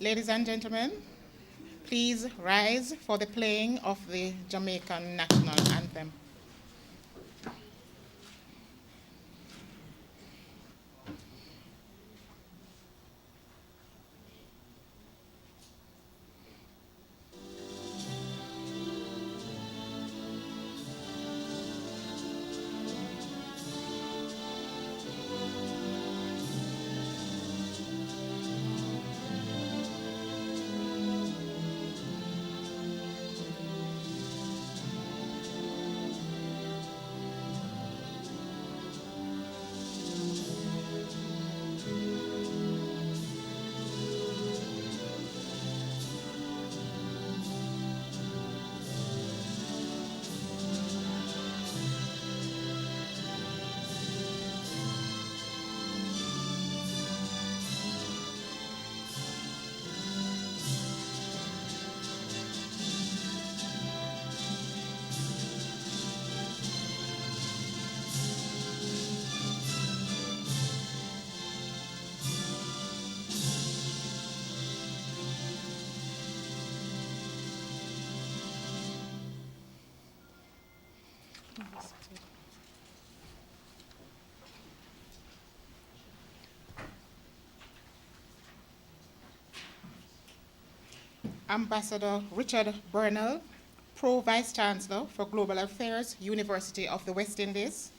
Ladies and gentlemen, please rise for the playing of the Jamaican national anthem. Ambassador Richard Burnell, Pro Vice Chancellor for Global Affairs, University of the West Indies.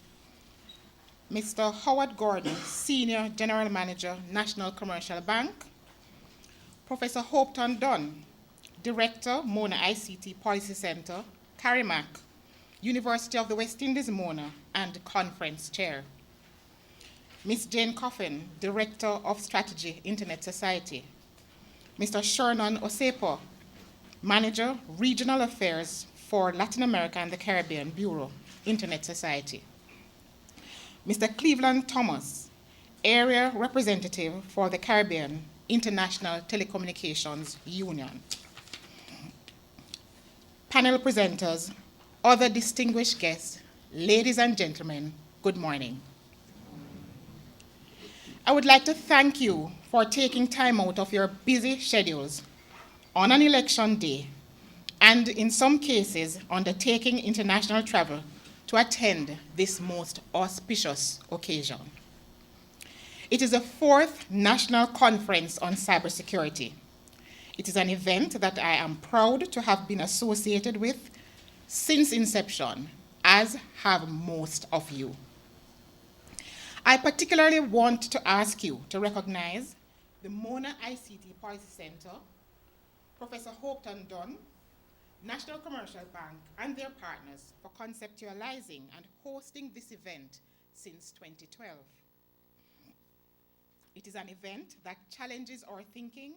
Mr. Howard Gordon, Senior General Manager, National Commercial Bank. Professor Hopeton Dunn, Director, Mona ICT Policy Centre, CARIMAC, University of the West Indies, Mona, and Conference Chair. Ms. Jane Coffin, Director of Strategy, Internet Society. Mr. Shernon Osepo, Manager, Regional Affairs for Latin America and the Caribbean Bureau, Internet Society. Mr. Cleveland Thomas, Area Representative for the Caribbean, International Telecommunication Union. Panel presenters, other distinguished guests, ladies and gentlemen, good morning. I would like to thank you for taking time out of your busy schedules on an election day and in some cases undertaking international travel to attend this most auspicious occasion. It is the 4th National Conference on Cybersecurity. It is an event that I am proud to have been associated with since inception, as have most of you. I particularly want to ask you to recognize the Mona ICT Policy Centre, Professor Hopeton Dunn, National Commercial Bank, and their partners for conceptualizing and hosting this event since 2012. It is an event that challenges our thinking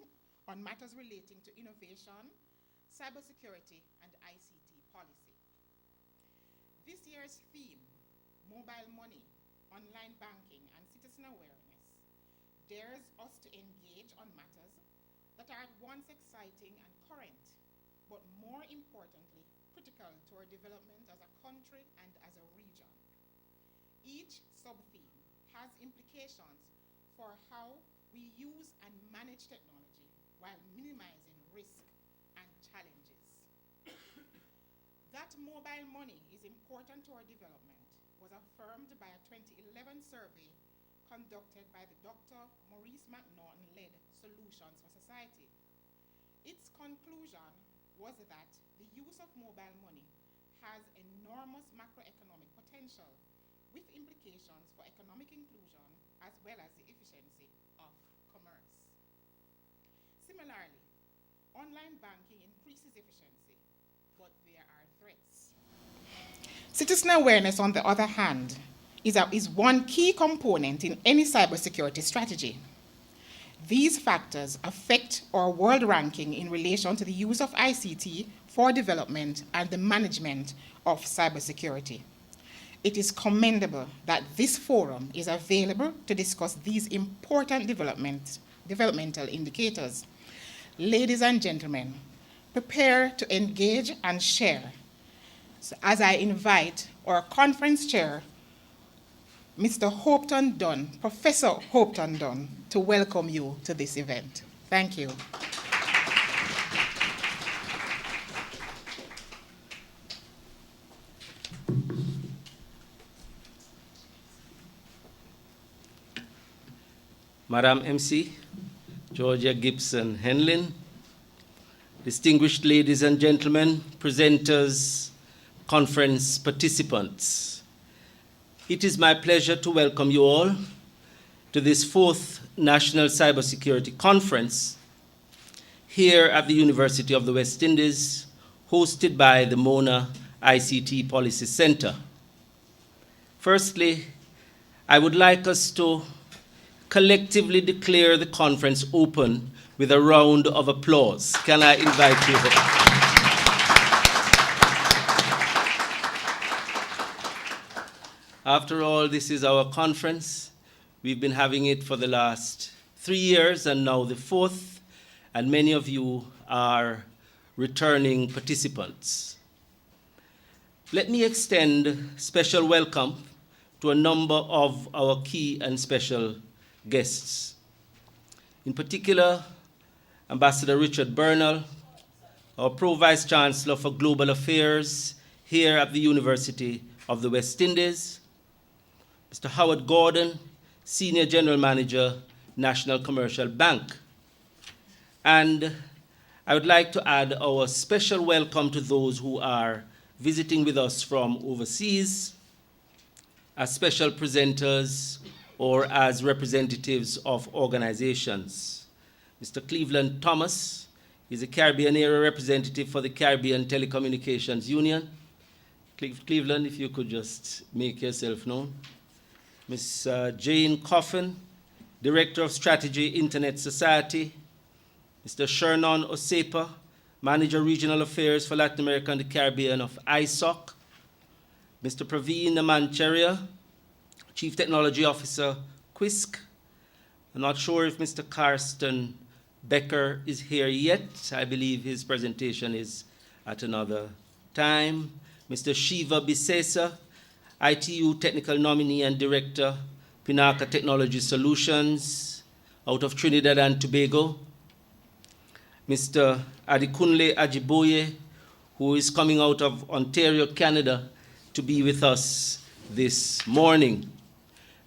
on matters relating to innovation, cybersecurity, and ICT policy. This year's theme, mobile money, online banking, and citizen awareness, dares us to engage on matters that are at once exciting and current, but more importantly, critical to our development as a country and as a region. Each sub-theme has implications for how we use and manage technology while minimizing risk and challenges. That mobile money is important to our development was affirmed by a 2011 survey conducted by the Dr. Maurice McNaughton-led Solutions for Society. Its conclusion was that the use of mobile money has enormous macroeconomic potential with implications for economic inclusion as well as the efficiency of commerce. Similarly, online banking increases efficiency, but there are threats. Citizen awareness, on the other hand, is one key component in any cybersecurity strategy. These factors affect our world ranking in relation to the use of ICT for development and the management of cybersecurity. It is commendable that this forum is available to discuss these important developmental indicators. Ladies and gentlemen, prepare to engage and share. So as I invite our conference chair, Mr. Hopeton Dunn, Professor Hopeton Dunn, to welcome you to this event. Thank you. Madam MC, Georgia Gibson Henlin, distinguished ladies and gentlemen, presenters, conference participants. It is my pleasure to welcome you all to this fourth National Cybersecurity Conference here at the University of the West Indies, hosted by the Mona ICT Policy Centre. Firstly, I would like us to collectively declare the conference open with a round of applause. Can I invite you? After all, this is our conference. We've been having it for the last 3 years and now the fourth, and many of you are returning participants. Let me extend special welcome to a number of our key and special guests. In particular, Ambassador Richard Bernal, our Pro-Vice Chancellor for Global Affairs here at the University of the West Indies, Mr. Howard Gordon, Senior General Manager, National Commercial Bank. And I would like to add our special welcome to those who are visiting with us from overseas as special presenters or as representatives of organizations. Mr. Cleveland Thomas is a Caribbean area representative for the Caribbean Telecommunication Union. Cleveland, if you could just make yourself known. Ms. Jane Coffin, Director of Strategy, Internet Society. Mr. Shernon Osepa, Manager Regional Affairs for Latin America and the Caribbean of ISOC. Mr. Praveen Namancharia, Chief Technology Officer, QUISC. I'm not sure if Mr. Karsten Becker is here yet. I believe his presentation is at another time. Mr. Shiva Bisesa, ITU Technical Nominee and Director, Pinaka Technology Solutions, out of Trinidad and Tobago. Mr. Adikunle Ajiboye, who is coming out of Ontario, Canada, to be with us this morning.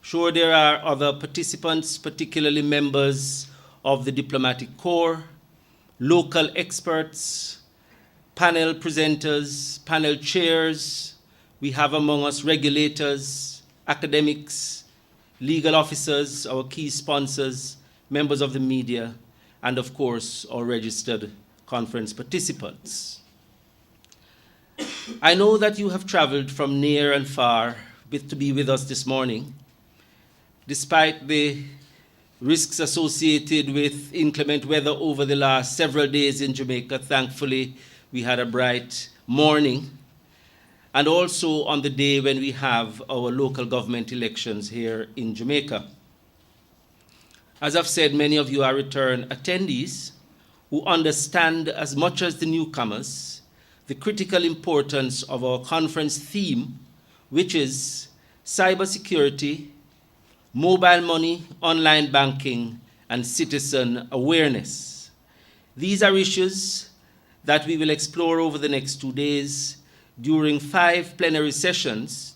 Sure, there are other participants, particularly members of the Diplomatic Corps, local experts, panel presenters, panel chairs. We have among us regulators, academics, legal officers, our key sponsors, members of the media, and of course, our registered conference participants. I know that you have traveled from near and far to be with us this morning. Despite the risks associated with inclement weather over the last several days in Jamaica, thankfully, we had a bright morning. And also on the day when we have our local government elections here in Jamaica. As I've said, many of you are return attendees who understand as much as the newcomers the critical importance of our conference theme, which is cybersecurity, mobile money, online banking, and citizen awareness. These are issues that we will explore over the next 2 days during 5 plenary sessions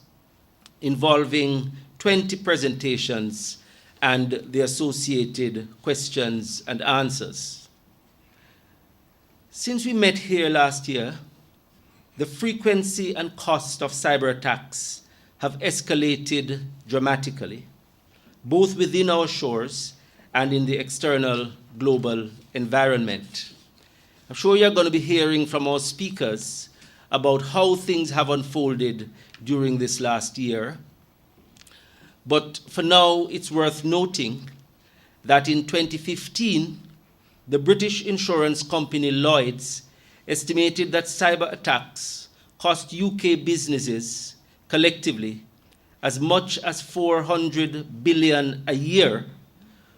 involving 20 presentations and the associated questions and answers. Since we met here last year, the frequency and cost of cyber attacks have escalated dramatically, both within our shores and in the external global environment. I'm sure you're going to be hearing from our speakers about how things have unfolded during this last year. But for now, it's worth noting that in 2015, the British insurance company Lloyd's estimated that cyber attacks cost UK businesses collectively as much as 400 billion a year,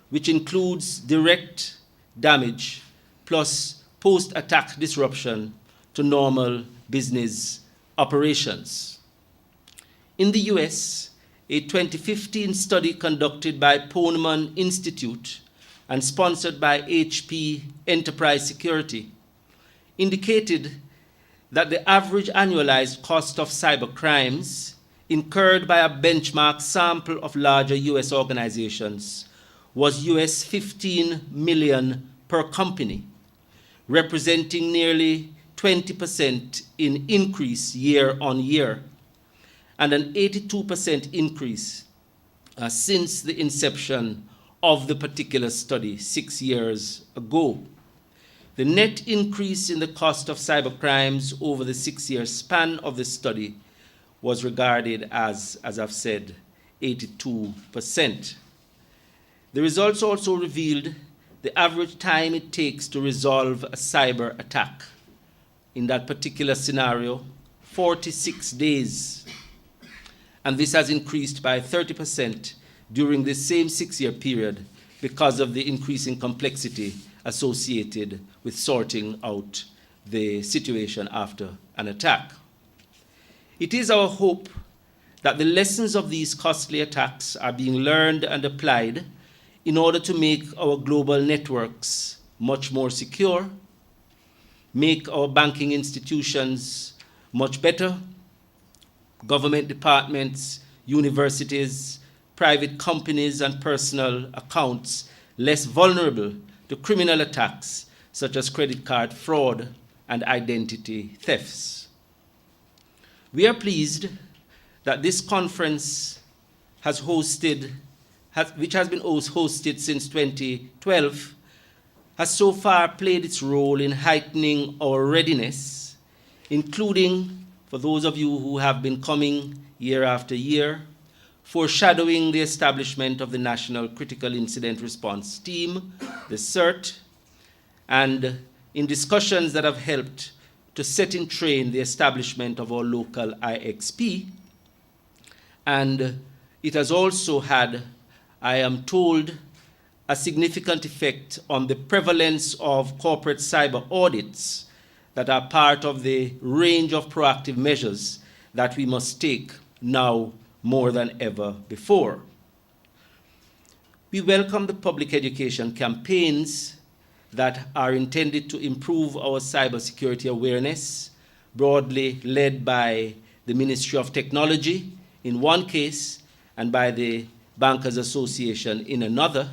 which includes direct damage plus post-attack disruption to normal business operations. In the US, a 2015 study conducted by Poneman Institute and sponsored by HP Enterprise Security indicated that the average annualized cost of cyber crimes incurred by a benchmark sample of larger US organizations was US 15 million per company, representing nearly 20% in increase year on year, and an 82% increase since the inception of the particular study 6 years ago. The net increase in the cost of cybercrimes over the 6-year span of the study was regarded as I've said, 82%. The results also revealed the average time it takes to resolve a cyber attack. In that particular scenario, 46 days. And this has increased by 30% during the same 6-year period because of the increasing complexity associated with sorting out the situation after an attack. It is our hope that the lessons of these costly attacks are being learned and applied in order to make our global networks much more secure, make our banking institutions much better, government departments, universities, private companies, and personal accounts less vulnerable to criminal attacks such as credit card fraud and identity thefts. We are pleased that this conference which has been hosted since 2012, has so far played its role in heightening our readiness, including, for those of you who have been coming year after year, foreshadowing the establishment of the National Critical Incident Response Team, the CERT, and in discussions that have helped to set in train the establishment of our local IXP. And it has also had, I am told, a significant effect on the prevalence of corporate cyber audits that are part of the range of proactive measures that we must take now more than ever before. We welcome the public education campaigns that are intended to improve our cybersecurity awareness, broadly led by the Ministry of Technology in one case and by the Bankers Association in another.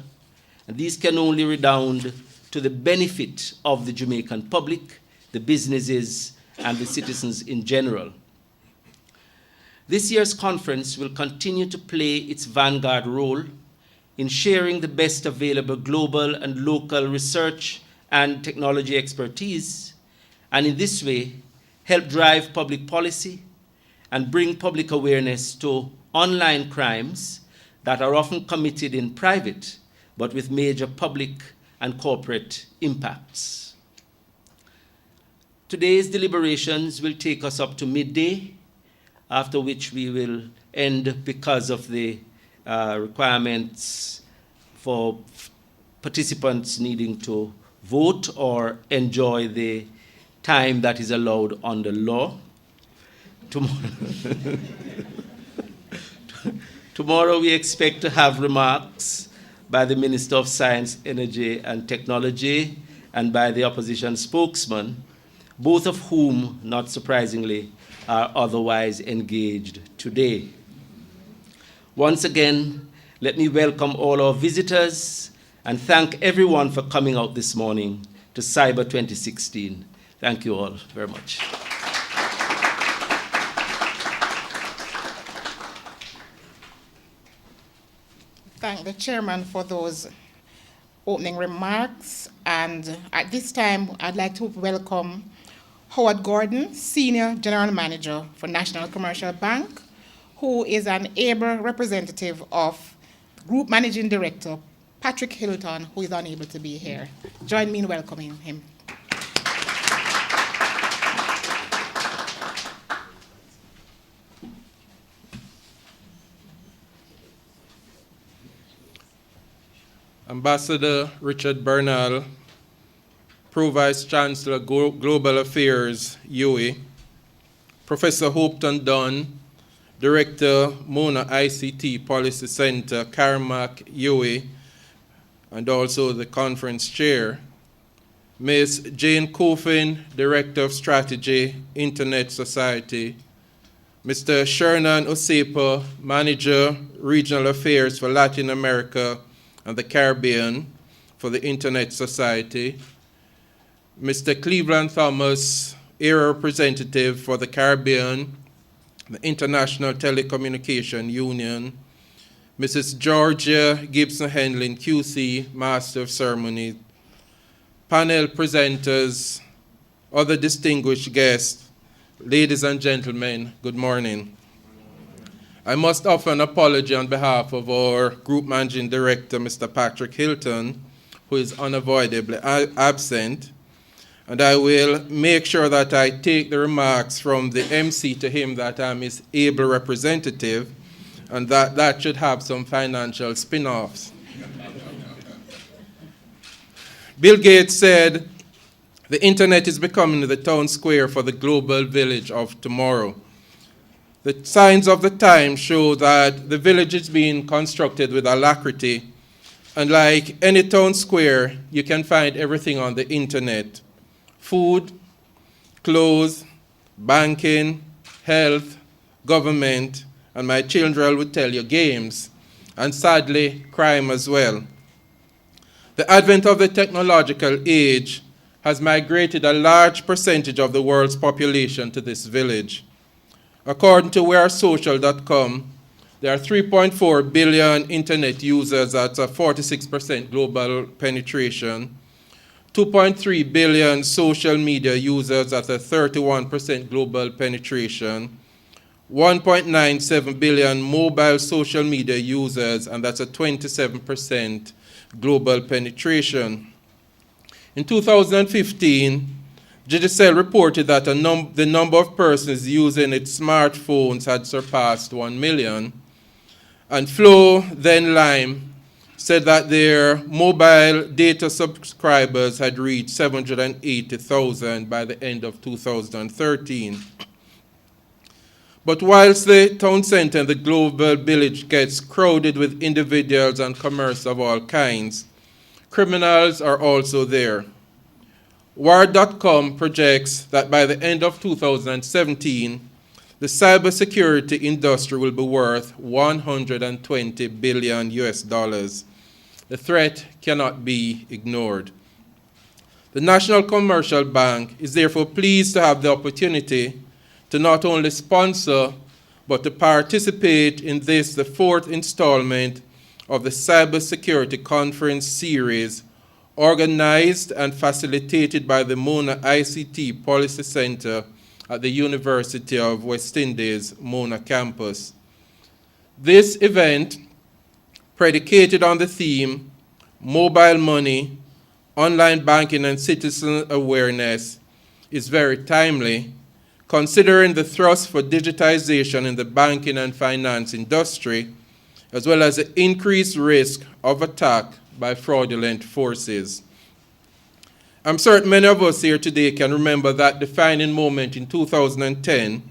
And these can only redound to the benefit of the Jamaican public, the businesses, and the citizens in general. This year's conference will continue to play its vanguard role in sharing the best available global and local research and technology expertise, and in this way, help drive public policy and bring public awareness to online crimes that are often committed in private, but with major public and corporate impacts. Today's deliberations will take us up to midday, after which we will end because of the requirements for participants needing to vote or enjoy the time that is allowed under law. Tomorrow we expect to have remarks by the Minister of Science, Energy and Technology and by the opposition spokesman, both of whom, not surprisingly, are otherwise engaged today. Once again, let me welcome all our visitors and thank everyone for coming out this morning to Cyber 2016. Thank you all very much. Thank the chairman for those opening remarks. And at this time, I'd like to welcome Howard Gordon, Senior General Manager for National Commercial Bank, who is an able representative of Group Managing Director Patrick Hilton, who is unable to be here. Join me in welcoming him. Ambassador Richard Bernal, Pro-Vice Chancellor, Global Affairs, UWI, Professor Hopton Dunn, Director, Mona ICT Policy Centre, CARIMAC, UWI, and also the conference chair, Ms. Jane Coffin, Director of Strategy, Internet Society, Mr. Shernan Osepa, Manager, Regional Affairs for Latin America and the Caribbean for the Internet Society, Mr. Cleveland Thomas, Area Representative for the Caribbean, the International Telecommunication Union, Mrs. Georgia Gibson-Henlin, QC, Master of Ceremony, panel presenters, other distinguished guests, ladies and gentlemen, good morning. I must offer an apology on behalf of our Group Managing Director, Mr. Patrick Hilton, who is unavoidably absent, and I will make sure that I take the remarks from the MC to him that I'm his able representative, and that should have some financial spin-offs. Bill Gates said, "The internet is becoming the town square for the global village of tomorrow." The signs of the time show that the village is being constructed with alacrity, and like any town square, you can find everything on the internet: food, clothes, banking, health, government, and my children would tell you games, and sadly, crime as well. The advent of the technological age has migrated a large percentage of the world's population to this village. According to wearesocial.com, there are 3.4 billion internet users at a 46% global penetration, 2.3 billion social media users at a 31% global penetration, 1.97 billion mobile social media users, and that's a 27% global penetration. In 2015, Digicel reported that the number of persons using its smartphones had surpassed 1 million, and Flow, then Lime, said that their mobile data subscribers had reached 780,000 by the end of 2013. But whilst the town center and the global village gets crowded with individuals and commerce of all kinds, criminals are also there. Ward.com projects that by the end of 2017, the cybersecurity industry will be worth $120 billion US. The threat cannot be ignored. The National Commercial Bank is therefore pleased to have the opportunity to not only sponsor, but to participate in this, the fourth installment of the Cybersecurity Conference series, organized and facilitated by the Mona ICT Policy Centre at the University of West Indies, Mona campus. This event, predicated on the theme, Mobile Money, Online Banking and Citizen Awareness, is very timely, considering the thrust for digitization in the banking and finance industry, as well as the increased risk of attack by fraudulent forces. I'm certain many of us here today can remember that defining moment in 2010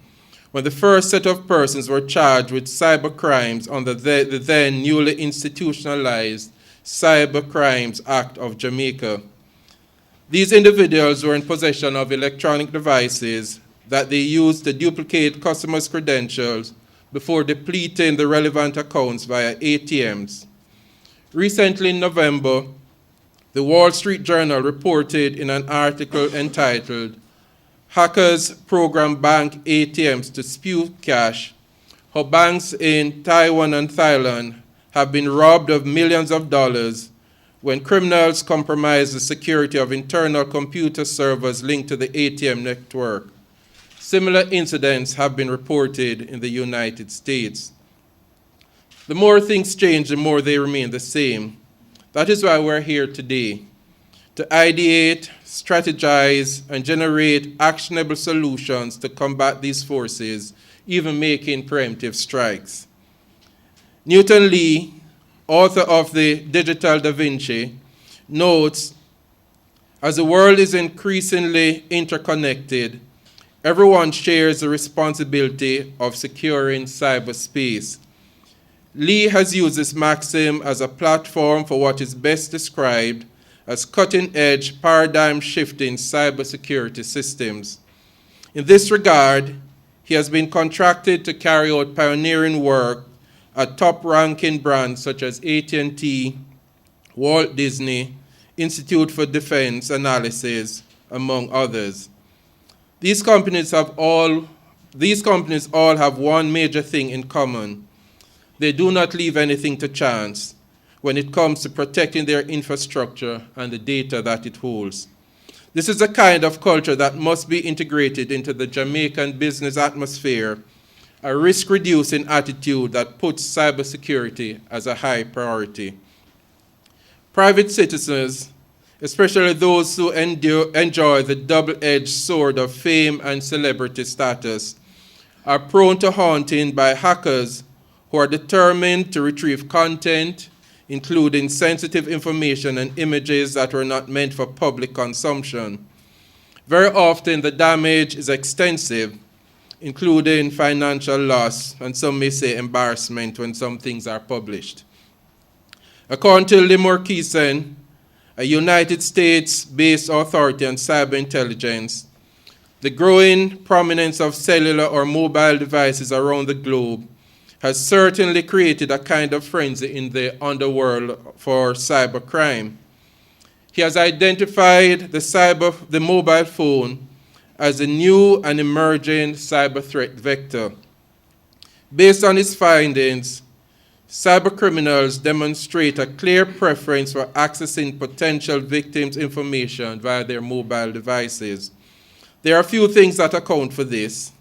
when the first set of persons were charged with cyber crimes under the then newly institutionalized Cyber Crimes Act of Jamaica. These individuals were in possession of electronic devices that they used to duplicate customers' credentials before depleting the relevant accounts via ATMs. Recently in November, the Wall Street Journal reported in an article entitled "Hackers Program Bank ATMs to Spew Cash," how banks in Taiwan and Thailand have been robbed of millions of dollars when criminals compromise the security of internal computer servers linked to the ATM network. Similar incidents have been reported in the United States. The more things change, the more they remain the same. That is why we're here today, to ideate, strategize, and generate actionable solutions to combat these forces, even making preemptive strikes. Newton Lee, author of The Digital Da Vinci, notes, as the world is increasingly interconnected, everyone shares the responsibility of securing cyberspace. Lee has used this maxim as a platform for what is best described as cutting-edge, paradigm-shifting cybersecurity systems. In this regard, he has been contracted to carry out pioneering work at top-ranking brands such as AT&T, Walt Disney, Institute for Defense Analysis, among others. These companies all have one major thing in common. They do not leave anything to chance when it comes to protecting their infrastructure and the data that it holds. This is a kind of culture that must be integrated into the Jamaican business atmosphere, a risk-reducing attitude that puts cybersecurity as a high priority. Private citizens, especially those who enjoy the double-edged sword of fame and celebrity status, are prone to haunting by hackers who are determined to retrieve content, including sensitive information and images that were not meant for public consumption. Very often, the damage is extensive, including financial loss, and some may say embarrassment when some things are published. According to Limor Keeson, a United States-based authority on cyber intelligence, the growing prominence of cellular or mobile devices around the globe has certainly created a kind of frenzy in the underworld for cybercrime. He has identified the mobile phone as a new and emerging cyber threat vector. Based on his findings, cybercriminals demonstrate a clear preference for accessing potential victims' information via their mobile devices. There are a few things that account for this.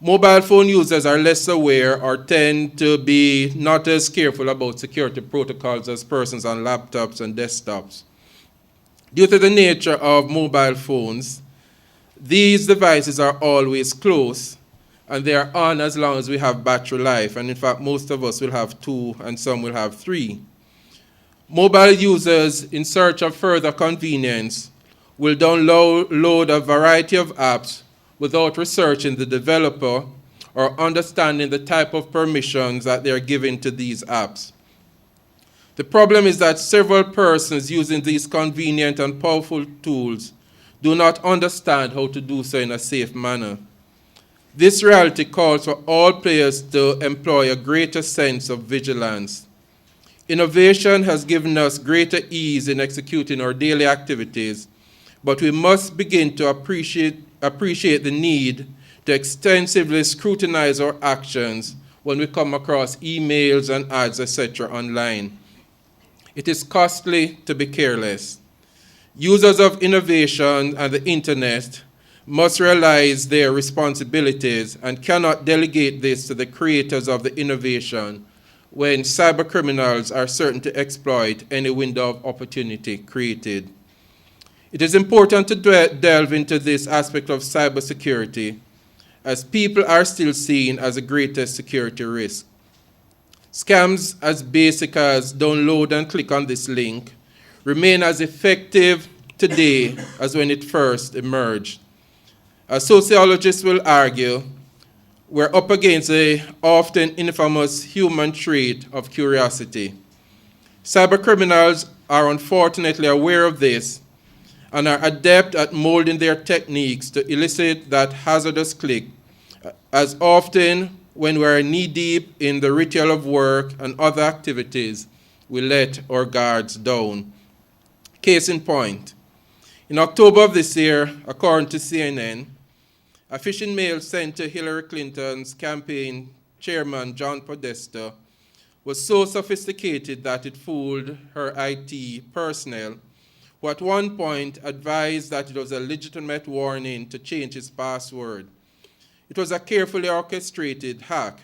Mobile phone users are less aware or tend to be not as careful about security protocols as persons on laptops and desktops. Due to the nature of mobile phones, these devices are always close, and they are on as long as we have battery life. And in fact, most of us will have 2 and some will have 3. Mobile users in search of further convenience will download a variety of apps without researching the developer or understanding the type of permissions that they are giving to these apps. The problem is that several persons using these convenient and powerful tools do not understand how to do so in a safe manner. This reality calls for all players to employ a greater sense of vigilance. Innovation has given us greater ease in executing our daily activities, but we must begin to appreciate the need to extensively scrutinize our actions when we come across emails and ads, etc. online. It is costly to be careless. Users of innovation and the internet must realize their responsibilities and cannot delegate this to the creators of the innovation when cybercriminals are certain to exploit any window of opportunity created. It is important to delve into this aspect of cybersecurity, as people are still seen as the greatest security risk. Scams as basic as download and click on this link remain as effective today as when it first emerged. As sociologists will argue, we're up against the often infamous human trait of curiosity. Cybercriminals are unfortunately aware of this and are adept at molding their techniques to elicit that hazardous click, as often when we're knee-deep in the ritual of work and other activities, we let our guards down. Case in point, in October of this year, according to CNN, a phishing mail sent to Hillary Clinton's campaign chairman, John Podesta, was so sophisticated that it fooled her IT personnel, who at one point advised that it was a legitimate warning to change his password. It was a carefully orchestrated hack.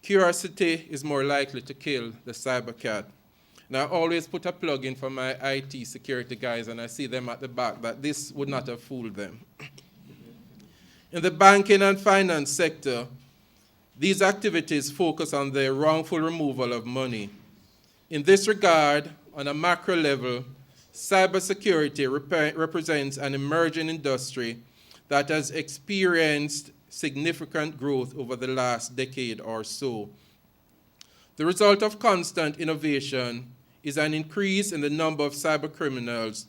Curiosity is more likely to kill the cyber cat. And I always put a plug in for my IT security guys, and I see them at the back, that this would not have fooled them. In the banking and finance sector, these activities focus on the wrongful removal of money. In this regard, on a macro level, cybersecurity represents an emerging industry that has experienced significant growth over the last decade or so. The result of constant innovation is an increase in the number of cybercriminals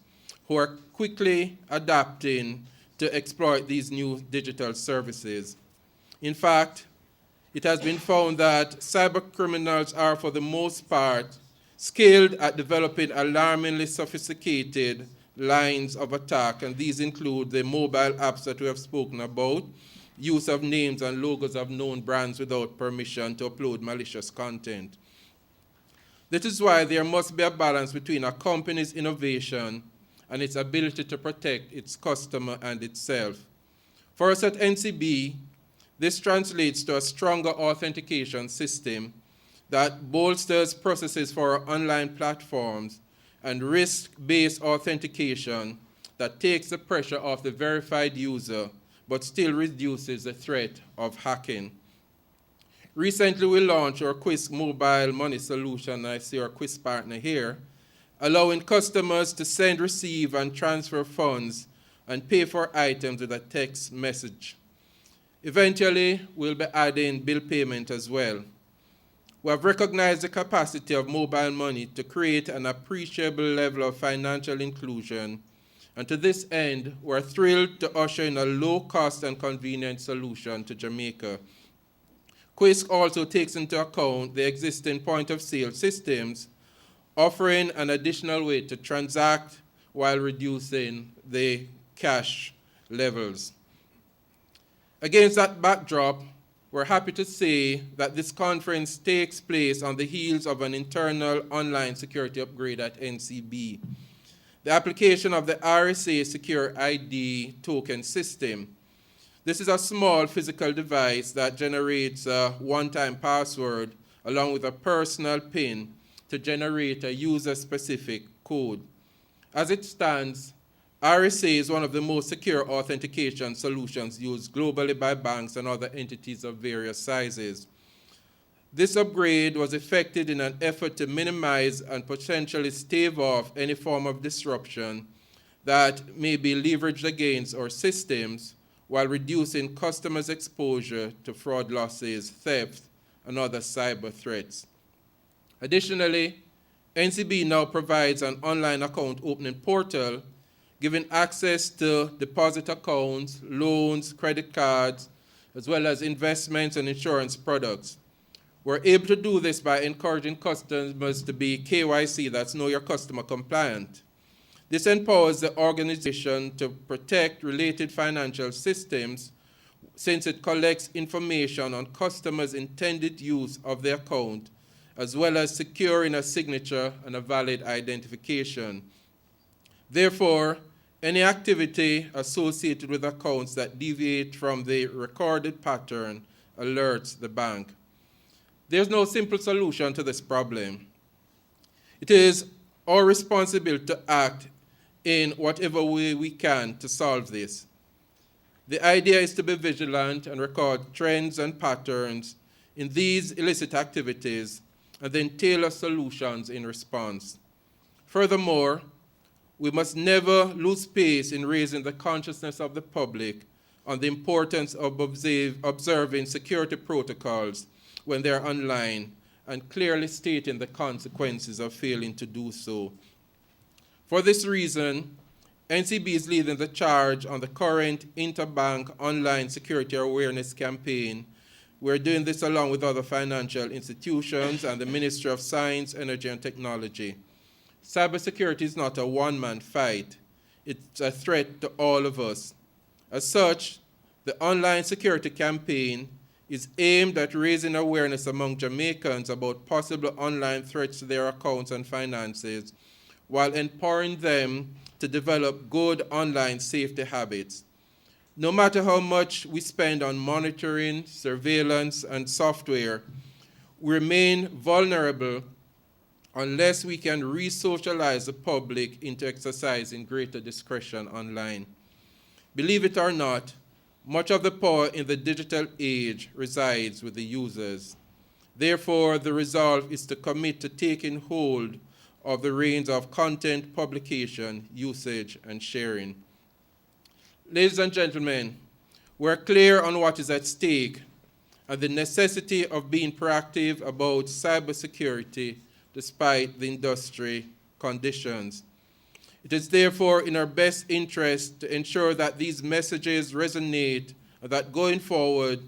who are quickly adapting to exploit these new digital services. In fact, it has been found that cybercriminals are, for the most part, skilled at developing alarmingly sophisticated lines of attack, and these include the mobile apps that we have spoken about, use of names and logos of known brands without permission to upload malicious content. This is why there must be a balance between a company's innovation and its ability to protect its customer and itself. For us at NCB, this translates to a stronger authentication system that bolsters processes for our online platforms and risk-based authentication that takes the pressure off the verified user but still reduces the threat of hacking. Recently, we launched our Quisk mobile money solution, and I see our Quisk partner here, allowing customers to send, receive, and transfer funds and pay for items with a text message. Eventually, we'll be adding bill payment as well. We have recognized the capacity of mobile money to create an appreciable level of financial inclusion, and to this end, we're thrilled to usher in a low-cost and convenient solution to Jamaica. Quisk also takes into account the existing point-of-sale systems, offering an additional way to transact while reducing the cash levels. Against that backdrop, we're happy to say that this conference takes place on the heels of an internal online security upgrade at NCB. The application of the RSA Secure ID token system. This is a small physical device that generates a one-time password along with a personal PIN to generate a user-specific code. As it stands, RSA is one of the most secure authentication solutions used globally by banks and other entities of various sizes. This upgrade was effected in an effort to minimize and potentially stave off any form of disruption that may be leveraged against our systems while reducing customers' exposure to fraud losses, theft, and other cyber threats. Additionally, NCB now provides an online account opening portal giving access to deposit accounts, loans, credit cards, as well as investments and insurance products. We're able to do this by encouraging customers to be KYC, that's Know Your Customer compliant. This empowers the organization to protect related financial systems since it collects information on customers' intended use of their account, as well as securing a signature and a valid identification. Therefore, any activity associated with accounts that deviate from the recorded pattern alerts the bank. There's no simple solution to this problem. It is our responsibility to act in whatever way we can to solve this. The idea is to be vigilant and record trends and patterns in these illicit activities and then tailor solutions in response. Furthermore, we must never lose pace in raising the consciousness of the public on the importance of observing security protocols when they're online and clearly stating the consequences of failing to do so. For this reason, NCB is leading the charge on the current interbank online security awareness campaign. We're doing this along with other financial institutions and the Ministry of Science, Energy, and Technology. Cybersecurity is not a one-man fight. It's a threat to all of us. As such, the online security campaign is aimed at raising awareness among Jamaicans about possible online threats to their accounts and finances, while empowering them to develop good online safety habits. No matter how much we spend on monitoring, surveillance, and software, we remain vulnerable unless we can re-socialize the public into exercising greater discretion online. Believe it or not, much of the power in the digital age resides with the users. Therefore, the resolve is to commit to taking hold of the reins of content publication, usage, and sharing. Ladies and gentlemen, we're clear on what is at stake and the necessity of being proactive about cybersecurity despite the industry conditions. It is therefore in our best interest to ensure that these messages resonate and that going forward,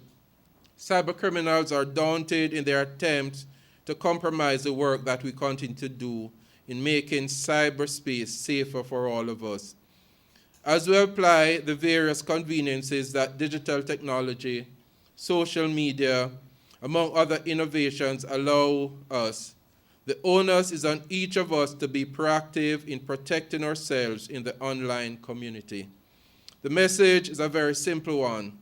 cybercriminals are daunted in their attempts to compromise the work that we continue to do in making cyberspace safer for all of us. As we apply the various conveniences that digital technology, social media, among other innovations allow us, the onus is on each of us to be proactive in protecting ourselves in the online community. The message is a very simple one.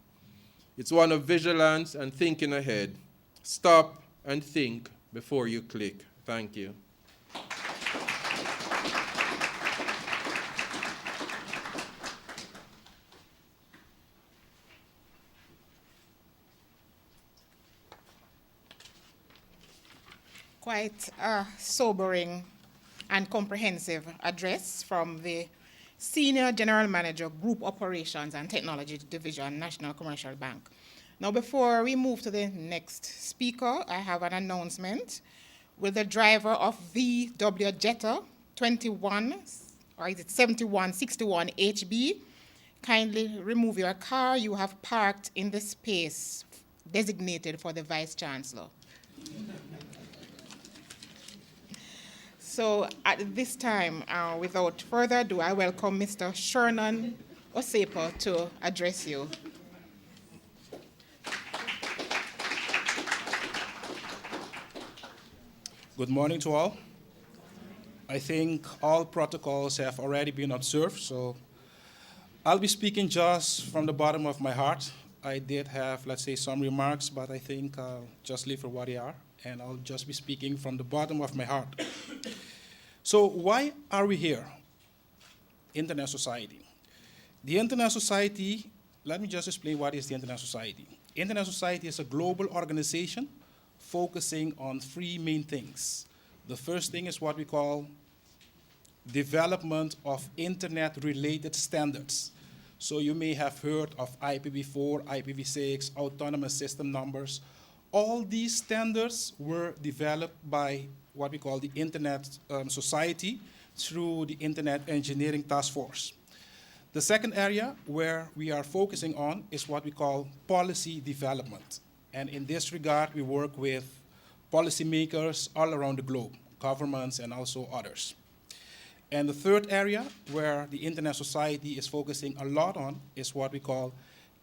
It's one of vigilance and thinking ahead. Stop and think before you click. Thank you. Quite a sobering and comprehensive address from the Senior General Manager, Group Operations and Technology Division, National Commercial Bank. Now, before we move to the next speaker, I have an announcement. Will the driver of VW Jetta 21, or is it 7161 HB, kindly remove your car you have parked in the space designated for the Vice Chancellor. So at this time, without further ado, I welcome Mr. Shernan Osepo to address you. Good morning to all. I think all protocols have already been observed, so I'll be speaking just from the bottom of my heart. I did have, let's say, some remarks, but I think I'll just leave for what they are, and I'll just be speaking from the bottom of my heart. So why are we here? Internet Society. The Internet Society, let me just explain what is the Internet Society. Internet Society is a global organization focusing on three main things. The first thing is what we call development of internet-related standards. So you may have heard of IPv4, IPv6, autonomous system numbers. All these standards were developed by what we call the Internet Society through the Internet Engineering Task Force. The second area where we are focusing on is what we call policy development. And in this regard, we work with policymakers all around the globe, governments and also others. And the third area where the Internet Society is focusing a lot on is what we call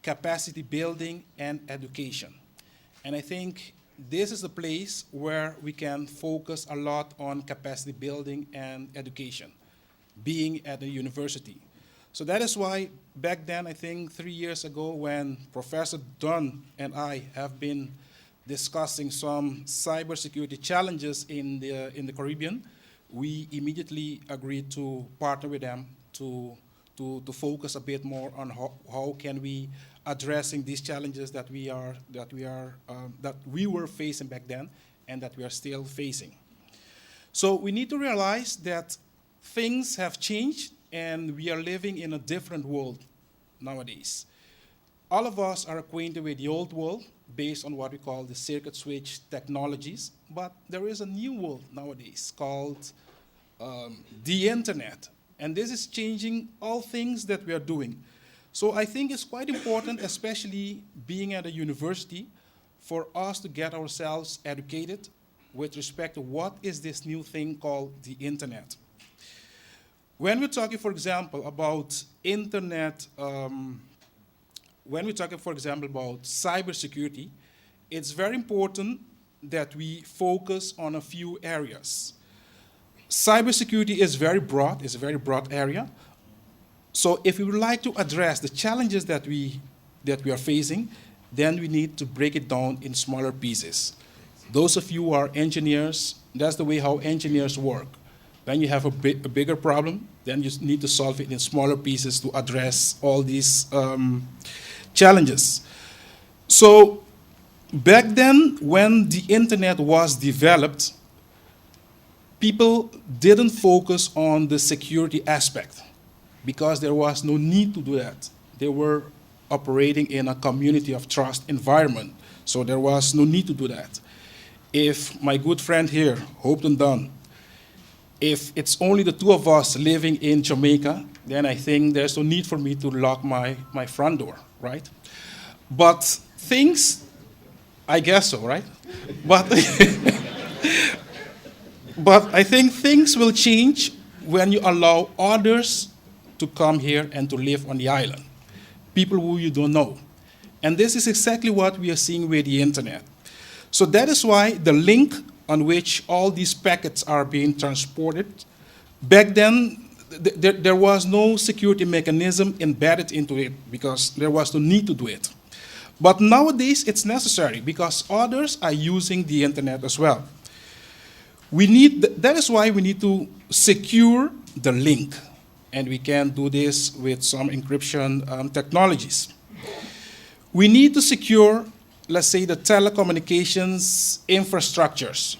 capacity building and education. And I think this is a place where we can focus a lot on capacity building and education, being at a university. So that is why back then, I think 3 years ago, when Professor Dunn and I have been discussing some cybersecurity challenges in the Caribbean, we immediately agreed to partner with them to focus a bit more on how can we addressing these challenges that we were facing back then and that we are still facing. So we need to realize that things have changed and we are living in a different world nowadays. All of us are acquainted with the old world based on what we call the circuit switch technologies, but there is a new world nowadays called the internet. And this is changing all things that we are doing. So I think it's quite important, especially being at a university, for us to get ourselves educated with respect to what is this new thing called the internet. When we're talking, for example, about internet, when we're talking, for example, about cybersecurity, it's very important that we focus on a few areas. Cybersecurity is very broad, it's a very broad area. So if we would like to address the challenges that we are facing, then we need to break it down in smaller pieces. Those of you who are engineers, that's the way how engineers work. When you have a bigger problem, then you need to solve it in smaller pieces to address all these challenges. So back then, when the internet was developed, people didn't focus on the security aspect because there was no need to do that. They were operating in a community of trust environment, so there was no need to do that. If my good friend here, Hopeton Dunn, if it's only the two of us living in Jamaica, then I think there's no need for me to lock my front door, right? But things, I guess so, right? But But I think things will change when you allow others to come here and to live on the island, people who you don't know. And this is exactly what we are seeing with the internet. So that is why the link on which all these packets are being transported, back then, there was no security mechanism embedded into it because there was no need to do it. But nowadays, it's necessary because others are using the internet as well. That is why we need to secure the link. And we can do this with some encryption technologies. We need to secure, let's say, the telecommunications infrastructures.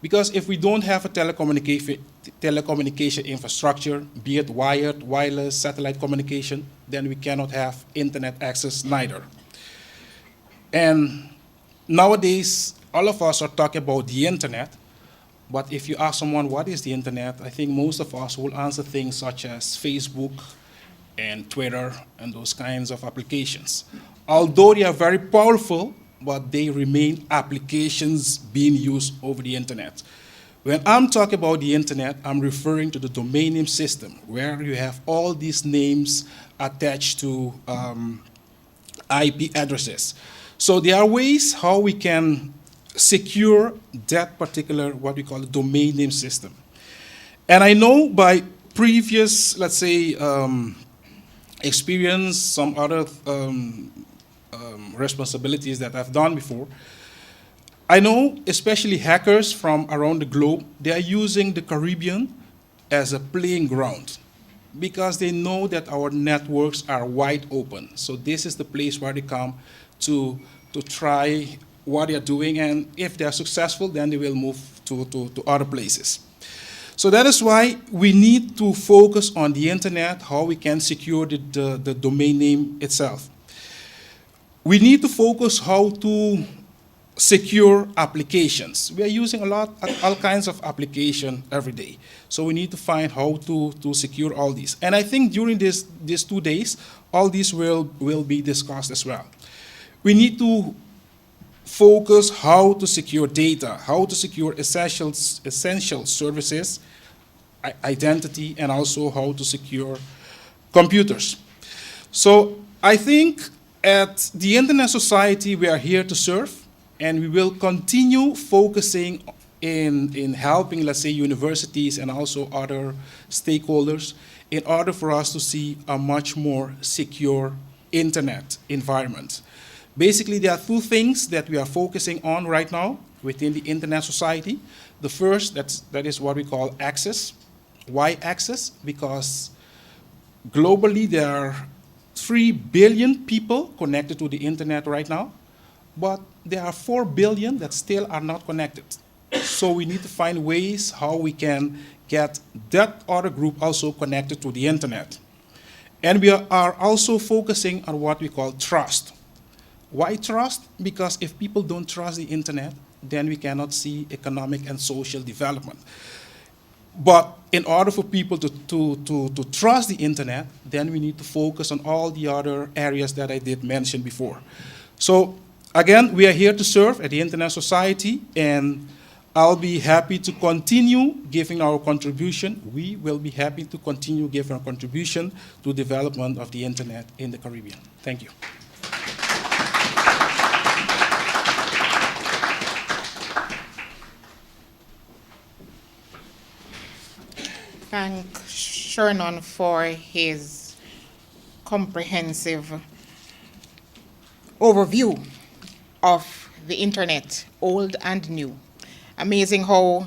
Because if we don't have a telecommunication infrastructure, be it wired, wireless, satellite communication, then we cannot have internet access neither. And nowadays, all of us are talking about the internet. But if you ask someone what is the internet, I think most of us will answer things such as Facebook and Twitter and those kinds of applications. Although they are very powerful, but they remain applications being used over the internet. When I'm talking about the internet, I'm referring to the domain name system, where you have all these names attached to IP addresses. So there are ways how we can secure that particular, what we call the domain name system. And I know by previous, let's say, experience, some other responsibilities that I've done before, I know especially hackers from around the globe, they are using the Caribbean as a playing ground because they know that our networks are wide open. So this is the place where they come to try what they're doing, and if they're successful, then they will move to other places. So that is why we need to focus on the internet, how we can secure the domain name itself. We need to focus how to secure applications. We are using all kinds of application every day. So we need to find how to secure all these. And I think during these 2 days, all these will be discussed as well. We need to focus how to secure data, how to secure essential services, identity, and also how to secure computers. So I think at the Internet Society, we are here to serve, and we will continue focusing in helping, let's say, universities and also other stakeholders in order for us to see a much more secure internet environment. Basically, there are 2 things that we are focusing on right now within the Internet Society. The first, that is what we call access. Why access? Because globally there are 3 billion people connected to the internet right now, but there are 4 billion that still are not connected. So we need to find ways how we can get that other group also connected to the internet. And we are also focusing on what we call trust. Why trust? Because if people don't trust the internet, then we cannot see economic and social development. But in order for people to trust the internet, then we need to focus on all the other areas that I did mention before. So again, we are here to serve at the Internet Society, and I'll be happy to continue giving our contribution. We will be happy to continue giving our contribution to development of the internet in the Caribbean. Thank you. Thank Shernon for his comprehensive overview of the internet, old and new. Amazing how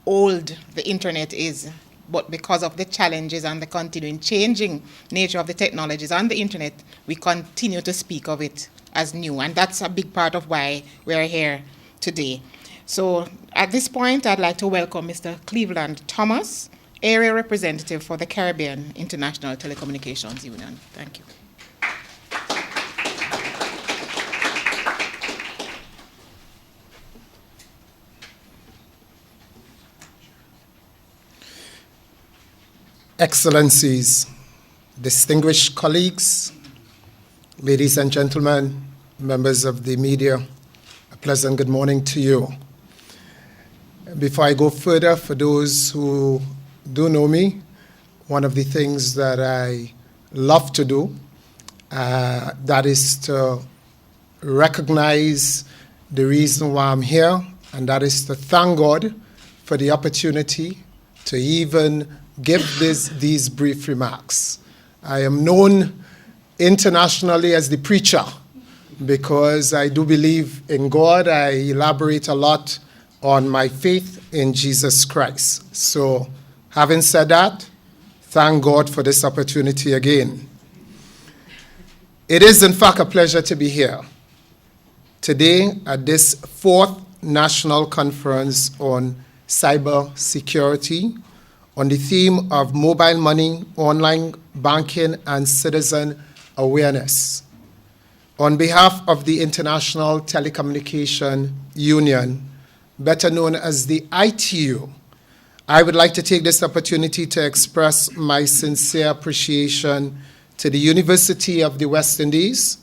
old the internet is, but because of the challenges and the continuing changing nature of the technologies on the internet, we continue to speak of it as new, and that's a big part of why we're here today. So at this point, I'd like to welcome Mr. Cleveland Thomas, Area Representative for the Caribbean International Telecommunications Union. Thank you. Excellencies, distinguished colleagues, ladies and gentlemen, members of the media, a pleasant good morning to you. Before I go further, for those who do know me, one of the things that I love to do, that is to recognize the reason why I'm here, and that is to thank God for the opportunity to even give these brief remarks. I am known internationally as the preacher because I do believe in God. I elaborate a lot on my faith in Jesus Christ. So, having said that, thank God for this opportunity again. It is, in fact, a pleasure to be here today at this 4th National Conference on Cyber Security on the theme of mobile money, online banking, and citizen awareness. On behalf of the International Telecommunication Union, better known as the ITU, I would like to take this opportunity to express my sincere appreciation to the University of the West Indies,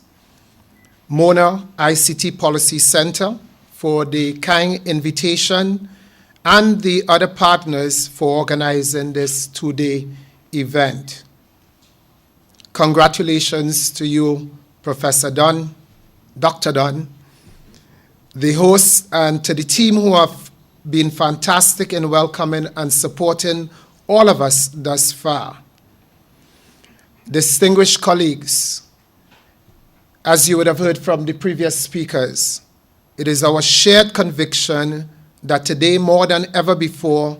Mona ICT Policy Centre for the kind invitation, and the other partners for organizing this two-day event. Congratulations to you, Professor Dunn, Dr. Dunn, the hosts, and to the team who have been fantastic in welcoming and supporting all of us thus far. Distinguished colleagues, as you would have heard from the previous speakers, it is our shared conviction that today more than ever before,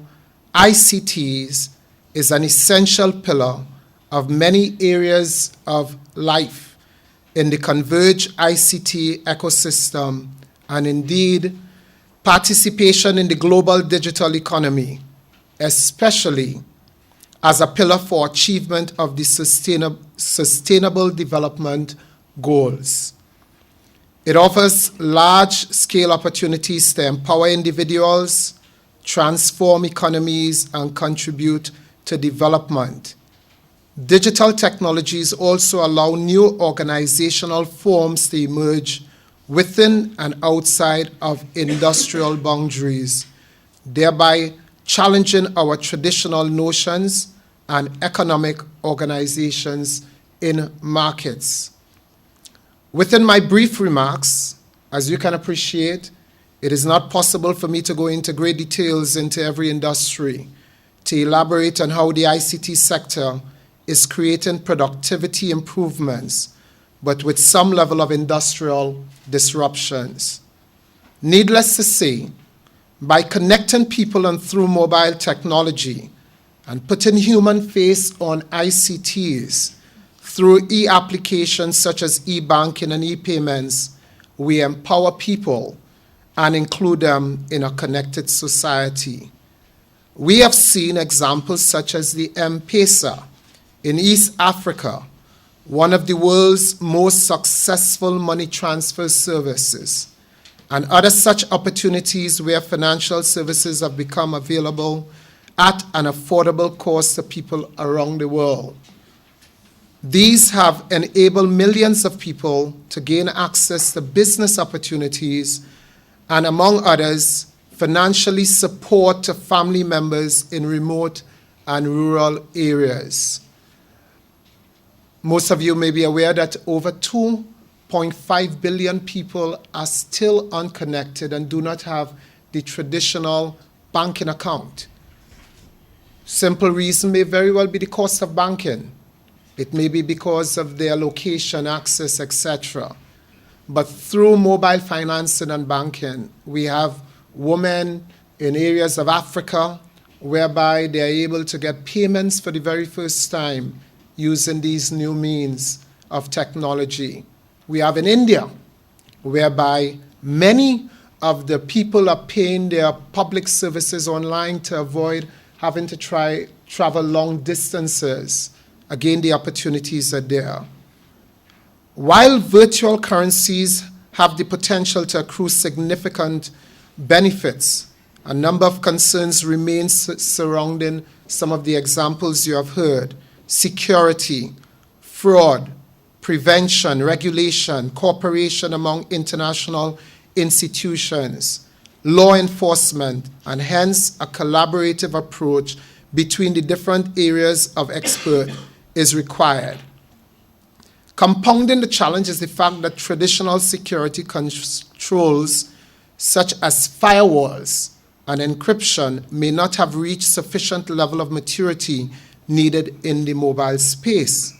ICTs is an essential pillar of many areas of life in the converged ICT ecosystem, and indeed participation in the global digital economy, especially as a pillar for achievement of the sustainable development goals. It offers large-scale opportunities to empower individuals, transform economies, and contribute to development. Digital technologies also allow new organizational forms to emerge within and outside of industrial boundaries, thereby challenging our traditional notions and economic organizations in markets. Within my brief remarks, as you can appreciate, it is not possible for me to go into great details into every industry to elaborate on how the ICT sector is creating productivity improvements, but with some level of industrial disruptions. Needless to say, by connecting people and through mobile technology and putting human face on ICTs, through e-applications such as e-banking and e-payments, we empower people and include them in a connected society. We have seen examples such as the M-Pesa in East Africa, one of the world's most successful money transfer services, and other such opportunities where financial services have become available at an affordable cost to people around the world. These have enabled millions of people to gain access to business opportunities and, among others, financially support to family members in remote and rural areas. Most of you may be aware that over 2.5 billion people are still unconnected and do not have the traditional banking account. Simple reason may very well be the cost of banking. It may be because of their location, access, etc. But through mobile financing and banking, we have women in areas of Africa whereby they are able to get payments for the very first time using these new means of technology. We have in India, whereby many of the people are paying their public services online to avoid having to travel long distances. Again, the opportunities are there. While virtual currencies have the potential to accrue significant benefits, a number of concerns remain surrounding some of the examples you have heard: security, fraud, prevention, regulation, cooperation among international institutions, law enforcement, and hence a collaborative approach between the different areas of expert is required. Compounding the challenge is the fact that traditional security controls such as firewalls and encryption may not have reached sufficient level of maturity needed in the mobile space.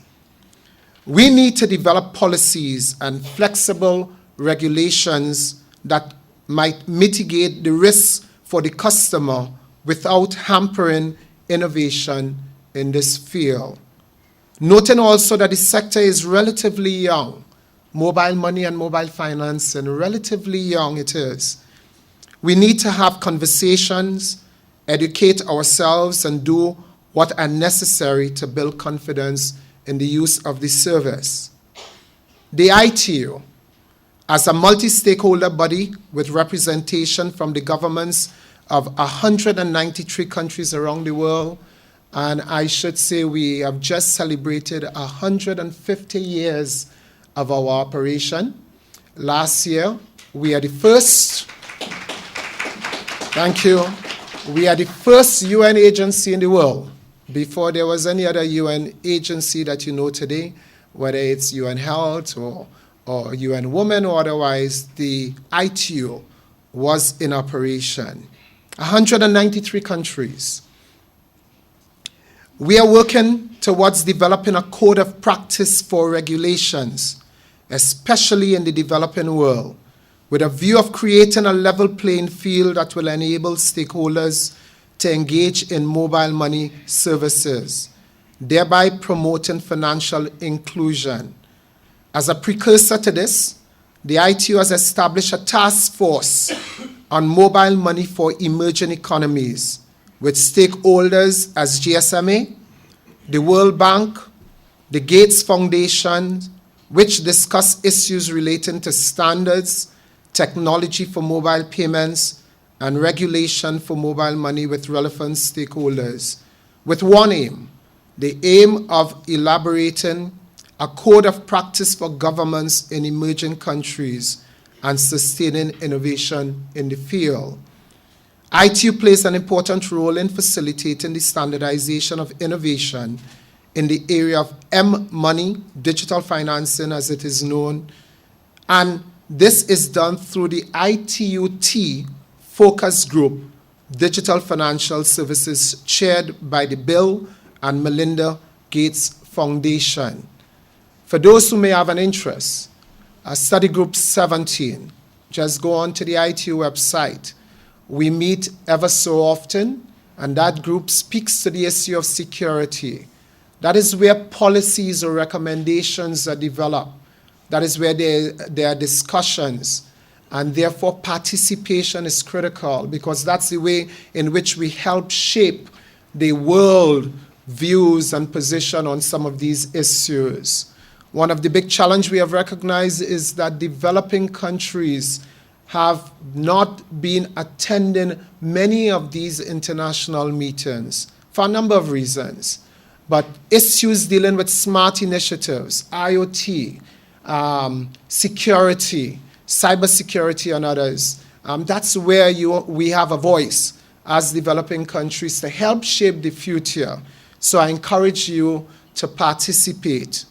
We need to develop policies and flexible regulations that might mitigate the risks for the customer without hampering innovation in this field. Noting also that the sector is relatively young, mobile money and mobile finance, and relatively young it is. We need to have conversations, educate ourselves, and do what are necessary to build confidence in the use of the service. The ITU, as a multi-stakeholder body with representation from the governments of 193 countries around the world, and I should say we have just celebrated 150 years of our operation. Last year, we are the first, thank you, we are the first UN agency in the world. Before there was any other UN agency that you know today, whether it's UN Health or UN Women or otherwise, the ITU was in operation. 193 countries. We are working towards developing a code of practice for regulations, especially in the developing world, with a view of creating a level playing field that will enable stakeholders to engage in mobile money services, thereby promoting financial inclusion. As a precursor to this, the ITU has established a task force on mobile money for emerging economies, with stakeholders as GSMA, the World Bank, the Gates Foundation, which discuss issues relating to standards, technology for mobile payments, and regulation for mobile money with relevant stakeholders, with one aim, the aim of elaborating a code of practice for governments in emerging countries and sustaining innovation in the field. ITU plays an important role in facilitating the standardization of innovation in the area of M-money, digital financing as it is known, and this is done through the ITUT Focus Group, Digital Financial Services, chaired by the Bill and Melinda Gates Foundation. For those who may have an interest, Study Group 17, just go on to the ITU website. We meet ever so often, and that group speaks to the issue of security. That is where policies or recommendations are developed. That is where there are discussions, and therefore participation is critical, because that's the way in which we help shape the world views and position on some of these issues. One of the big challenges we have recognized is that developing countries have not been attending many of these international meetings for a number of reasons. But issues dealing with smart initiatives, IoT, security, cybersecurity, and others, that's where we have a voice as developing countries to help shape the future. So I encourage you to participate.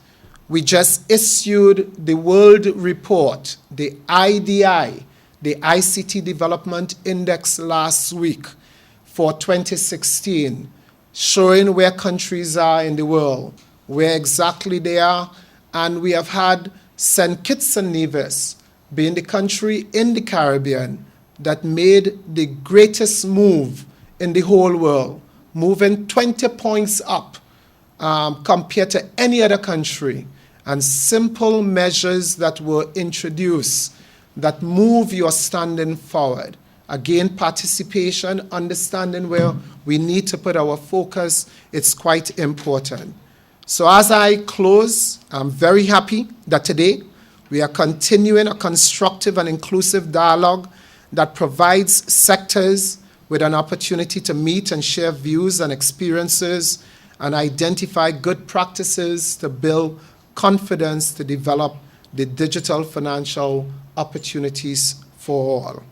We just issued the World Report, the IDI, the ICT Development Index last week for 2016, showing where countries are in the world, where exactly they are, and we have had St. Kitts and Nevis being the country in the Caribbean that made the greatest move in the whole world, moving 20 points up compared to any other country, and simple measures that were introduced that move your standing forward. Again, participation, understanding where we need to put our focus, it's quite important. So as I close, I'm very happy that today we are continuing a constructive and inclusive dialogue that provides sectors with an opportunity to meet and share views and experiences and identify good practices to build confidence to develop the digital financial opportunities for all.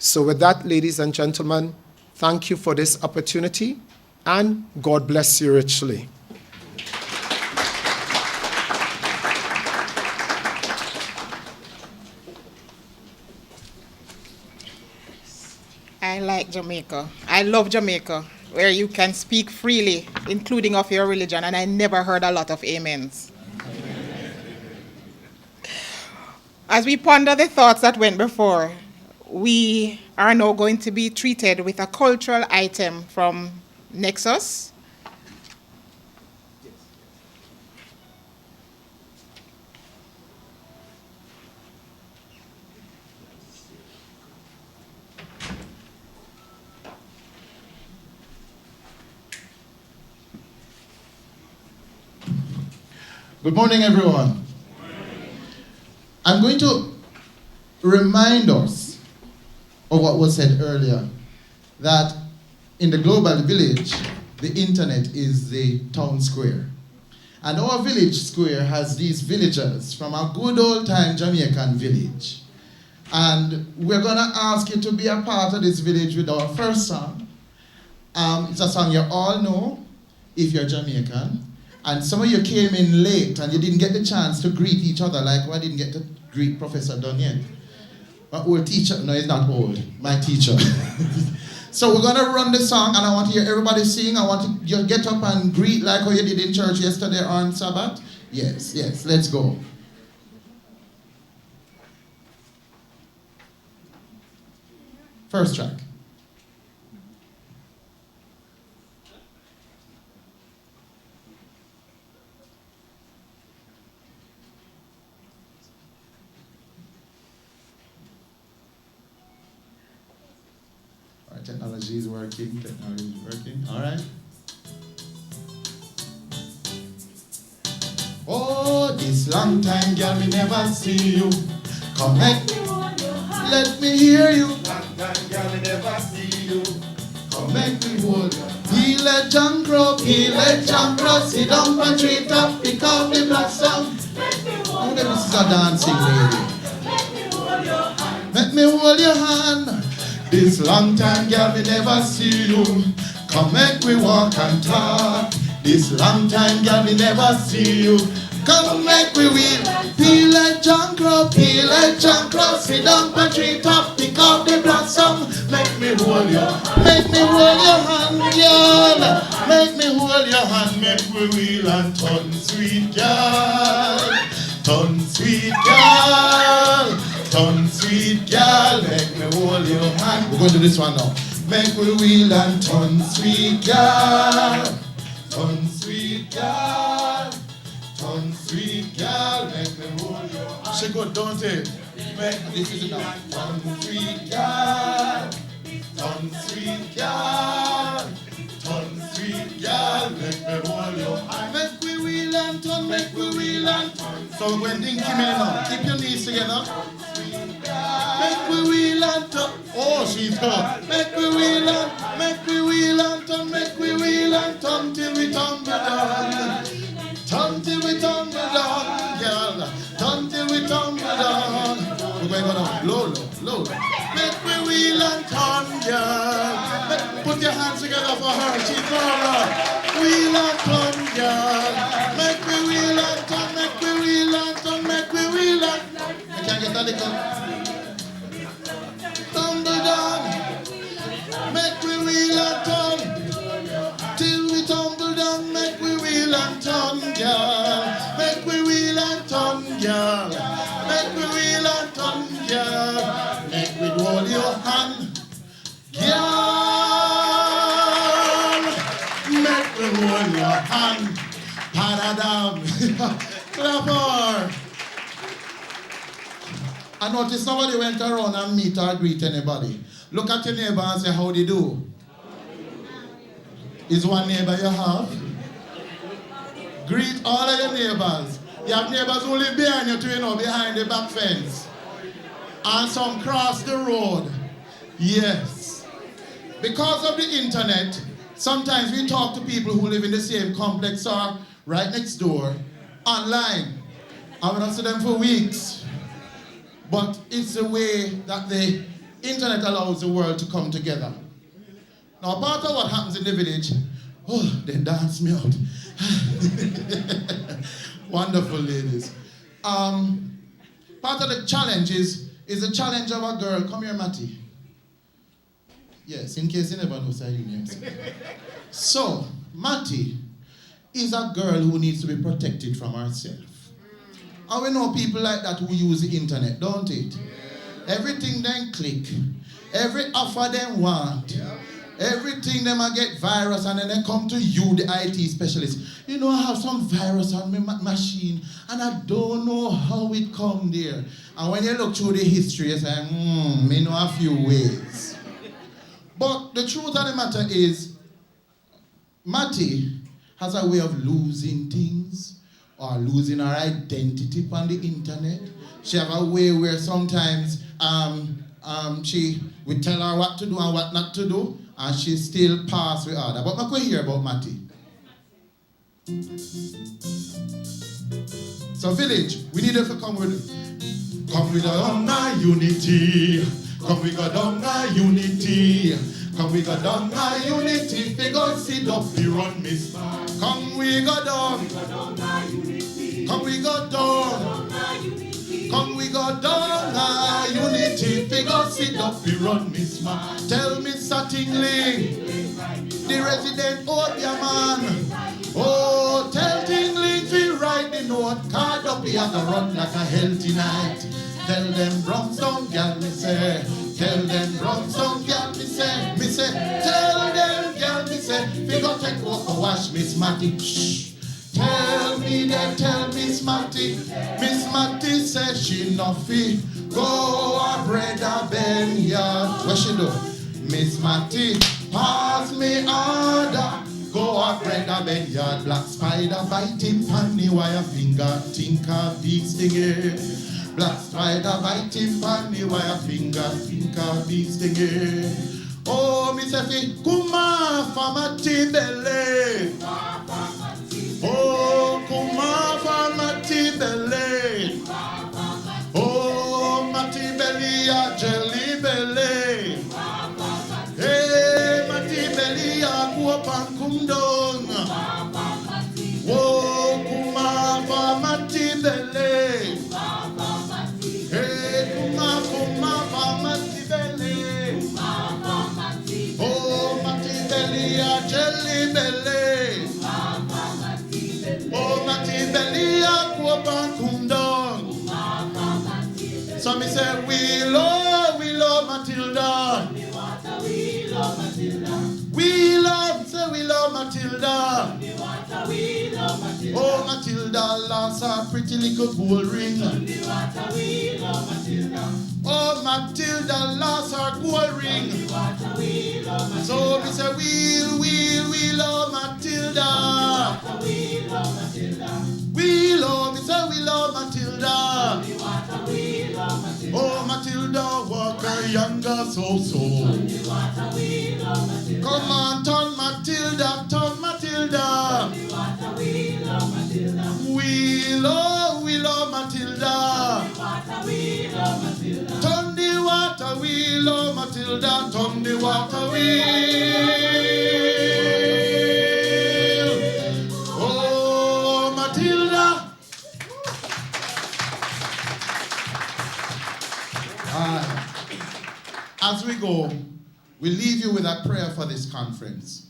So with that, ladies and gentlemen, thank you for this opportunity, and God bless you richly. I like Jamaica. I love Jamaica, where you can speak freely, including of your religion, and I never heard a lot of amens. As we ponder the thoughts that went before, we are now going to be treated with a cultural item from Nexus. Good morning, everyone. I'm going to remind us of what was said earlier, that in the global village, the internet is the town square. And our village square has these villagers from a good old time Jamaican village. And we're gonna ask you to be a part of this village with our first song. It's a song you all know, if you're Jamaican. And some of you came in late and you didn't get the chance to greet each other, like I didn't get to greet Professor Dunn yet. My old teacher, no, he's not old, my teacher. So we're gonna run the song and I want to hear everybody sing. I want you to get up and greet like how you did in church yesterday on Sabbath. Yes, yes, let's go. First track. Technology is working, all right. Oh, this long time, girl, we never see you. Come let me hear you. Long time, girl, we never see you. Come make me hold you. Peel a junk grow, sit down and treat up, pick up the blossom. Oh, this is a dancing lady. Let me hold your hand. This long time, girl, we never see you. Come make we walk and talk. This long time, girl, we never see you. Come make we wheel. Peel a junk rope, sit down and tree top, pick up the blossom. Make me hold your hand, girl. Make me hold your hand, make we wheel and turn, sweet girl. Turn, sweet girl. Turn, sweet girl, make me hold your hand. We're going to do this one now. Make we wheel and turn, sweet girl. Turn, sweet girl. Turn, sweet girl, make me hold your hand. She good, don't it? Make this is it now. Turn, sweet girl. Turn, sweet girl. Turn, sweet girl, make me hold your hand. Make we wheel and turn, make we wheel and turn. So when Dinky me now, keep your knees together. Make we wheel and turn. Oh, she's hurt. Make we wheel and turn, make we wheel and turn till we tumble down. Turn till we tumble down, girl. Turn till we tumble down. We're going to go down. Low. Make we wheel and turn, girl. Put your hands together for her. She's alright. Wheel and turn, girl. Make we wheel and turn, make we wheel and turn, make we wheel and turn. I can't get that little. Tumble down, make we wheel and turn, till we tumble down, make we wheel and turn, girl. Make we wheel and turn, girl. Make we wheel and turn, girl. Make we hold your hand, girl. Make we hold your hand, paradam. Clap her. I noticed nobody went around and meet or greet anybody. Look at your neighbor and say, how do you do? Is one neighbor you have? Greet all of your neighbors. You have neighbors who live behind you too, you know, behind the back fence. And some cross the road. Yes. Because of the internet, sometimes we talk to people who live in the same complex or right next door, online. And we don't see them for weeks. But it's the way that the Internet allows the world to come together. Now, part of what happens in the village, oh, they dance me out. Wonderful ladies. Part of the challenge is the challenge of a girl. Come here, Matty. Yes, in case you never know, say unions. So, Matty is a girl who needs to be protected from herself. And we know people like that who use the internet, don't it? Everything them click, every offer them want, everything them a get virus, and then they come to you, the IT specialist. You know, I have some virus on my machine, and I don't know how it come there. And when you look through the history, you say, me know a few ways. But the truth of the matter is, Matty has a way of losing things or losing her identity on the internet. She have a way where sometimes she will tell her what to do and what not to do, and she still pass with other. But I could hear about Matty. So village, we need her to come with a unity. Come we go down a unity. Come we go down a unity. We go sit up, we run Miss. Come we go down. Come we go down. Come we go down a unity. We go sit up, we run Miss. Tell me Tingling, the resident Obia man. Oh, tell Tingling we write the note. Card up here and run like a healthy night. Tell them Brownstone gal me say. Tell them Brownstone gal me say. Me say. Tell them gal me say. We go take over wash Miss Matty. Shh. Tell me that. Tell Miss Matty. Miss Matty says she no fi go a bread a ben yard. What she do? Miss Matty pass me order. Go a bread a ben yard. Black spider biting panny wire finger. Think of big stinging. Black spider biting panny wire finger, think of big stinging. Oh, Miss Effie, kuma for Matty belly. Oh, kuma for Matty belly. Oh, Matty belly a jelly belly. Hey, Matty belly a go up and come down. Oh, kuma for Matty belly. Oh, Matty belly a jelly belly. Oh, Matty belly a go up and come down. So me say, we love Matilda. We love Matilda. Oh, Matilda lost her pretty little gold ring. Oh, Matilda lost her gold ring. So we say, we love Matilda. We love Matilda. Oh, Matilda walk her younger so. Come on, turn Matilda. We love Matilda. Turn the water wheel, Matilda. Turn the water wheel. Oh, Matilda. As we go, we leave you with a prayer for this conference.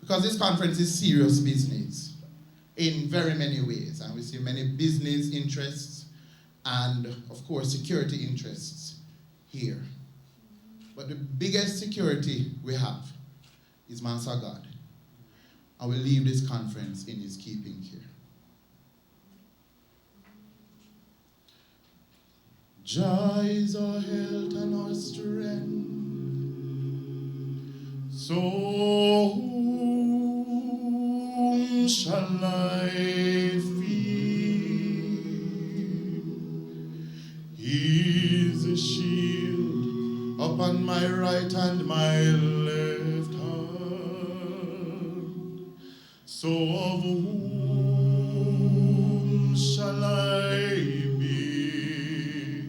Because this conference is serious business in very many ways. And we see many business interests and, of course, security interests here. But the biggest security we have is Master God. And we leave this conference in his keeping here. Jah is our health and our strength. So whom shall I fear? He is a shield upon my right and my left hand. So of whom shall I be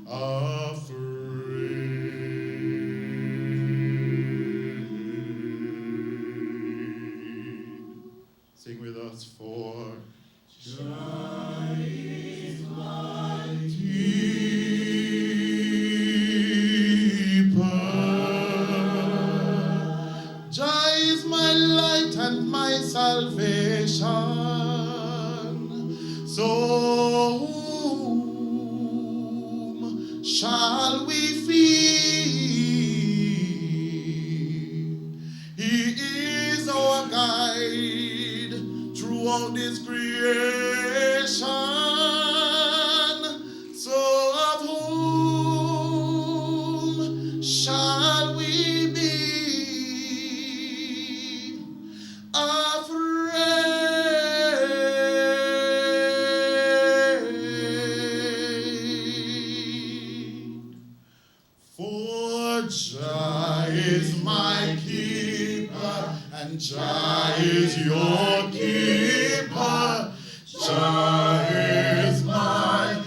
afraid? Jesus, for Jah is my keeper. Jah is my light and my salvation. So whom shall we fear? He is our guide throughout this creation. So of whom shall we be afraid? For Jah is my keeper, and Jah is your keeper. Jah is my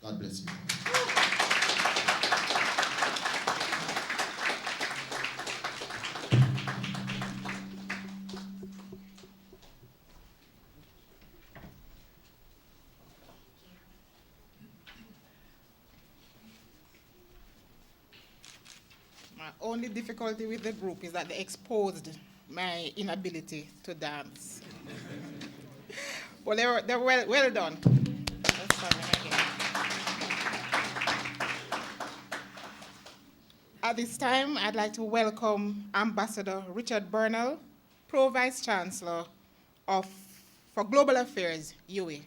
God bless you. My only difficulty with the group is that they exposed my inability to dance. Well, they're well done. Let's start them again. At this time, I'd like to welcome Ambassador Richard Bernal, Pro Vice Chancellor for Global Affairs, UWI.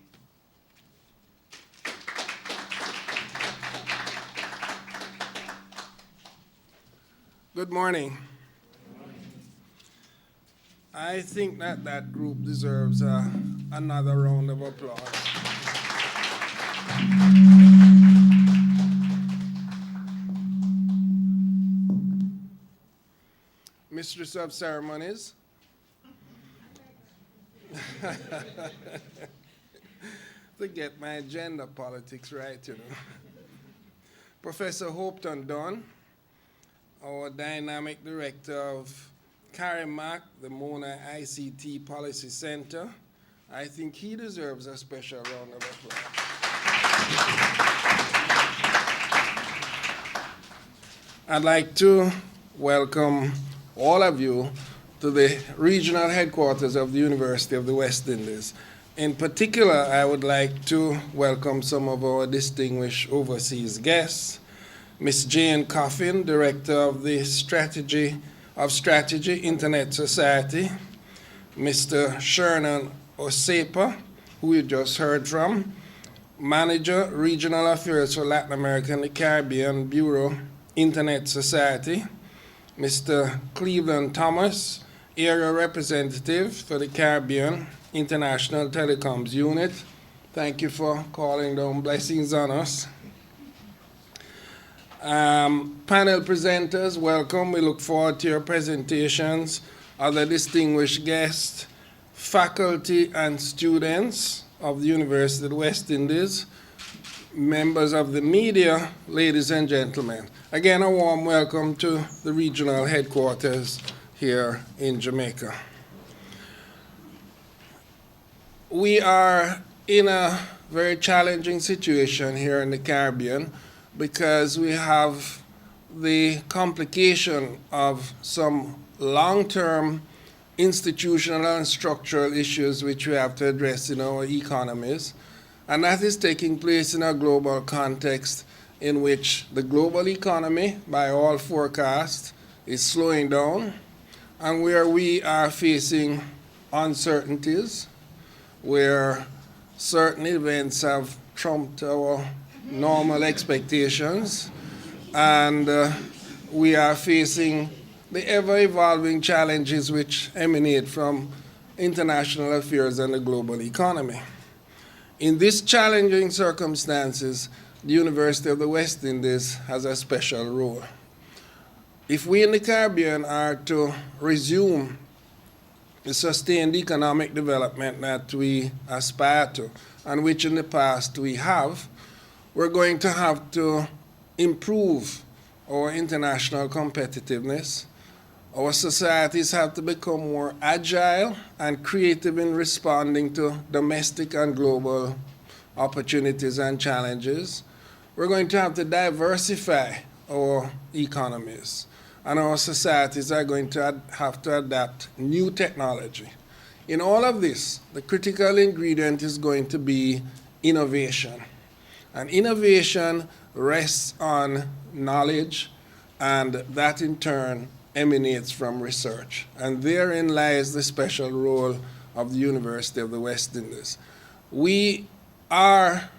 Good morning. I think that group deserves another round of applause. Mistress of Ceremonies. To get my gender politics right, you know. Professor Hopeton Dunn, our dynamic director of CARIMAC, the Mona ICT Policy Centre. I think he deserves a special round of applause. I'd like to welcome all of you to the regional headquarters of the University of the West Indies. In particular, I would like to welcome some of our distinguished overseas guests. Ms. Jane Coffin, Director of the Strategy Internet Society, Mr. Shernan Osepa, who you just heard from, Manager, Regional Affairs for Latin America and the Caribbean Bureau, Internet Society, Mr. Cleveland Thomas, Area Representative for the Caribbean, International Telecoms Unit. Thank you for calling down blessings on us. Panel presenters, welcome. We look forward to your presentations. Other distinguished guests, faculty and students of the University of the West Indies, members of the media, ladies and gentlemen. Again, a warm welcome to the regional headquarters here in Jamaica. We are in a very challenging situation here in the Caribbean because we have the complication of some long-term institutional and structural issues which we have to address in our economies. And that is taking place in a global context in which the global economy, by all forecasts, is slowing down, and where we are facing uncertainties, where certain events have trumped our normal expectations, and we are facing the ever-evolving challenges which emanate from international affairs and the global economy. In these challenging circumstances, the University of the West Indies has a special role. if we in the Caribbean are to resume the sustained economic development that we aspire to, and which in the past we have, we're going to have to improve our international competitiveness. Our societies have to become more agile and creative in responding to domestic and global opportunities and challenges. We're going to have to diversify our economies, and our societies are going to have to adapt new technology. In all of this, the critical ingredient is going to be innovation. And innovation rests on knowledge, and that in turn emanates from research. And therein lies the special role of the University of the West Indies. We are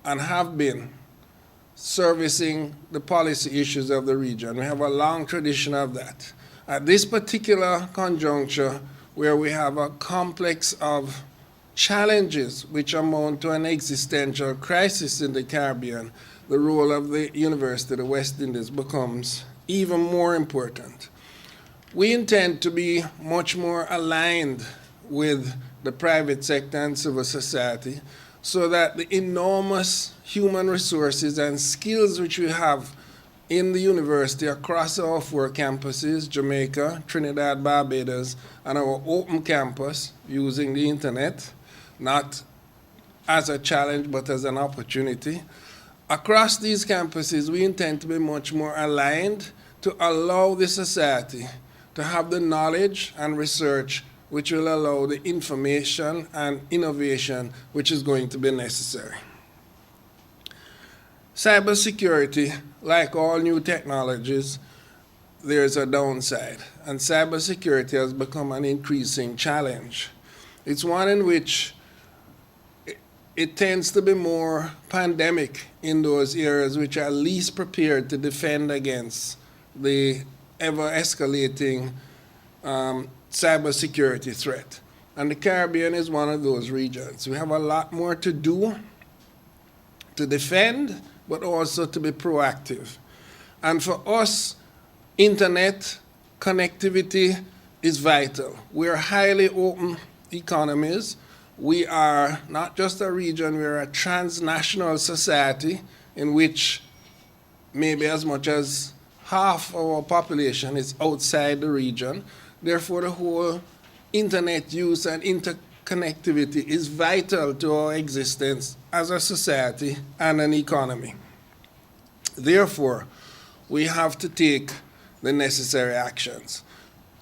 and have been servicing the policy issues of the region. We have a long tradition of that. At this particular conjuncture, where we have a complex of challenges which amount to an existential crisis in the Caribbean, the role of the University of the West Indies becomes even more important. We intend to be much more aligned with the private sector and civil society, so that the enormous human resources and skills which we have in the university across our 4 campuses, Jamaica, Trinidad, Barbados, and our open campus using the internet, not as a challenge but as an opportunity. Across these campuses, we intend to be much more aligned to allow the society to have the knowledge and research which will allow the information and innovation which is going to be necessary. Cybersecurity, like all new technologies, there's a downside, and cybersecurity has become an increasing challenge. It's one in which it tends to be more pandemic in those areas which are least prepared to defend against the ever-escalating cybersecurity threat. And the Caribbean is one of those regions. We have a lot more to do to defend, but also to be proactive. And for us, internet connectivity is vital. We're highly open economies. We are not just a region, we're a transnational society in which maybe as much as half our population is outside the region. Therefore, the whole internet use and interconnectivity is vital to our existence as a society and an economy. Therefore, we have to take the necessary actions.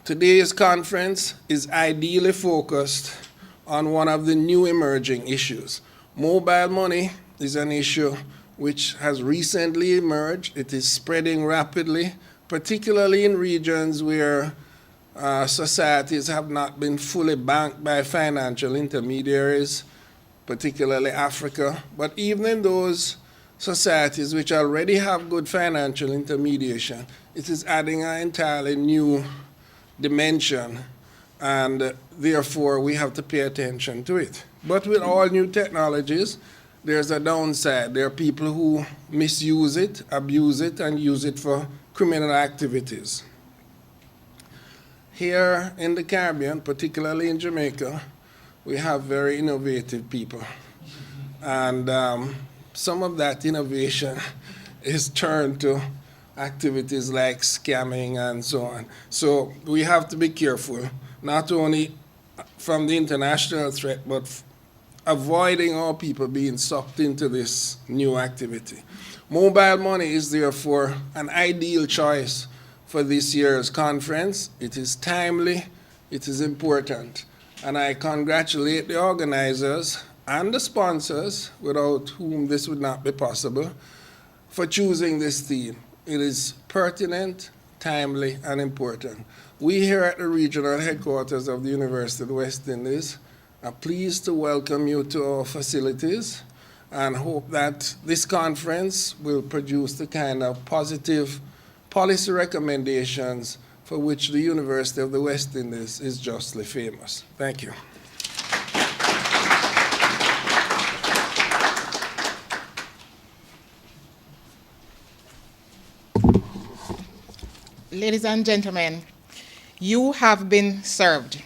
Today's conference is ideally focused on one of the new emerging issues. Mobile money is an issue which has recently emerged. It is spreading rapidly, particularly in regions where societies have not been fully banked by financial intermediaries, particularly Africa. But even in those societies which already have good financial intermediation, it is adding an entirely new dimension, and therefore we have to pay attention to it. But with all new technologies, there's a downside. There are people who misuse it, abuse it, and use it for criminal activities. Here in the Caribbean, particularly in Jamaica, we have very innovative people. And some of that innovation is turned to activities like scamming and so on. So we have to be careful, not only from the international threat, but avoiding our people being sucked into this new activity. Mobile money is therefore an ideal choice for this year's conference. It is timely, it is important, and I congratulate the organizers and the sponsors, without whom this would not be possible, for choosing this theme. It is pertinent, timely, and important. We here at the regional headquarters of the University of the West Indies are pleased to welcome you to our facilities and hope that this conference will produce the kind of positive policy recommendations for which the University of the West Indies is justly famous. Thank you. Ladies and gentlemen, you have been served.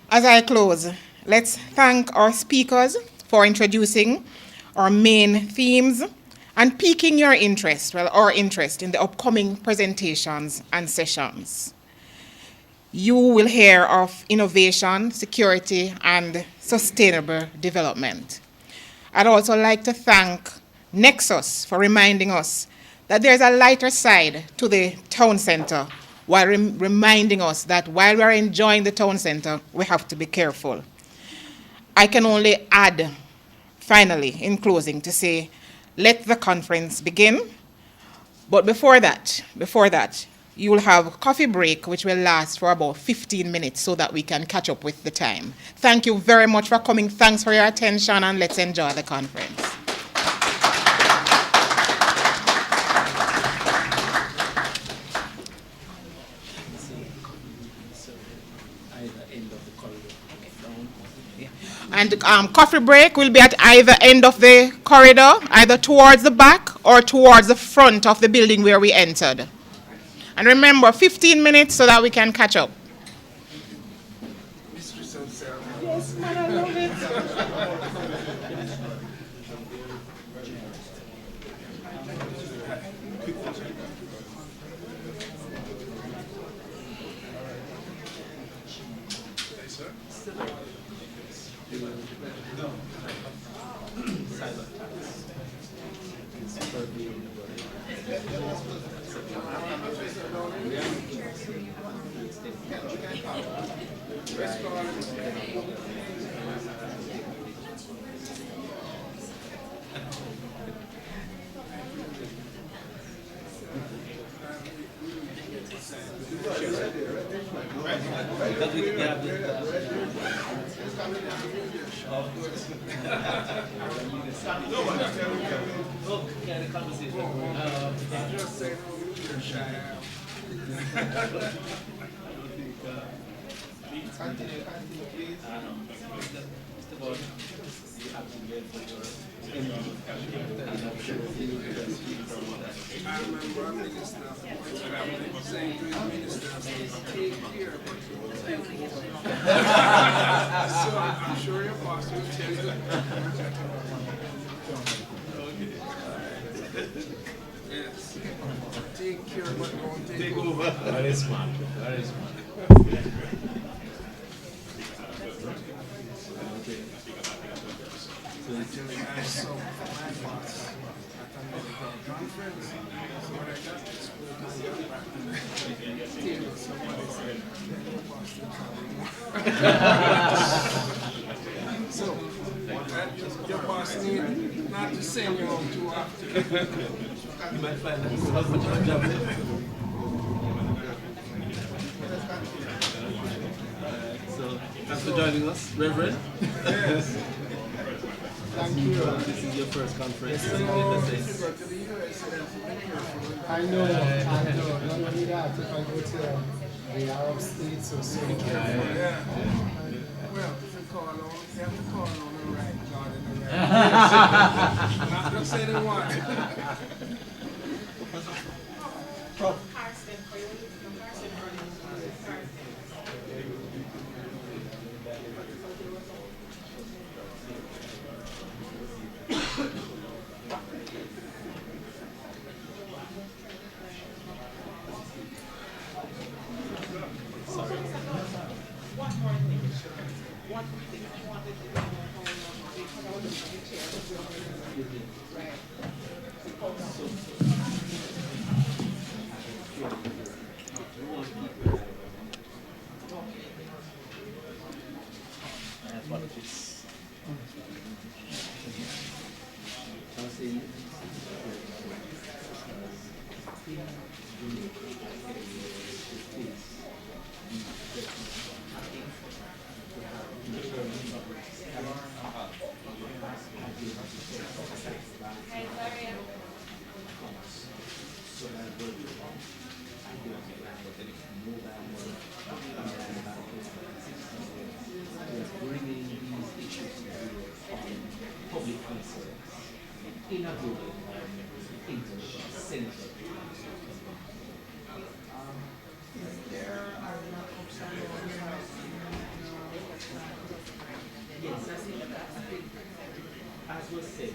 As I close, let's thank our speakers for introducing our main themes and piquing your interest, well, our interest in the upcoming presentations and sessions. You will hear of innovation, security, and sustainable development. I'd also like to thank Nexus for reminding us that there's a lighter side to the town center, while reminding us that while we're enjoying the town center, we have to be careful. I can only add, finally, in closing, to say, let the conference begin. But before that, you will have a coffee break, which will last for about 15 minutes so that we can catch up with the time. Thank you very much for coming. Thanks for your attention, and let's enjoy the conference. And coffee break will be at either end of the corridor, either towards the back or towards the front of the building where we entered. And remember, 15 minutes so that we can catch up. Yes, man, I love it. I'm sure your boss will tell you. Yes. Take care, but don't take over. That is smart. That is smart. So, my boss at another conference, so when I got to spoke to somebody said, your boss will travel. So, your boss need not to send you home too often. You might find that it's not much of a job. So, thanks for joining us, Reverend. Yes. Thank you. This is your first conference. I know. Not only that, if I go to the Arab states or so. Yeah. Well, if you call on, you have to call on the right God in the right. Not just anyone. in a global environment. intermission center. Yes, as was said,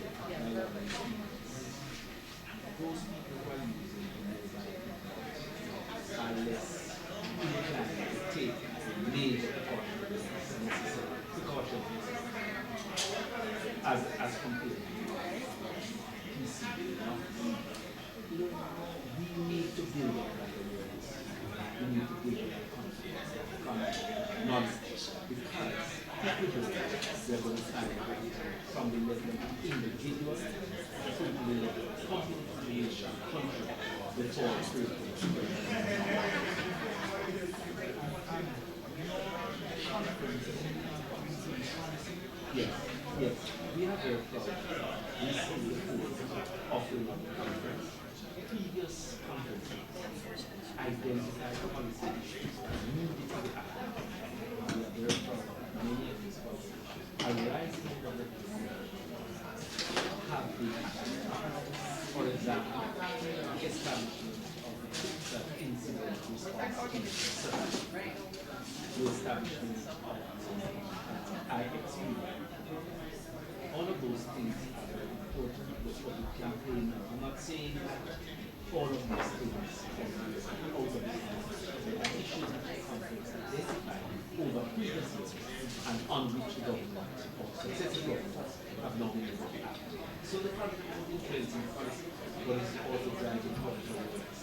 those people who are using the mobile are less inclined to take as a major precaution as compared to PC. We need to build up that awareness. We need to build up that confidence, knowledge, because if we do that, we're going to find from the level of individual to the level of company, nation, country, before it's really yes, yes. We are very proud. We see the food of the conference. Previous conferences identified policy issues and moved it to the act. We are very proud that many of these policy issues arising in the have been acted. For example, the establishment of the incident response team, the establishment of ISOC. All of those things are very important for the campaign. I'm not saying all of these things out of the issues that the conference identified over previous years and on which the government or successive governments have not been able to act. So the conference is influencing policy, but it's also driving public awareness.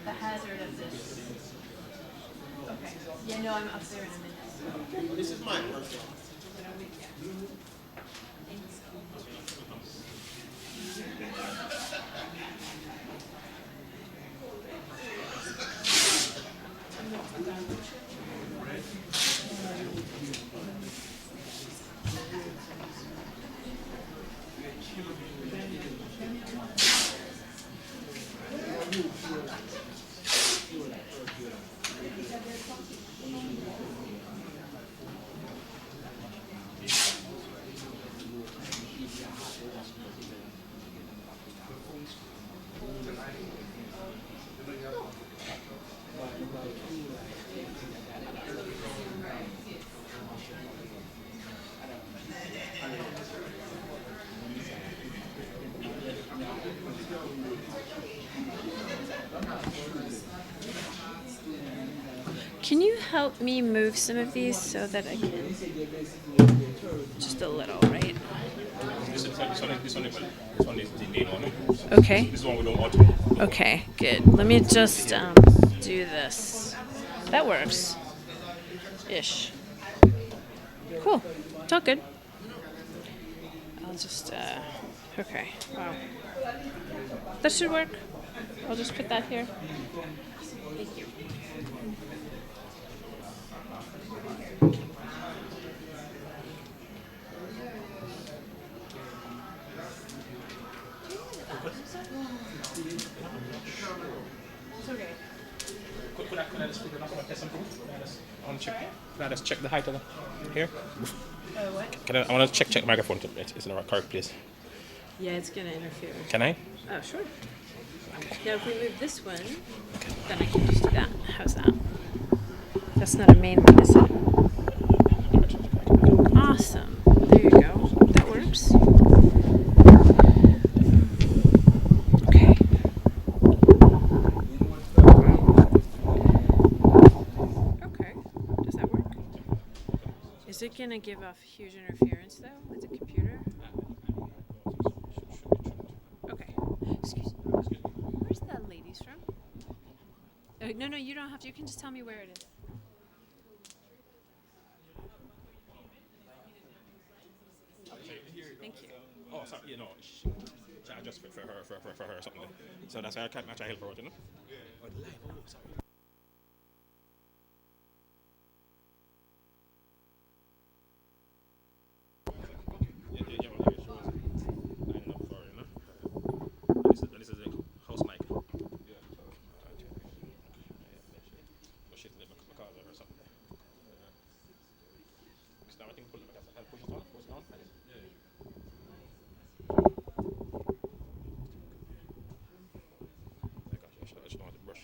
The hazard of this. Okay. Yeah, no, I'm up there in a minute. This is my birthday. Can you help me move some of these so that I can? Just a little, right? This one is the main one. Okay. This one we don't automate. Okay, good. Let me just do this. That works. Ish. Cool. It's all good. I'll just, okay. Wow. That should work. I'll just put that here. Thank you. It's okay. Could I just figure out how to test something? Can I just check the height of the here? What? I want to check the microphone. It's in the correct place. Yeah, it's gonna interfere. Can I? Oh, sure. Now, if we move this one, then I can just do that. How's that? That's not a main one, is it? Awesome. There you go. That works. Okay. Okay. Does that work? Is it gonna give off huge interference though with the computer? Okay. Excuse me. Where's that ladies from? No, you don't have to. You can just tell me where it is. Thank you. Oh, sorry. You know, just for her or something. So that's why I can't match. I help her out, you know. Oh, live. Oh, sorry. This is a house mic. Shit, my car or something. Now I think push it down. Push it down. I just don't want to brush.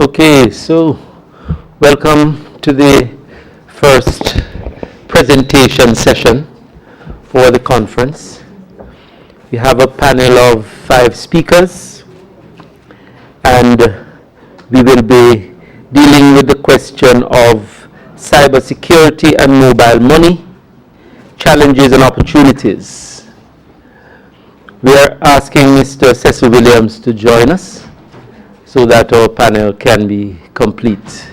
Okay, so welcome to the first presentation session for the conference. We have a panel of 5 speakers, and we will be dealing with the question of cybersecurity and mobile money, challenges and opportunities. We are asking Mr. Cecil Williams to join us so that our panel can be complete.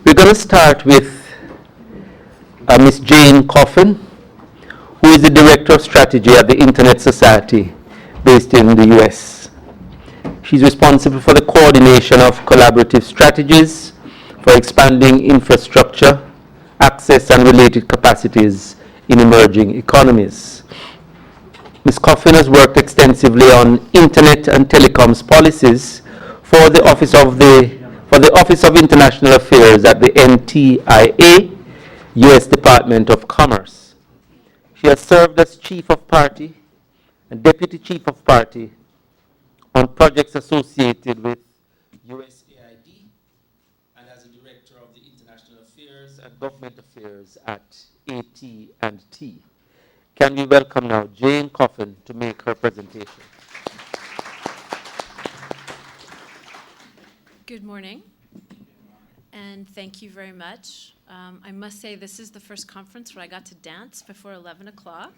We're going to start with Ms. Jane Coffin, who is the Director of Strategy at the Internet Society based in the US. She's responsible for the coordination of collaborative strategies for expanding infrastructure, access and related capacities in emerging economies. Ms. Coffin has worked extensively on Internet and telecoms policies for the Office of International Affairs at the NTIA, U.S. Department of Commerce. She has served as Chief of Party and Deputy Chief of Party on projects associated with USAID and as a Director of the International Affairs and Government Affairs at AT&T. Can we welcome now Jane Coffin to make her presentation. Good morning, and thank you very much. I must say this is the first conference where I got to dance before 11 o'clock.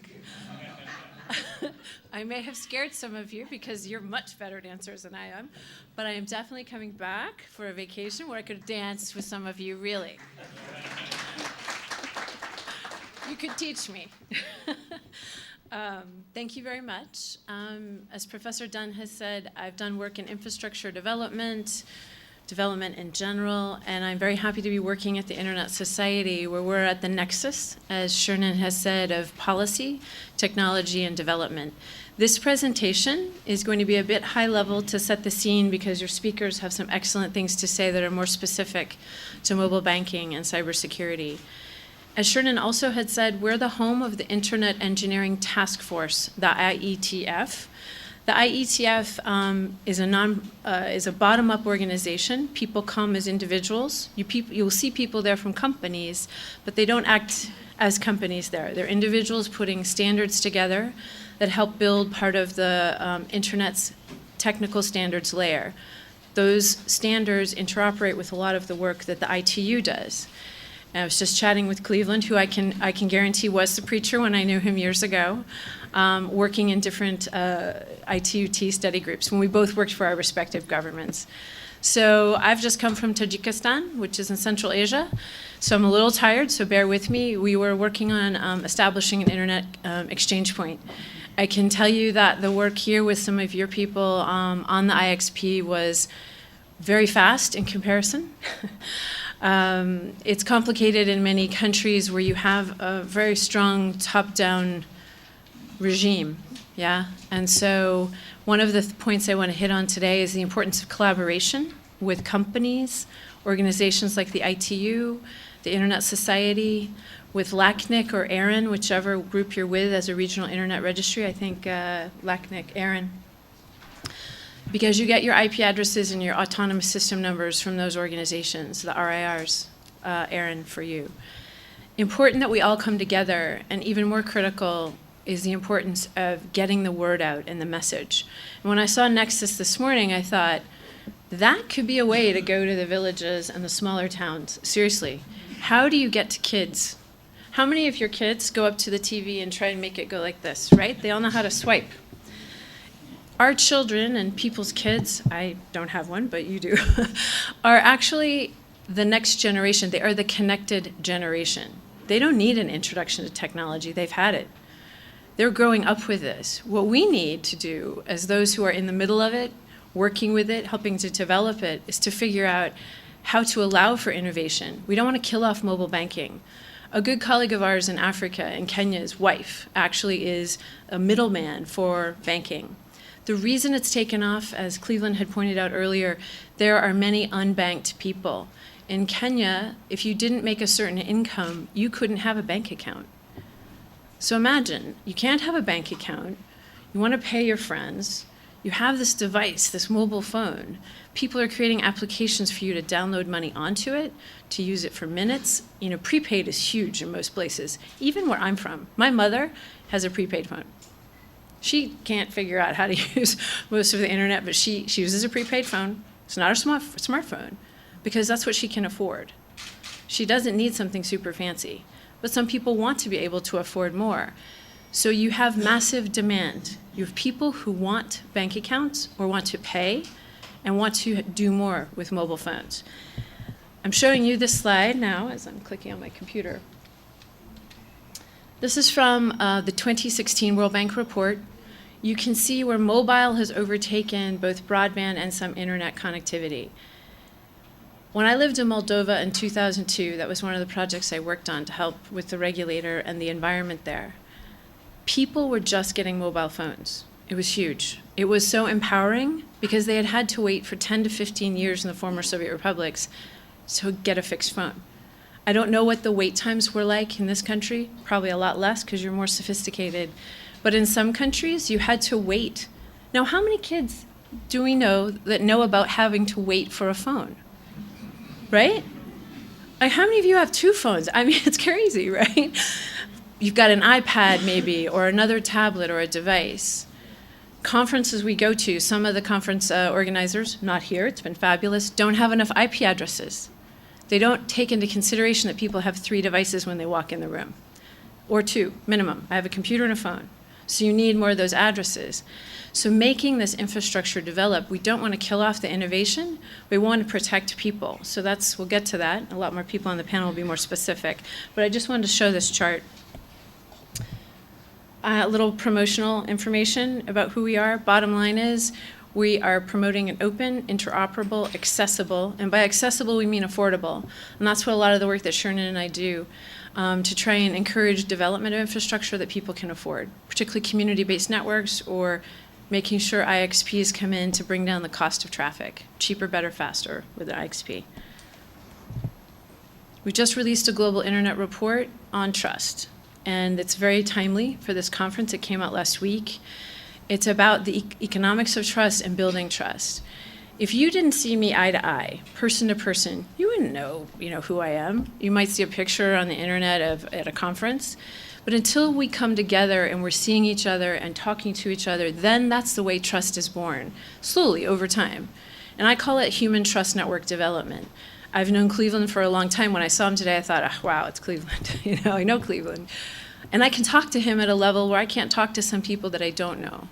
I may have scared some of you because you're much better dancers than I am, but I am definitely coming back for a vacation where I could dance with some of you, really. You could teach me. Thank you very much. As Professor Dunn has said, I've done work in infrastructure development in general, and I'm very happy to be working at the Internet Society, where we're at the nexus, as Shernan has said, of policy, technology, and development. This presentation is going to be a bit high level to set the scene because your speakers have some excellent things to say that are more specific to mobile banking and cybersecurity. As Shernan also had said, we're the home of the Internet Engineering Task Force, the IETF. The IETF is a bottom-up organization. People come as individuals. You'll see people there from companies, but they don't act as companies there. They're individuals putting standards together that help build part of the Internet's technical standards layer. Those standards interoperate with a lot of the work that the ITU does. I was just chatting with Cleveland, who I can guarantee was the preacher when I knew him years ago, working in different ITUT study groups when we both worked for our respective governments. So I've just come from Tajikistan, which is in Central Asia, so I'm a little tired, so bear with me. We were working on establishing an internet exchange point. I can tell you that the work here with some of your people on the IXP was very fast in comparison. It's complicated in many countries where you have a very strong top-down regime, yeah? And so one of the points I want to hit on today is the importance of collaboration with companies, organizations like the ITU, the Internet Society, with LACNIC or ARIN, whichever group you're with as a regional internet registry. I think LACNIC, ARIN. Because you get your IP addresses and your autonomous system numbers from those organizations, the RIRs, ARIN for you. Important that we all come together, and even more critical is the importance of getting the word out and the message. And when I saw Nexus this morning, I thought, that could be a way to go to the villages and the smaller towns. Seriously, how do you get to kids? How many of your kids go up to the TV and try and make it go like this, right? They all know how to swipe. Our children and people's kids, I don't have one, but you do, are actually the next generation. They are the connected generation. They don't need an introduction to technology. They've had it. They're growing up with this. What we need to do as those who are in the middle of it, working with it, helping to develop it, is to figure out how to allow for innovation. We don't want to kill off mobile banking. A good colleague of ours in Africa, in Kenya's wife, actually is a middleman for banking. The reason it's taken off, as Cleveland had pointed out earlier, there are many unbanked people. In Kenya, if you didn't make a certain income, you couldn't have a bank account. So imagine, you can't have a bank account, You want to pay your friends. You have this device, this mobile phone. People are creating applications for you to download money onto it, to use it for minutes. You know, prepaid is huge in most places, even where I'm from. My mother has a prepaid phone. She can't figure out how to use most of the internet, but she uses a prepaid phone. It's not a smartphone, because that's what she can afford. She doesn't need something super fancy, but some people want to be able to afford more. So you have massive demand. You have people who want bank accounts or want to pay and want to do more with mobile phones. I'm showing you this slide now as I'm clicking on my computer. This is from the 2016 World Bank report. You can see where mobile has overtaken both broadband and some internet connectivity. When I lived in Moldova in 2002, that was one of the projects I worked on to help with the regulator and the environment there. People were just getting mobile phones. It was huge. It was so empowering because they had to wait for 10 to 15 years in the former Soviet republics to get a fixed phone. I don't know what the wait times were like in this country, probably a lot less because you're more sophisticated. But in some countries, you had to wait. Now, how many kids do we know that know about having to wait for a phone? Right? Like, how many of you have two phones? I mean, it's crazy, right? You've got an iPad maybe, or another tablet or a device. Conferences we go to, some of the conference organizers, not here, it's been fabulous, don't have enough IP addresses. They don't take into consideration that people have 3 devices when they walk in the room, or 2, minimum. I have a computer and a phone. So you need more of those addresses. So making this infrastructure develop, we don't want to kill off the innovation, we want to protect people. So we'll get to that. A lot more people on the panel will be more specific. But I just wanted to show this chart. A little promotional information about who we are. Bottom line is, we are promoting an open, interoperable, accessible, and by accessible we mean affordable. And that's what a lot of the work that Shernan and I do to try and encourage development of infrastructure that people can afford, particularly community-based networks or making sure IXPs come in to bring down the cost of traffic. Cheaper, better, faster with an IXP. We just released a global internet report on trust, and it's very timely for this conference. It came out last week. It's about the economics of trust and building trust. If you didn't see me eye to eye, person to person, you wouldn't know, who I am. You might see a picture on the internet at a conference, but until we come together and we're seeing each other and talking to each other, then that's the way trust is born, slowly over time. And I call it human trust network development. I've known Cleveland for a long time. When I saw him today, I thought, oh, wow, it's Cleveland. I know Cleveland. And I can talk to him at a level where I can't talk to some people that I don't know.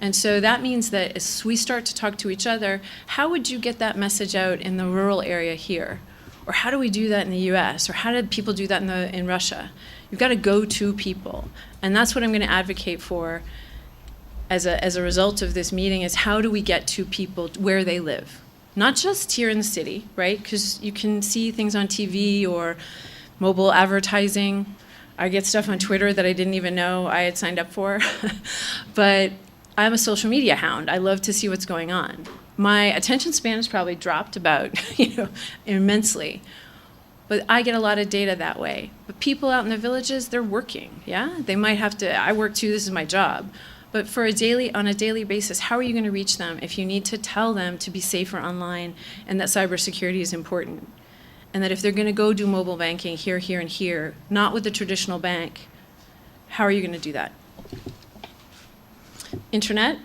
And so that means that as we start to talk to each other, how would you get that message out in the rural area here? Or how do we do that in the US? Or how did people do that in Russia? You've got to go to people. And that's what I'm going to advocate for as a result of this meeting, is how do we get to people where they live? Not just here in the city, right? Because you can see things on TV or mobile advertising. I get stuff on Twitter that I didn't even know I had signed up for. But I'm a social media hound. I love to see what's going on. My attention span has probably dropped about, immensely. But I get a lot of data that way. But people out in the villages, they're working, yeah? They might have to, I work too, this is my job. But on a daily basis, how are you going to reach them if you need to tell them to be safer online and that cybersecurity is important? And that if they're going to go do mobile banking here, here, and here, not with the traditional bank, how are you going to do that? Internet,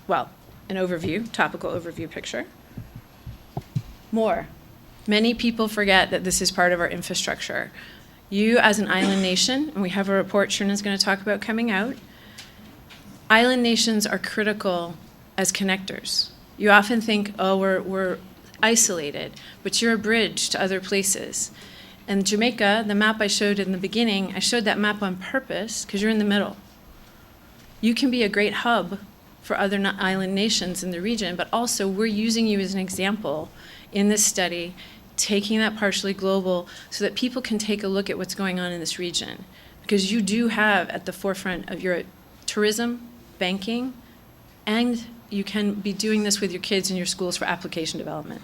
well, an overview, topical overview picture. More. Many people forget that this is part of our infrastructure. You, as an island nation, and we have a report Shernan's going to talk about coming out, island nations are critical as connectors. You often think, oh, we're isolated, but you're a bridge to other places. And Jamaica, the map I showed in the beginning, I showed that map on purpose because you're in the middle. You can be a great hub for other island nations in the region, but also we're using you as an example in this study, taking that partially global so that people can take a look at what's going on in this region. Because you do have at the forefront of your tourism, banking, and you can be doing this with your kids in your schools for application development.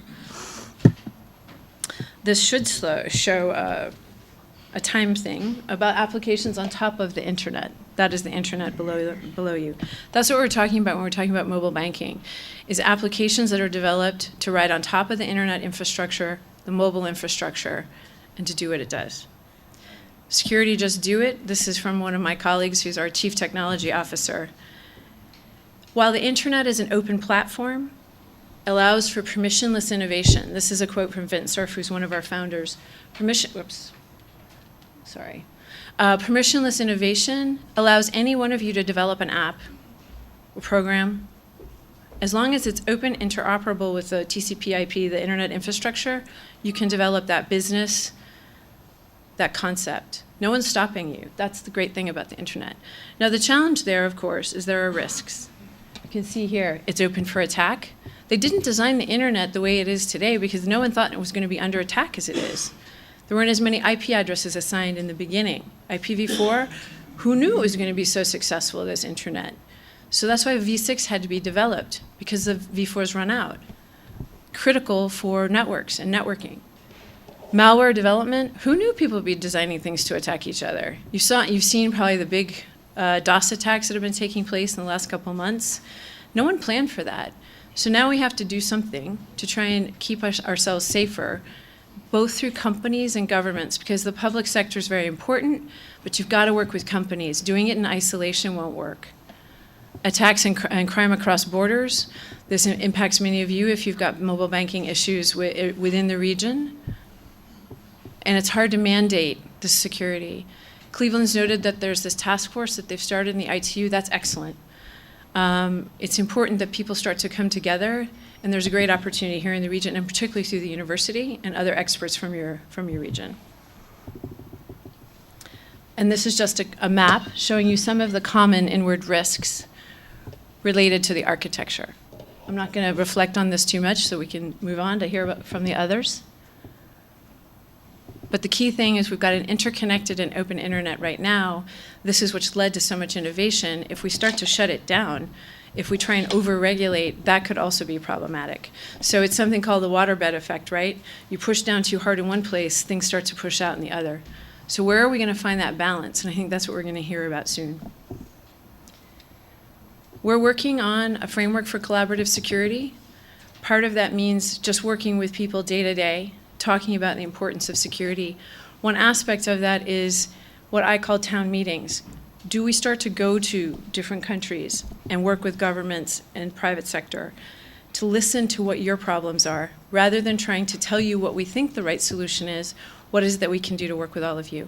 This should show a time thing, about applications on top of the internet. That is the internet below you. That's what we're talking about when we're talking about mobile banking, is applications that are developed to ride on top of the internet infrastructure, the mobile infrastructure, and to do what it does. Security just do it. This is from one of my colleagues who's our Chief Technology Officer. While the internet is an open platform, allows for permissionless innovation. This is a quote from Vint Cerf, who's one of our founders. Permissionless innovation allows any one of you to develop an app or program. As long as it's open, interoperable with the TCP/IP, the internet infrastructure, you can develop that business, that concept. No one's stopping you. That's the great thing about the internet. Now, the challenge there, of course, is there are risks. You can see here, it's open for attack. They didn't design the internet the way it is today because no one thought it was going to be under attack as it is. There weren't as many IP addresses assigned in the beginning. IPv4, who knew it was going to be so successful, this internet? So that's why V6 had to be developed, because the V4s run out. Critical for networks and networking. Malware development, who knew people would be designing things to attack each other? You've seen probably the big DOS attacks that have been taking place in the last couple months. No one planned for that. So now we have to do something to try and keep ourselves safer, both through companies and governments, because the public sector is very important, but you've got to work with companies. Doing it in isolation won't work. Attacks and crime across borders. This impacts many of you if you've got mobile banking issues within the region. And it's hard to mandate this security. Cleveland's noted that there's this task force that they've started in the ITU. That's excellent. It's important that people start to come together, and there's a great opportunity here in the region, and particularly through the university and other experts from your region. And this is just a map showing you some of the common inward risks related to the architecture. I'm not going to reflect on this too much, so we can move on to hear from the others. But the key thing is we've got an interconnected and open internet right now. This is what's led to so much innovation. If we start to shut it down, if we try and over-regulate, that could also be problematic. So it's something called the waterbed effect, right? You push down too hard in one place, things start to push out in the other. So where are we going to find that balance? And I think that's what we're going to hear about soon. We're working on a framework for collaborative security. Part of that means just working with people day to day, talking about the importance of security. One aspect of that is what I call town meetings. Do we start to go to different countries and work with governments and private sector to listen to what your problems are, rather than trying to tell you what we think the right solution is? What is it that we can do to work with all of you?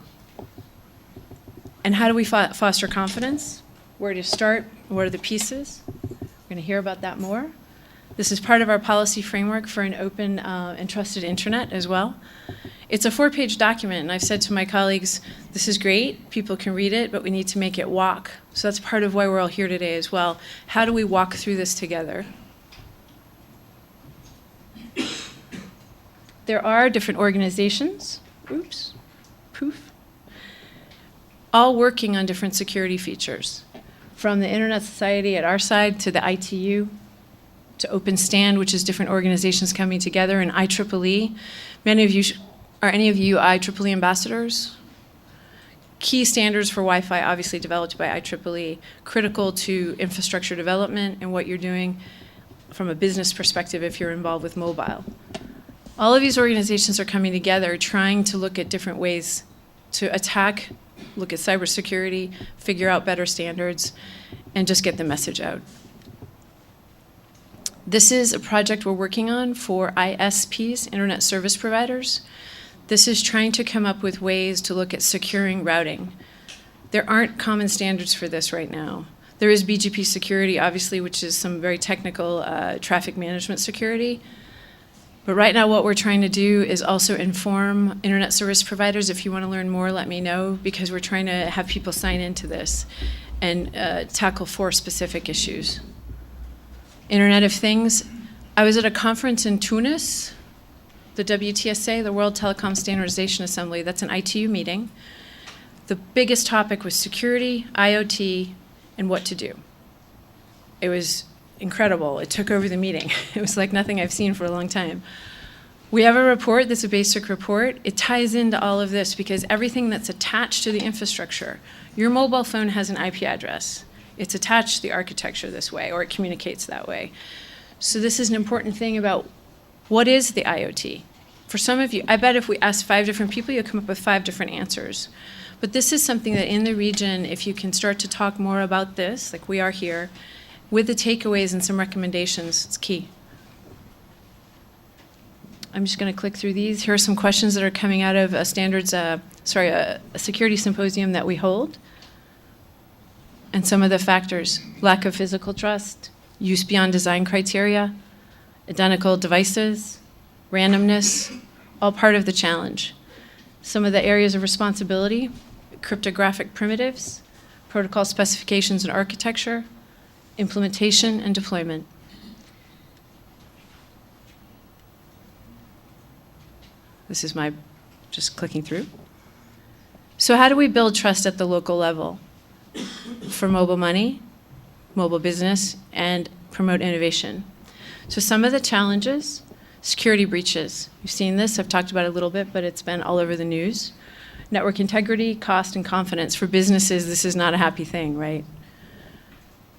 And how do we foster confidence? Where to start? What are the pieces? We're going to hear about that more. This is part of our policy framework for an open and trusted internet as well. It's a 4-page document, and I've said to my colleagues, this is great, people can read it, but we need to make it walk. So that's part of why we're all here today as well. How do we walk through this together? There are different organizations, all working on different security features. From the Internet Society at our side to the ITU, to Open Stand, which is different organizations coming together, and IEEE. Are any of you IEEE ambassadors? Key standards for Wi-Fi, obviously developed by IEEE, critical to infrastructure development and what you're doing from a business perspective if you're involved with mobile. All of these organizations are coming together, trying to look at different ways to attack, look at cybersecurity, figure out better standards, and just get the message out. This is a project we're working on for ISPs, Internet Service Providers. This is trying to come up with ways to look at securing routing. There aren't common standards for this right now. There is BGP security, obviously, which is some very technical traffic management security. But right now what we're trying to do is also inform Internet Service Providers. If you want to learn more, let me know, because we're trying to have people sign into this and tackle 4 specific issues. Internet of Things. I was at a conference in Tunis, the WTSA, the World Telecom Standardization Assembly. That's an ITU meeting. The biggest topic was security, IoT, and what to do. It was incredible. It took over the meeting. It was like nothing I've seen for a long time. We have a report, this is a basic report. It ties into all of this because everything that's attached to the infrastructure, your mobile phone has an IP address. It's attached to the architecture this way, or it communicates that way. So this is an important thing about what is the IoT. For some of you, I bet if we ask 5 different people, you'll come up with 5 different answers. But this is something that in the region, if you can start to talk more about this, like we are here, with the takeaways and some recommendations, it's key. I'm just going to click through these. Here are some questions that are coming out of a security symposium that we hold. And some of the factors: lack of physical trust, use beyond design criteria, identical devices, randomness, all part of the challenge. Some of the areas of responsibility: cryptographic primitives, protocol specifications and architecture, implementation and deployment. This is my just clicking through. So how do we build trust at the local level for mobile money, mobile business, and promote innovation? So some of the challenges: security breaches. You've seen this, I've talked about it a little bit, but it's been all over the news. Network integrity, cost, and confidence. For businesses, this is not a happy thing, right?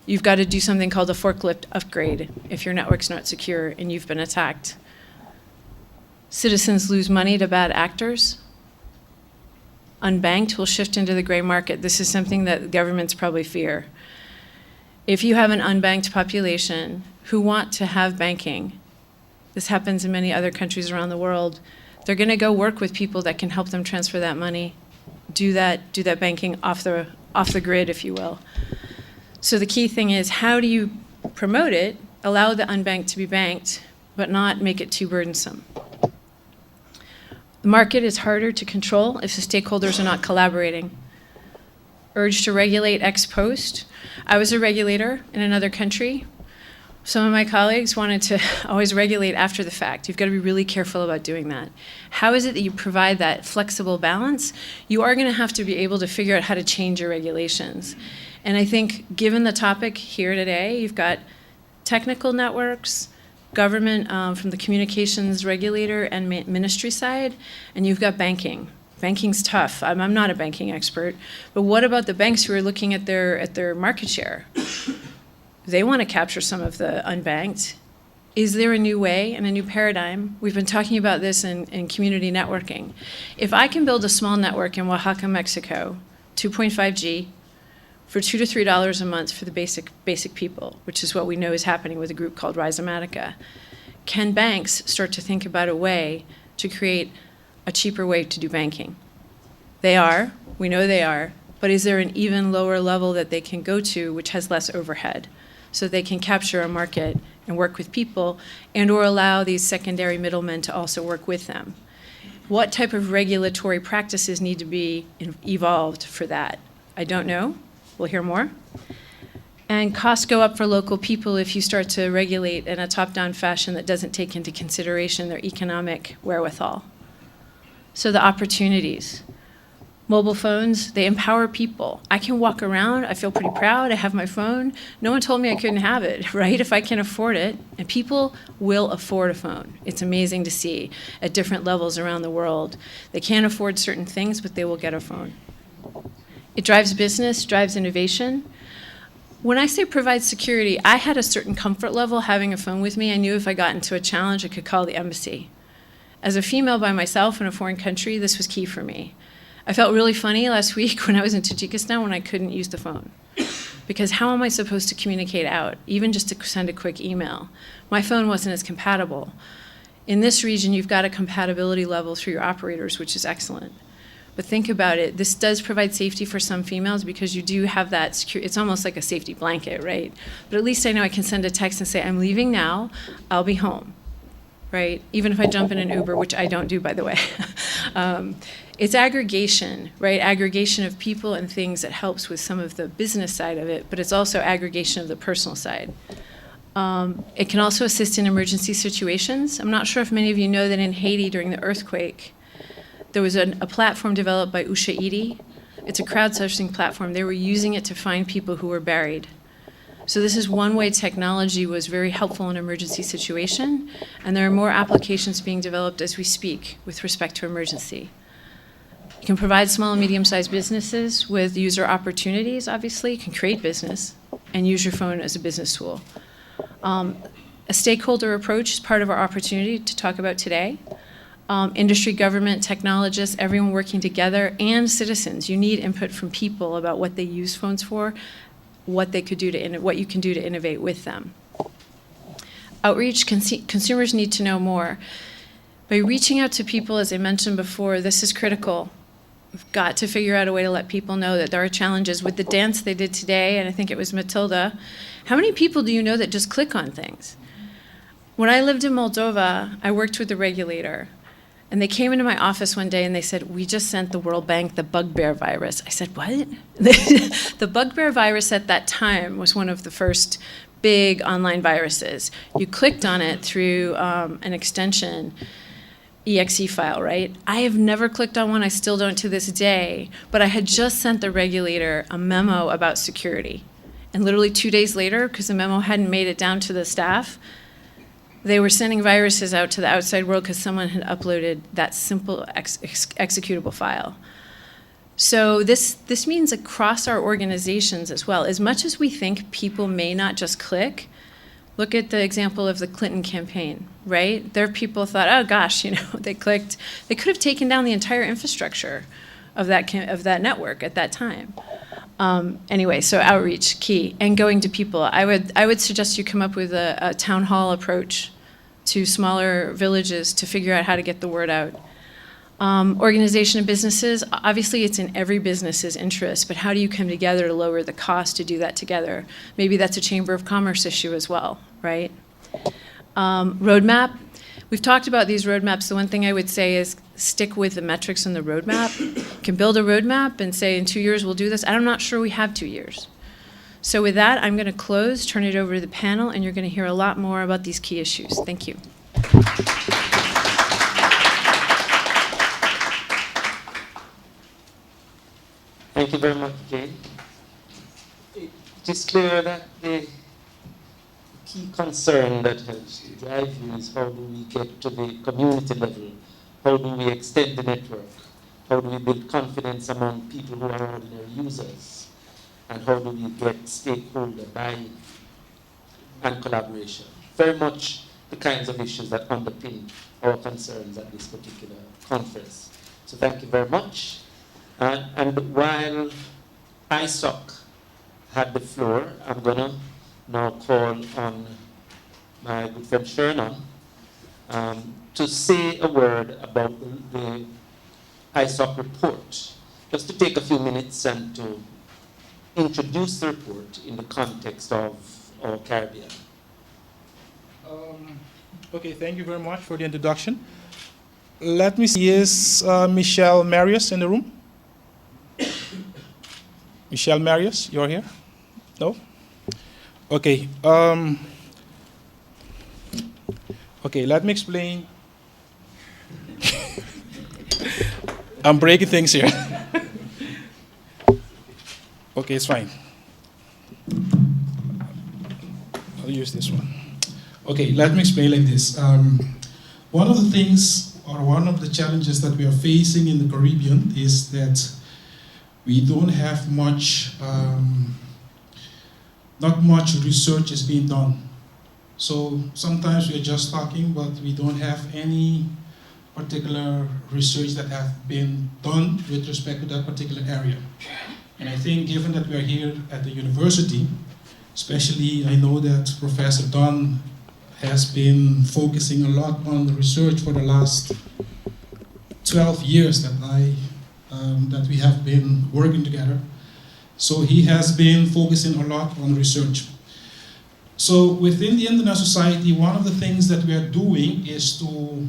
You've got to do something called a forklift upgrade if your network's not secure and you've been attacked. Citizens lose money to bad actors. Unbanked will shift into the gray market. This is something that governments probably fear. If you have an unbanked population who want to have banking, this happens in many other countries around the world, they're going to go work with people that can help them transfer that money, do that banking off the grid, if you will. So the key thing is, how do you promote it, allow the unbanked to be banked, but not make it too burdensome? The market is harder to control if the stakeholders are not collaborating. Urge to regulate ex post. I was a regulator in another country. Some of my colleagues wanted to always regulate after the fact. You've got to be really careful about doing that. How is it that you provide that flexible balance? You are going to have to be able to figure out how to change your regulations. And I think given the topic here today, you've got technical networks, government from the communications regulator and ministry side, and you've got banking. Banking's tough. I'm not a banking expert, but what about the banks who are looking at their market share? They want to capture some of the unbanked. Is there a new way and a new paradigm? We've been talking about this in community networking. If I can build a small network in Oaxaca, Mexico, 2.5G, for $2 to $3 a month for the basic people, which is what we know is happening with a group called Rhizomatica, can banks start to think about a way to create a cheaper way to do banking? They are, we know they are, but is there an even lower level that they can go to which has less overhead so they can capture a market and work with people and or allow these secondary middlemen to also work with them? What type of regulatory practices need to be evolved for that? I don't know. We'll hear more. And costs go up for local people if you start to regulate in a top-down fashion that doesn't take into consideration their economic wherewithal. So the opportunities. Mobile phones, they empower people. I can walk around, I feel pretty proud, I have my phone. No one told me I couldn't have it, right? If I can afford it, and people will afford a phone. It's amazing to see at different levels around the world. They can't afford certain things, but they will get a phone. It drives business, drives innovation. When I say provide security, I had a certain comfort level having a phone with me. I knew if I got into a challenge, I could call the embassy. As a female by myself in a foreign country, this was key for me. I felt really funny last week when I was in Tajikistan when I couldn't use the phone. Because how am I supposed to communicate out, even just to send a quick email? My phone wasn't as compatible. In this region, you've got a compatibility level through your operators, which is excellent. But think about it, this does provide safety for some females because you do have that security, it's almost like a safety blanket, right? But at least I know I can send a text and say, I'm leaving now, I'll be home, right? Even if I jump in an Uber, which I don't do, by the way. It's aggregation, right? Aggregation of people and things that helps with some of the business side of it, but it's also aggregation of the personal side. It can also assist in emergency situations. I'm not sure if many of you know that in Haiti during the earthquake, there was a platform developed by UWI. It's a crowdsourcing platform. They were using it to find people who were buried. So this is one way technology was very helpful in an emergency situation, and there are more applications being developed as we speak with respect to emergency. You can provide small and medium-sized businesses with user opportunities, obviously. You can create business and use your phone as a business tool. A stakeholder approach is part of our opportunity to talk about today. Industry, government, technologists, everyone working together, and citizens. You need input from people about what they use phones for, what they could do to what you can do to innovate with them. Outreach, consumers need to know more. By reaching out to people, as I mentioned before, this is critical. We've got to figure out a way to let people know that there are challenges. With the dance they did today, and I think it was Matilda, how many people do you know that just click on things? When I lived in Moldova, I worked with the regulator. And they came into my office one day and they said, we just sent the World Bank the bugbear virus. I said, what? The bugbear virus at that time was one of the first big online viruses. You clicked on it through an extension, exe file, right? I have never clicked on one, I still don't to this day, but I had just sent the regulator a memo about security. And literally 2 days later, because the memo hadn't made it down to the staff, they were sending viruses out to the outside world because someone had uploaded that simple executable file. So this means across our organizations as well. As much as we think people may not just click, look at the example of the Clinton campaign, right? There people thought, oh gosh, they clicked. They could have taken down the entire infrastructure of that network at that time. Anyway, so outreach, key, and going to people. I would suggest you come up with a town hall approach to smaller villages to figure out how to get the word out. Organization of businesses, obviously it's in every business's interest, but how do you come together to lower the cost to do that together? Maybe that's a Chamber of Commerce issue as well, right? Roadmap. We've talked about these roadmaps. The one thing I would say is stick with the metrics in the roadmap. You can build a roadmap and say in 2 years we'll do this. I'm not sure we have 2 years. So with that, I'm going to close, turn it over to the panel, and you're going to hear a lot more about these key issues. Thank you. Thank you very much, Jane. It is clear that the key concern that has drive you is how do we get to the community level? How do we extend the network? How do we build confidence among people who are ordinary users? And how do we get stakeholder buy-in and collaboration? Very much the kinds of issues that underpin our concerns at this particular conference. So thank you very much. And while ISOC had the floor, I'm going to now call on my good friend Shernon to say a word about the ISOC report. Just to take a few minutes and to introduce the report in the context of our Caribbean. Okay, thank you very much for the introduction. Let me see, is Michelle Marius in the room? Michelle Marius, you're here? No? Okay. Okay, let me explain. I'm breaking things here. Okay, it's fine. I'll use this one. Okay, let me explain like this. One of the things, or one of the challenges that we are facing in the Caribbean is that we don't have much, not much research is being done. So sometimes we are just talking, but we don't have any particular research that have been done with respect to that particular area. And I think given that we are here at the university, especially I know that Professor Dunn has been focusing a lot on the research for the last 12 years that we have been working together. So he has been focusing a lot on research. So within the Internet Society, one of the things that we are doing is to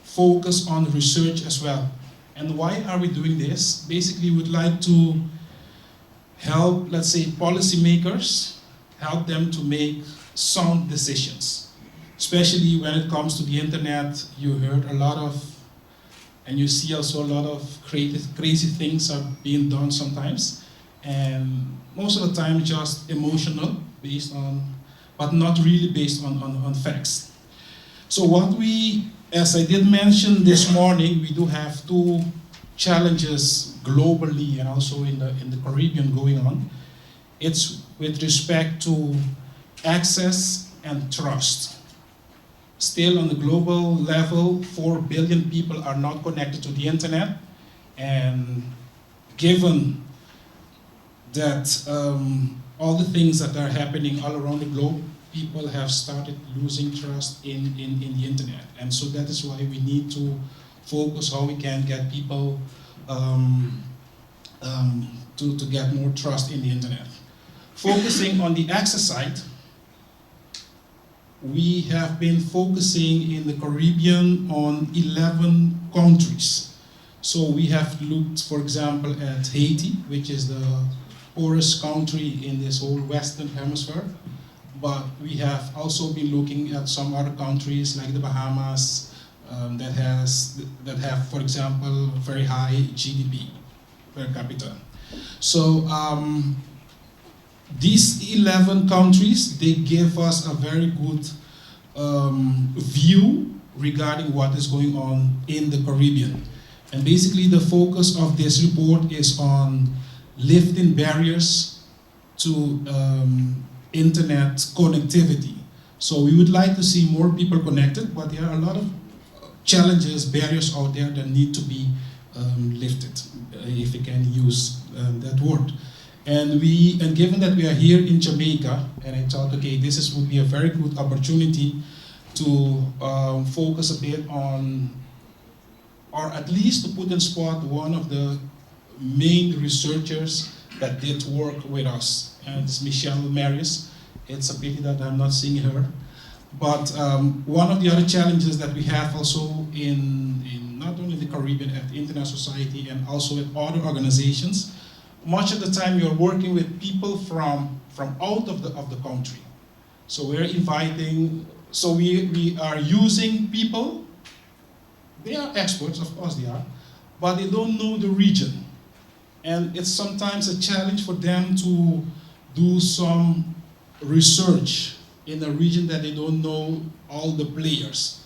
focus on research as well. And why are we doing this? Basically, we'd like to help, let's say, policymakers, help them to make sound decisions. Especially when it comes to the internet, you heard a lot of, and you see also a lot of crazy things are being done sometimes. And most of the time just emotional, based on, but not really based on facts. So what we, as I did mention this morning, we do have two challenges globally and also in the Caribbean going on. It's with respect to access and trust. Still on the global level, 4 billion people are not connected to the internet, and given that all the things that are happening all around the globe, people have started losing trust in the internet. And so that is why we need to focus how we can get people to get more trust in the internet. Focusing on the access side, we have been focusing in the Caribbean on 11 countries. So we have looked, for example, at Haiti, which is the poorest country in this whole Western Hemisphere. But we have also been looking at some other countries like the Bahamas that have, for example, very high GDP per capita. So these 11 countries, they give us a very good view regarding what is going on in the Caribbean. And basically the focus of this report is on lifting barriers to internet connectivity. So we would like to see more people connected, but there are a lot of challenges, barriers out there that need to be lifted, if we can use that word. And given that we are here in Jamaica, and I thought, okay, this would be a very good opportunity to focus a bit on, or at least to put in spot one of the main researchers that did work with us, and it's Michelle Marius. It's a pity that I'm not seeing her. But one of the other challenges that we have also in not only the Caribbean, at the International Society and also with other organizations, much of the time you're working with people from out of the country. So we're inviting, so we are using people, they are experts, of course they are, but they don't know the region. And it's sometimes a challenge for them to do some research in a region that they don't know all the players.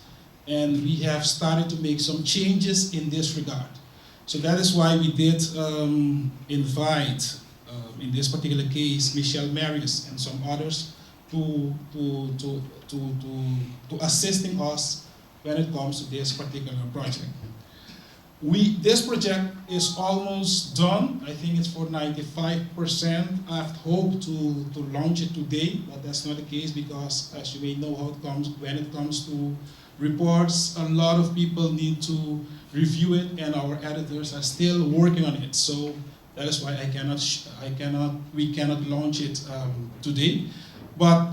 And we have started to make some changes in this regard. So that is why we did invite, in this particular case, Michelle Marius and some others to assisting us when it comes to this particular project. This project is almost done. I think it's for 95%. I've hoped to launch it today, but that's not the case because, as you may know how it comes, when it comes to reports, a lot of people need to review it, and our editors are still working on it. So that is why we cannot launch it today. But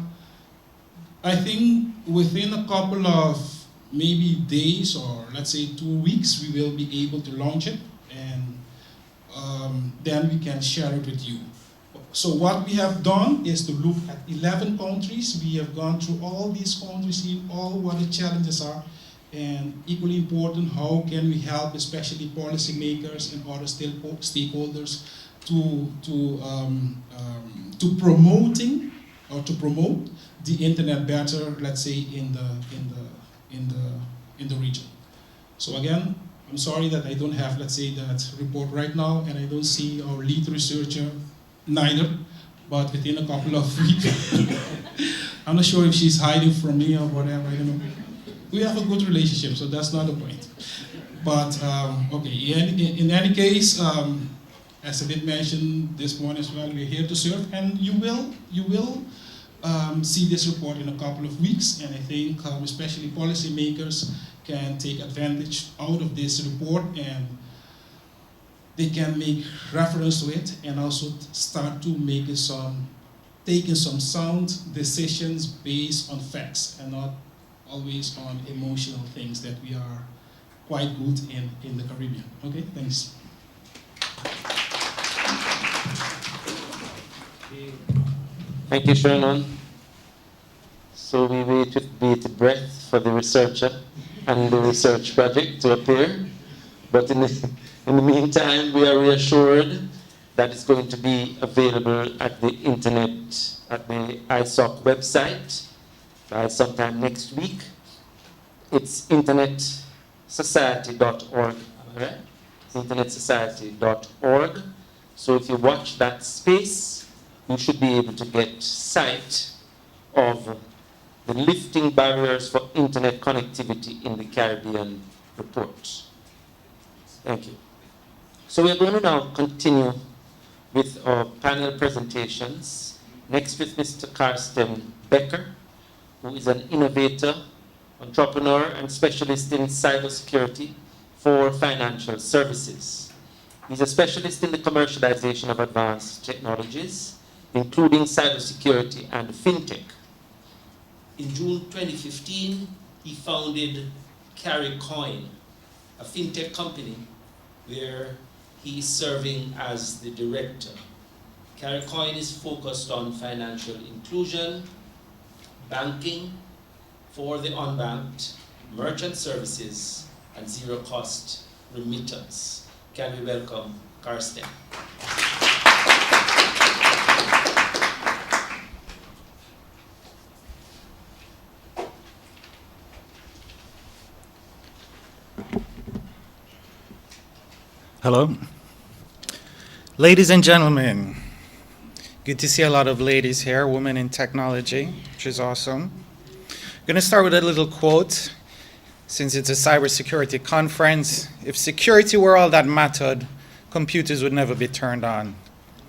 I think within a couple of maybe days, or let's say 2 weeks, we will be able to launch it, and then we can share it with you. So what we have done is to look at 11 countries. We have gone through all these countries, see all what the challenges are, and equally important, how can we help, especially policymakers and other stakeholders, to promote the internet better, let's say in the region. So again, I'm sorry that I don't have, let's say, that report right now, and I don't see our lead researcher neither, but within a couple of weeks. I'm not sure if she's hiding from me or whatever, I don't know. We have a good relationship, so that's not the point. But, okay, in any case, as I did mention this morning as well, we're here to serve, and you will see this report in a couple of weeks, and I think especially policymakers can take advantage out of this report, and they can make reference to it and also start to make taking some sound decisions based on facts and not always on emotional things that we are quite good in the Caribbean. Okay, thanks. Thank you, Sherman. So we wait with bated breath for the researcher and the research project to appear. But in the meantime, we are reassured that is going to be available at the internet, at the ISOC website by sometime next week. It's internetsociety.org, am I right? It's internetsociety.org. So if you watch that space, you should be able to get sight of the lifting barriers for internet connectivity in the Caribbean report. Thank you. So we're going to now continue with our panel presentations. Next with Mr. Karsten Becker, who is an innovator, entrepreneur, and specialist in cybersecurity for financial services. He's a specialist in the commercialization of advanced technologies, including cybersecurity and fintech. In June 2015, he founded CARICOIN, a fintech company where he is serving as the director. CARICOIN is focused on financial inclusion, banking for the unbanked, merchant services, and zero-cost remittance. Can we welcome Karsten? Hello. Ladies and gentlemen, good to see a lot of ladies here, women in technology, which is awesome. I'm going to start with a little quote. Since it's a cybersecurity conference, if security were all that mattered, computers would never be turned on.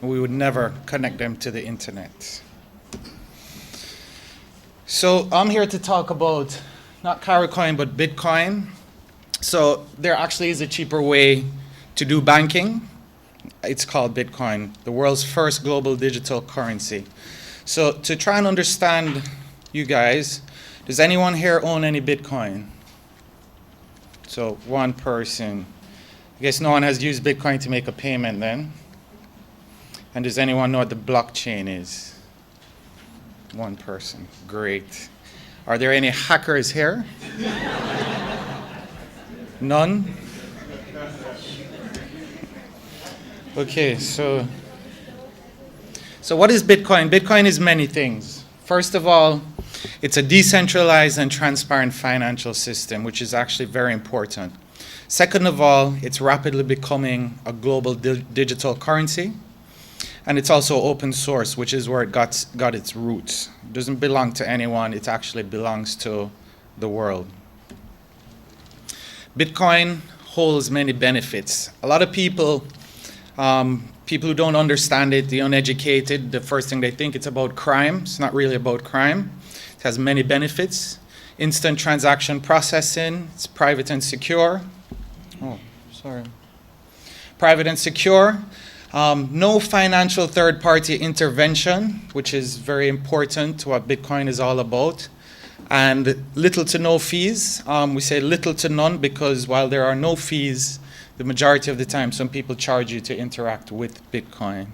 We would never connect them to the internet. So I'm here to talk about not CARICOIN, but Bitcoin. So there actually is a cheaper way to do banking. It's called Bitcoin, the world's first global digital currency. So to try and understand you guys, does anyone here own any Bitcoin? So one person. I guess no one has used Bitcoin to make a payment then. And does anyone know what the blockchain is? One person. Great. Are there any hackers here? None? Okay, so what is Bitcoin? Bitcoin is many things. First of all, it's a decentralized and transparent financial system, which is actually very important. Second of all, it's rapidly becoming a global digital currency. And it's also open source, which is where it got its roots. It doesn't belong to anyone, it actually belongs to the world. Bitcoin holds many benefits. A lot of people who don't understand it, the uneducated, the first thing they think it's about crime. It's not really about crime. It has many benefits. Instant transaction processing, it's private and secure. Oh, sorry. Private and secure. No financial third-party intervention, which is very important to what Bitcoin is all about. And little to no fees. We say little to none because while there are no fees, the majority of the time, some people charge you to interact with Bitcoin.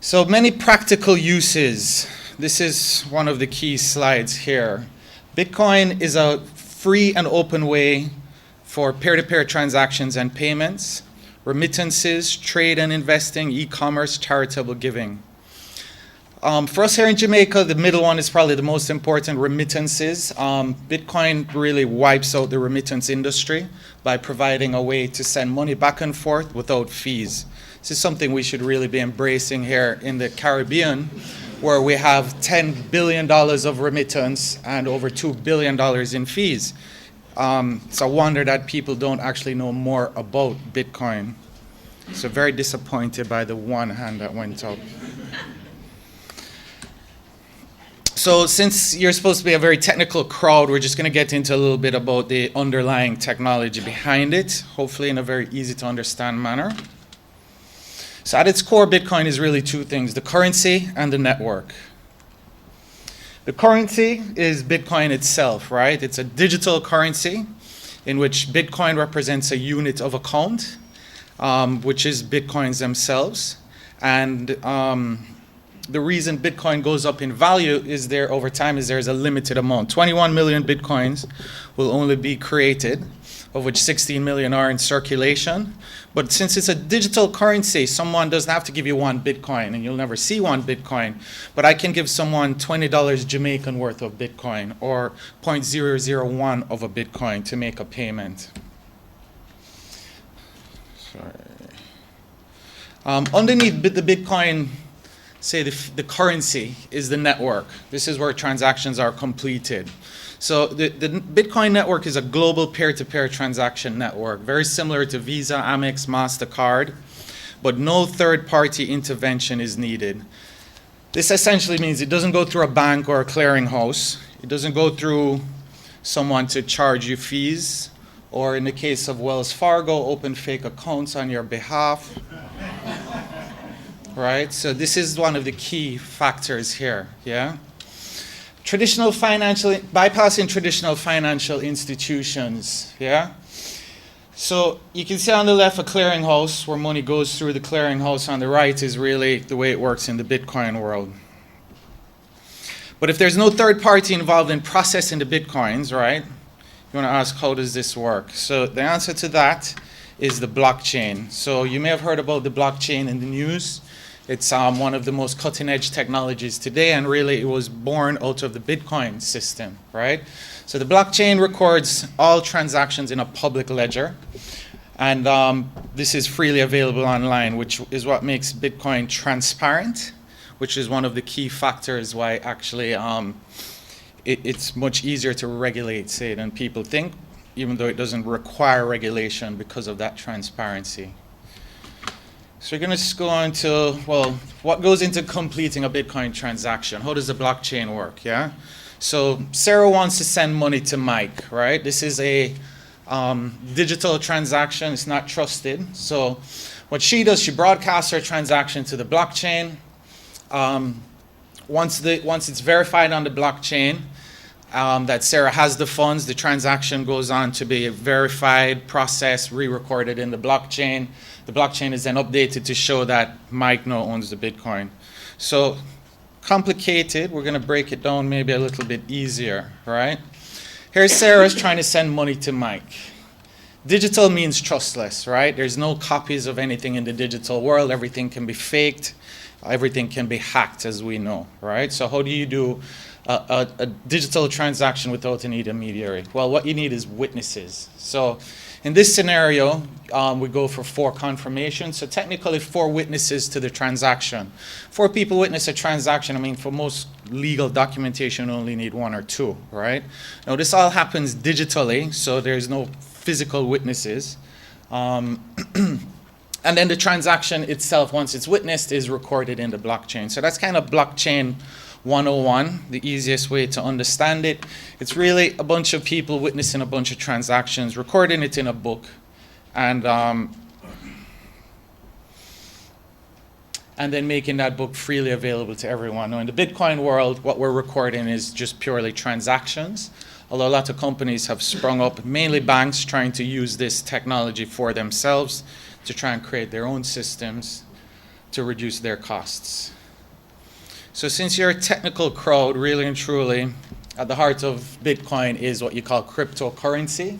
So many practical uses. This is one of the key slides here. Bitcoin is a free and open way for peer-to-peer transactions and payments, remittances, trade and investing, e-commerce, charitable giving. For us here in Jamaica, the middle one is probably the most important, remittances. Bitcoin really wipes out the remittance industry by providing a way to send money back and forth without fees. This is something we should really be embracing here in the Caribbean, where we have $10 billion of remittance and over $2 billion in fees. It's a wonder that people don't actually know more about Bitcoin. So very disappointed by the one hand that went up. So since you're supposed to be a very technical crowd, we're just going to get into a little bit about the underlying technology behind it, hopefully in a very easy to understand manner. So at its core, Bitcoin is really two things, the currency and the network. The currency is Bitcoin itself, right? It's a digital currency in which Bitcoin represents a unit of account, which is Bitcoins themselves. And the reason Bitcoin goes up in value is there over time is there's a limited amount. 21 million Bitcoins will only be created, of which 16 million are in circulation. But since it's a digital currency, someone doesn't have to give you 1 Bitcoin, and you'll never see 1 Bitcoin. But I can give someone $20 Jamaican worth of Bitcoin, or 0.001 of a Bitcoin to make a payment. Sorry. Underneath the Bitcoin, say the currency, is the network. This is where transactions are completed. So the Bitcoin network is a global peer-to-peer transaction network, very similar to Visa, Amex, MasterCard, but no third-party intervention is needed. This essentially means it doesn't go through a bank or a clearinghouse. It doesn't go through someone to charge you fees, or in the case of Wells Fargo, open fake accounts on your behalf. Right? So this is one of the key factors here, yeah? Bypassing traditional financial institutions, yeah? So you can see on the left a clearinghouse where money goes through the clearinghouse. On the right is really the way it works in the Bitcoin world. But if there's no third party involved in processing the Bitcoins, right? You want to ask, how does this work? So the answer to that is the blockchain. So you may have heard about the blockchain in the news. It's one of the most cutting-edge technologies today, and really it was born out of the Bitcoin system, right? So the blockchain records all transactions in a public ledger, and this is freely available online, which is what makes Bitcoin transparent, which is one of the key factors why actually it's much easier to regulate, say, than people think, even though it doesn't require regulation because of that transparency. So we're going to just go on to, well, what goes into completing a Bitcoin transaction? How does the blockchain work, yeah? So Sarah wants to send money to Mike, right? This is a digital transaction. It's not trusted. So what she does, she broadcasts her transaction to the blockchain. Once it's verified on the blockchain that Sarah has the funds, the transaction goes on to be verified, processed, re-recorded in the blockchain. The blockchain is then updated to show that Mike now owns the Bitcoin. So complicated, we're going to break it down maybe a little bit easier, right? Here's Sarah's trying to send money to Mike. Digital means trustless, right? There's no copies of anything in the digital world. Everything can be faked. Everything can be hacked, as we know, right? So how do you do a digital transaction without an intermediary? Well, what you need is witnesses. So in this scenario, we go for 4 confirmations. So technically 4 witnesses to the transaction. 4 people witness a transaction. I mean, for most legal documentation, you only need 1 or 2, right? Now, this all happens digitally, so there's no physical witnesses. And then the transaction itself, once it's witnessed, is recorded in the blockchain. So that's kind of blockchain 101, the easiest way to understand it. It's really a bunch of people witnessing a bunch of transactions, recording it in a book, and then making that book freely available to everyone. Now, in the Bitcoin world, what we're recording is just purely transactions, although a lot of companies have sprung up, mainly banks, trying to use this technology for themselves to try and create their own systems to reduce their costs. So since you're a technical crowd, really and truly, at the heart of Bitcoin is what you call cryptocurrency.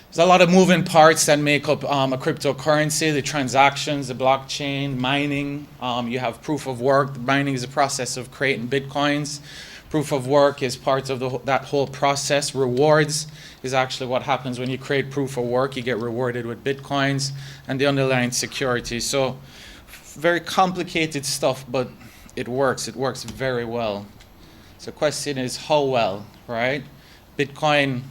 There's a lot of moving parts that make up a cryptocurrency: the transactions, the blockchain, mining. You have proof of work. Mining is a process of creating Bitcoins. Proof of work is part of that whole process. Rewards is actually what happens when you create proof of work. You get rewarded with Bitcoins and the underlying security. So very complicated stuff, but it works. It works very well. So the question is, how well, right? Bitcoin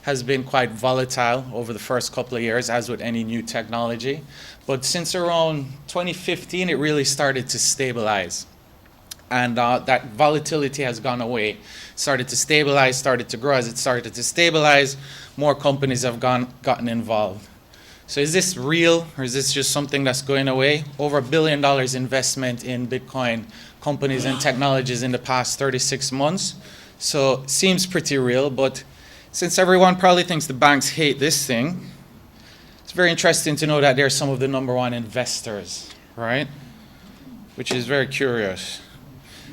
has been quite volatile over the first couple of years, as with any new technology. But since around 2015, it really started to stabilize. And that volatility has gone away. Started to stabilize, started to grow. As it started to stabilize, more companies have gotten involved. So is this real, or is this just something that's going away? Over $1 billion investment in Bitcoin companies and technologies in the past 36 months. So it seems pretty real, but since everyone probably thinks the banks hate this thing, it's very interesting to know that they're some of the #1 investors, right? Which is very curious.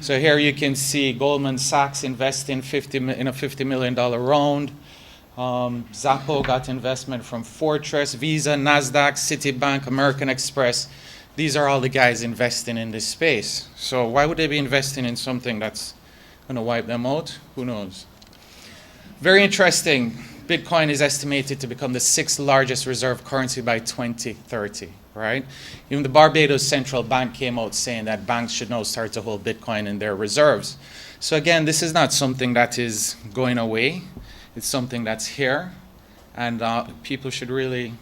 So here you can see Goldman Sachs investing in a $50 million round. Zappo got investment from Fortress, Visa, NASDAQ, Citibank, American Express. These are all the guys investing in this space. So why would they be investing in something that's going to wipe them out? Who knows? Very interesting. Bitcoin is estimated to become the 6th largest reserve currency by 2030, right? Even the Barbados Central Bank came out saying that banks should now start to hold Bitcoin in their reserves. So again, this is not something that is going away. It's something that's here, and people should really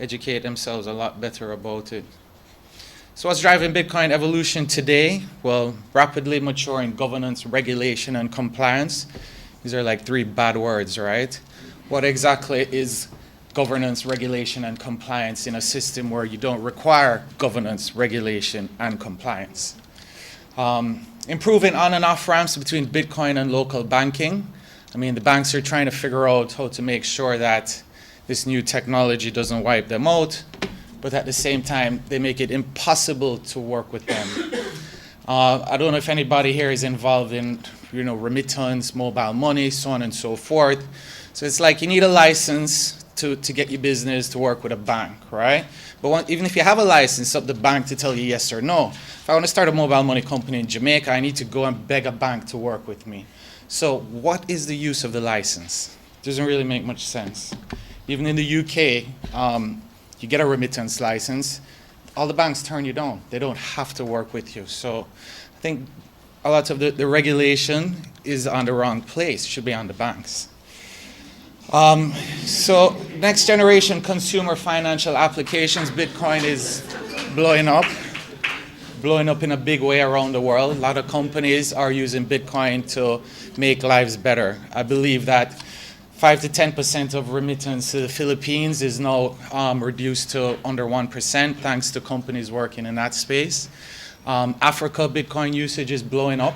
educate themselves a lot better about it. So what's driving Bitcoin evolution today? Well, rapidly maturing governance, regulation, and compliance. These are like 3 bad words, right? What exactly is governance, regulation, and compliance in a system where you don't require governance, regulation, and compliance? Improving on and off ramps between Bitcoin and local banking. I mean, the banks are trying to figure out how to make sure that this new technology doesn't wipe them out, but at the same time, they make it impossible to work with them. I don't know if anybody here is involved in, remittance, mobile money, so on and so forth. So it's like you need a license to get your business to work with a bank, right? But even if you have a license, it's up to the bank to tell you yes or no. If I want to start a mobile money company in Jamaica, I need to go and beg a bank to work with me. So what is the use of the license? Doesn't really make much sense. Even in the UK, you get a remittance license, all the banks turn you down. They don't have to work with you. So I think a lot of the regulation is on the wrong place. It should be on the banks. So next generation consumer financial applications, Bitcoin is blowing up in a big way around the world. A lot of companies are using Bitcoin to make lives better. I believe that 5 to 10% of remittance to the Philippines is now reduced to under 1% thanks to companies working in that space. Africa, Bitcoin usage is blowing up.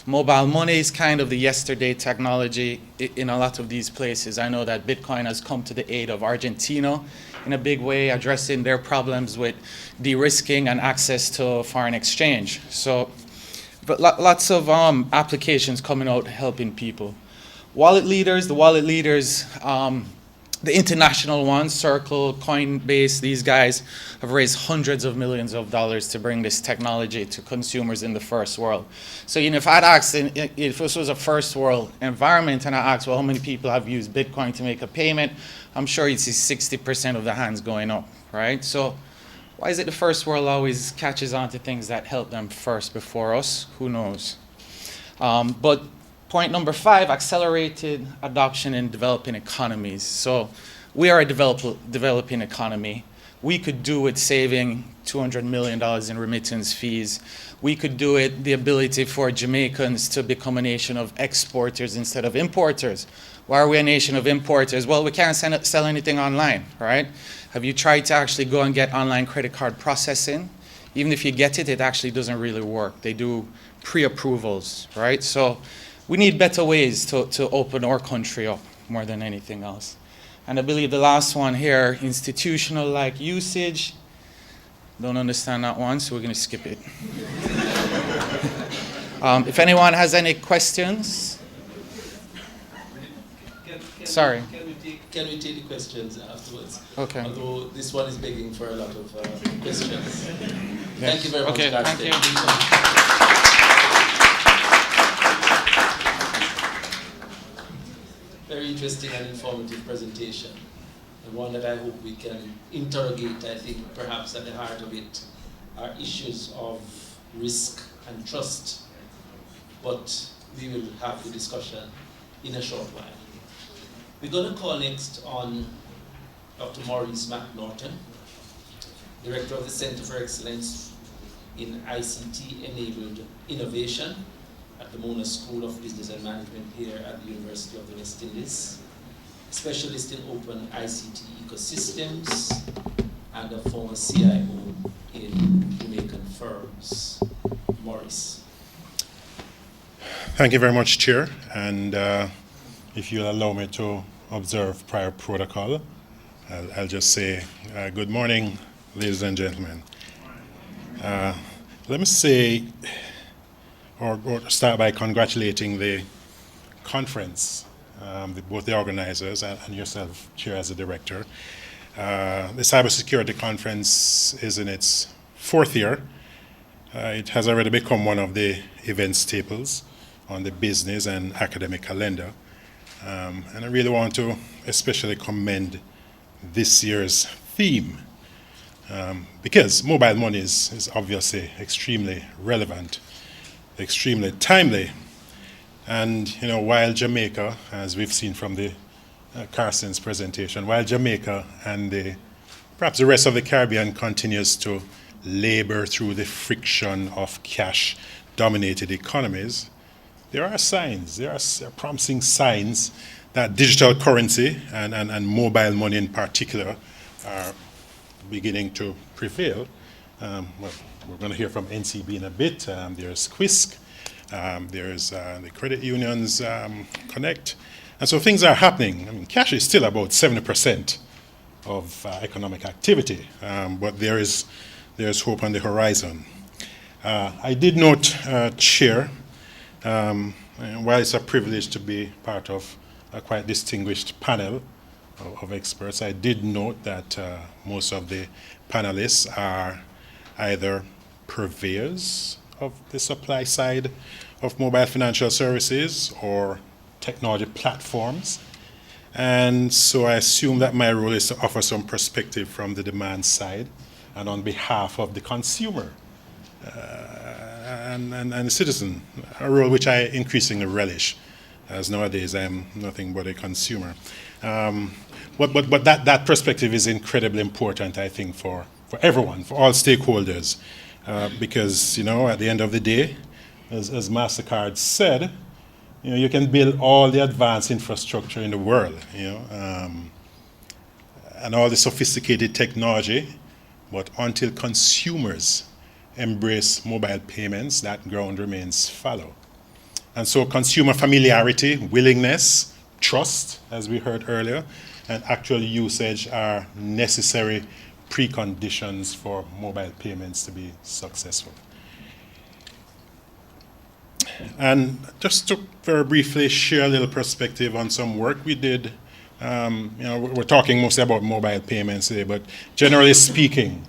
Mobile money is kind of the yesterday technology in a lot of these places. I know that Bitcoin has come to the aid of Argentina in a big way, addressing their problems with de-risking and access to foreign exchange. So, but lots of applications coming out helping people. The wallet leaders, the international ones, Circle, Coinbase, these guys have raised hundreds of millions of dollars to bring this technology to consumers in the first world. So if I'd asked, if this was a first world environment and I asked, well, how many people have used Bitcoin to make a payment, I'm sure you'd see 60% of the hands going up, right? So why is it the first world always catches on to things that help them first before us? Who knows? But point number 5, accelerated adoption in developing economies. So we are a developing economy. We could do it saving $200 million in remittance fees. We could do it the ability for Jamaicans to become a nation of exporters instead of importers. Why are we a nation of importers? Well, we can't sell anything online, right? Have you tried to actually go and get online credit card processing? Even if you get it, it actually doesn't really work. They do pre-approvals, right? So we need better ways to open our country up more than anything else. And I believe the last one here, institutional-like usage. Don't understand that one, so we're going to skip it. If anyone has any questions. Sorry. Can we take the questions afterwards? Okay. Although this one is begging for a lot of questions. Yes. Thank you very much. Okay, thank you. Very interesting and informative presentation, and one that I hope we can interrogate. I think perhaps at the heart of it are issues of risk and trust, but we will have the discussion in a short while. We're going to call next on Dr. Maurice McNaughton, Director of the Center for Excellence in ICT-Enabled Innovation at the Mona School of Business and Management here at the University of the West Indies, specialist in open ICT ecosystems, and a former CIO in Jamaican firms. Maurice. Thank you very much, Chair. And if you'll allow me to observe prior protocol, I'll just say good morning, ladies and gentlemen. Let me say, start by congratulating the conference, both the organizers and yourself, Chair, as the director. The Cybersecurity Conference is in its 4th year. It has already become one of the event staples on the business and academic calendar. And I really want to especially commend this year's theme, because mobile money is obviously extremely relevant, extremely timely. And, you know, while Jamaica, as we've seen from the Carson's presentation, while Jamaica and perhaps the rest of the Caribbean continues to labor through the friction of cash-dominated economies, there are signs, there are promising signs that digital currency and mobile money in particular are beginning to prevail. Well, we're going to hear from NCB in a bit. There's QUISC, there's the credit unions Connect. And so things are happening. I mean, cash is still about 70% of economic activity, but there's hope on the horizon. I did note, Chair, while it's a privilege to be part of a quite distinguished panel of experts, I did note that most of the panelists are either purveyors of the supply side of mobile financial services or technology platforms. And so I assume that my role is to offer some perspective from the demand side and on behalf of the consumer and the citizen, a role which I increasingly relish, as nowadays I am nothing but a consumer. But that perspective is incredibly important, I think, for everyone, for all stakeholders, because, you know, at the end of the day, as MasterCard said, you know, you can build all the advanced infrastructure in the world, you know, and all the sophisticated technology, but until consumers embrace mobile payments, that ground remains fallow. And so consumer familiarity, willingness, trust, as we heard earlier, and actual usage are necessary preconditions for mobile payments to be successful. And just to very briefly share a little perspective on some work we did. You know, we're talking mostly about mobile payments today, but generally speaking,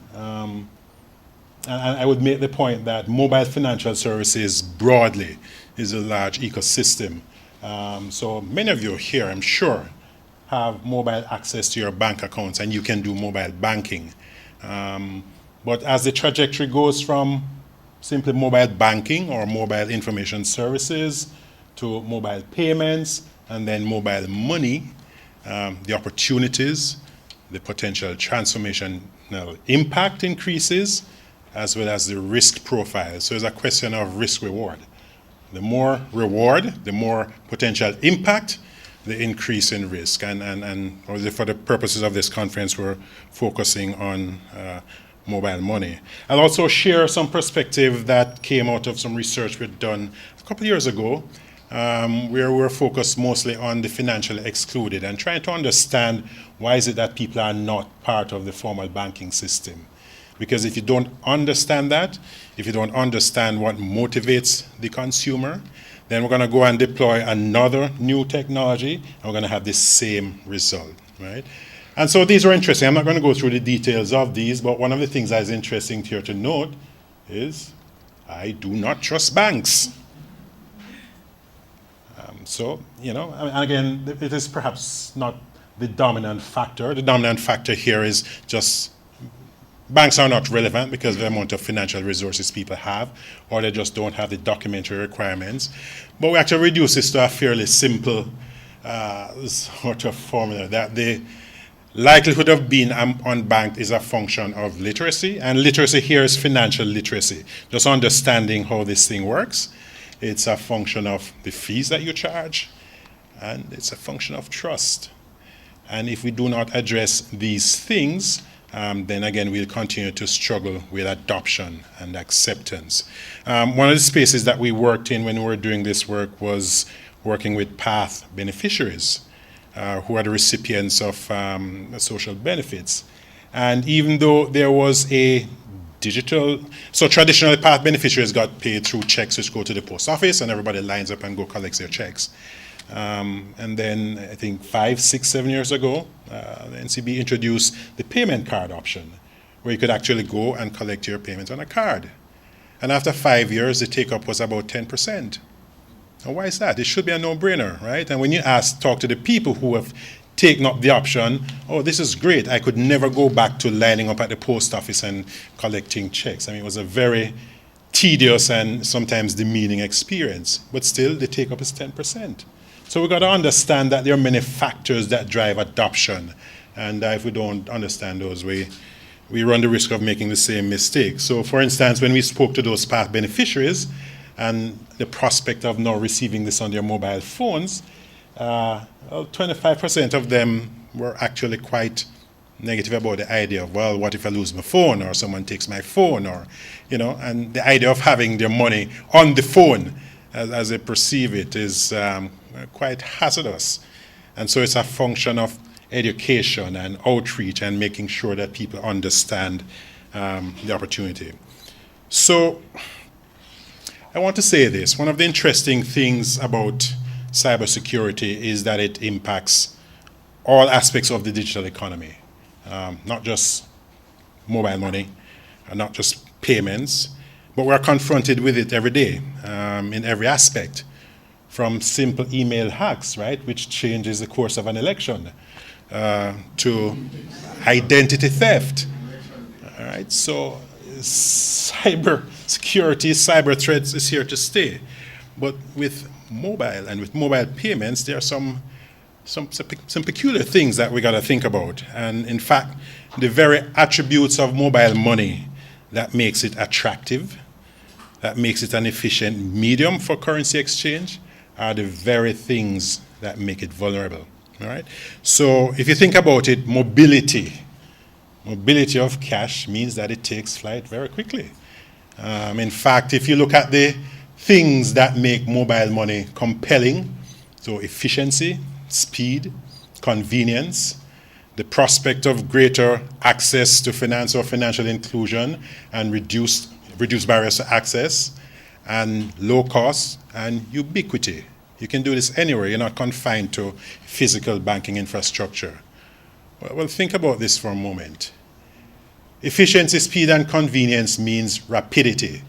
and I would make the point that mobile financial services broadly is a large ecosystem. So many of you here, I'm sure, have mobile access to your bank accounts and you can do mobile banking. But as the trajectory goes from simply mobile banking or mobile information services to mobile payments and then mobile money, the opportunities, the potential transformational impact increases, as well as the risk profile. So it's a question of risk reward. The more reward, the more potential impact, the increase in risk. And for the purposes of this conference, we're focusing on mobile money. I'll also share some perspective that came out of some research we'd done a couple of years ago, where we're focused mostly on the financially excluded and trying to understand why is it that people are not part of the formal banking system. Because if you don't understand that, if you don't understand what motivates the consumer, then we're going to go and deploy another new technology, and we're going to have the same result, right? And so these are interesting. I'm not going to go through the details of these, but one of the things that is interesting here to note is I do not trust banks. So, you know, and again, it is perhaps not the dominant factor. The dominant factor here is just banks are not relevant because of the amount of financial resources people have, or they just don't have the documentary requirements. But we actually reduce this to a fairly simple sort of formula that the likelihood of being unbanked is a function of literacy, and literacy here is financial literacy, just understanding how this thing works. It's a function of the fees that you charge, and it's a function of trust. And if we do not address these things, then again, we'll continue to struggle with adoption and acceptance. One of the spaces that we worked in when we were doing this work was working with PATH beneficiaries, who are the recipients of social benefits. And even though there was a digital. So traditionally, path beneficiaries got paid through checks which go to the post office, and everybody lines up and go collects their checks. And then I think 5, 6, 7 years ago, the NCB introduced the payment card option, where you could actually go and collect your payment on a card. And after 5 years, the take-up was about 10%. Now, why is that? It should be a no-brainer, right? And when you talk to the people who have taken up the option, oh, this is great. I could never go back to lining up at the post office and collecting checks. I mean, it was a very tedious and sometimes demeaning experience. But still, the take-up is 10%. So we've got to understand that there are many factors that drive adoption. And if we don't understand those, we run the risk of making the same mistake. So for instance, when we spoke to those path beneficiaries and the prospect of now receiving this on their mobile phones, 25% of them were actually quite negative about the idea of, well, what if I lose my phone or someone takes my phone, or, you know, and the idea of having their money on the phone as they perceive it is quite hazardous. And so it's a function of education and outreach and making sure that people understand the opportunity. So I want to say this. One of the interesting things about cybersecurity is that it impacts all aspects of the digital economy, not just mobile money, and not just payments, but we're confronted with it every day in every aspect, from simple email hacks, right, which changes the course of an election, to identity theft. All right, so cyber security, cyber threats is here to stay. But with mobile and with mobile payments, there are some peculiar things that we got to think about. And in fact, the very attributes of mobile money that makes it attractive, that makes it an efficient medium for currency exchange, are the very things that make it vulnerable. All right. So if you think about it, mobility of cash means that it takes flight very quickly. In fact, if you look at the things that make mobile money compelling, so efficiency, speed, convenience, the prospect of greater access to finance or financial inclusion and reduced barriers to access, and low cost and ubiquity. You can do this anywhere. You're not confined to physical banking infrastructure. Well, think about this for a moment. Efficiency, speed, and convenience means rapidity,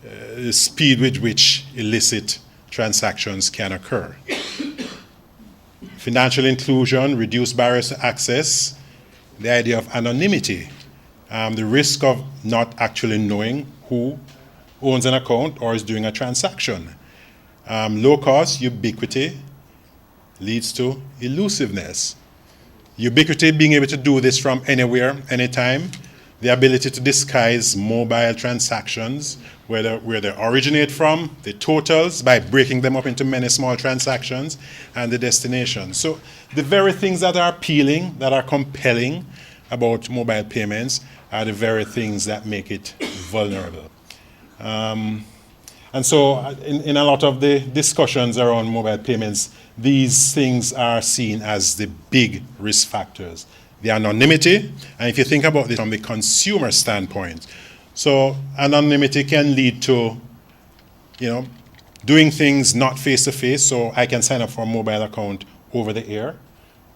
the speed with which illicit transactions can occur. Financial inclusion, reduced barriers to access, the idea of anonymity, the risk of not actually knowing who owns an account or is doing a transaction. Low cost, ubiquity, leads to elusiveness. Ubiquity, being able to do this from anywhere, anytime. The ability to disguise mobile transactions, where they originate from, the totals, by breaking them up into many small transactions, and the destination. So the very things that are appealing, that are compelling about mobile payments are the very things that make it vulnerable. And so in a lot of the discussions around mobile payments, these things are seen as the big risk factors. The anonymity, and if you think about this from the consumer standpoint, so anonymity can lead to, doing things not face-to-face, so I can sign up for a mobile account over the air,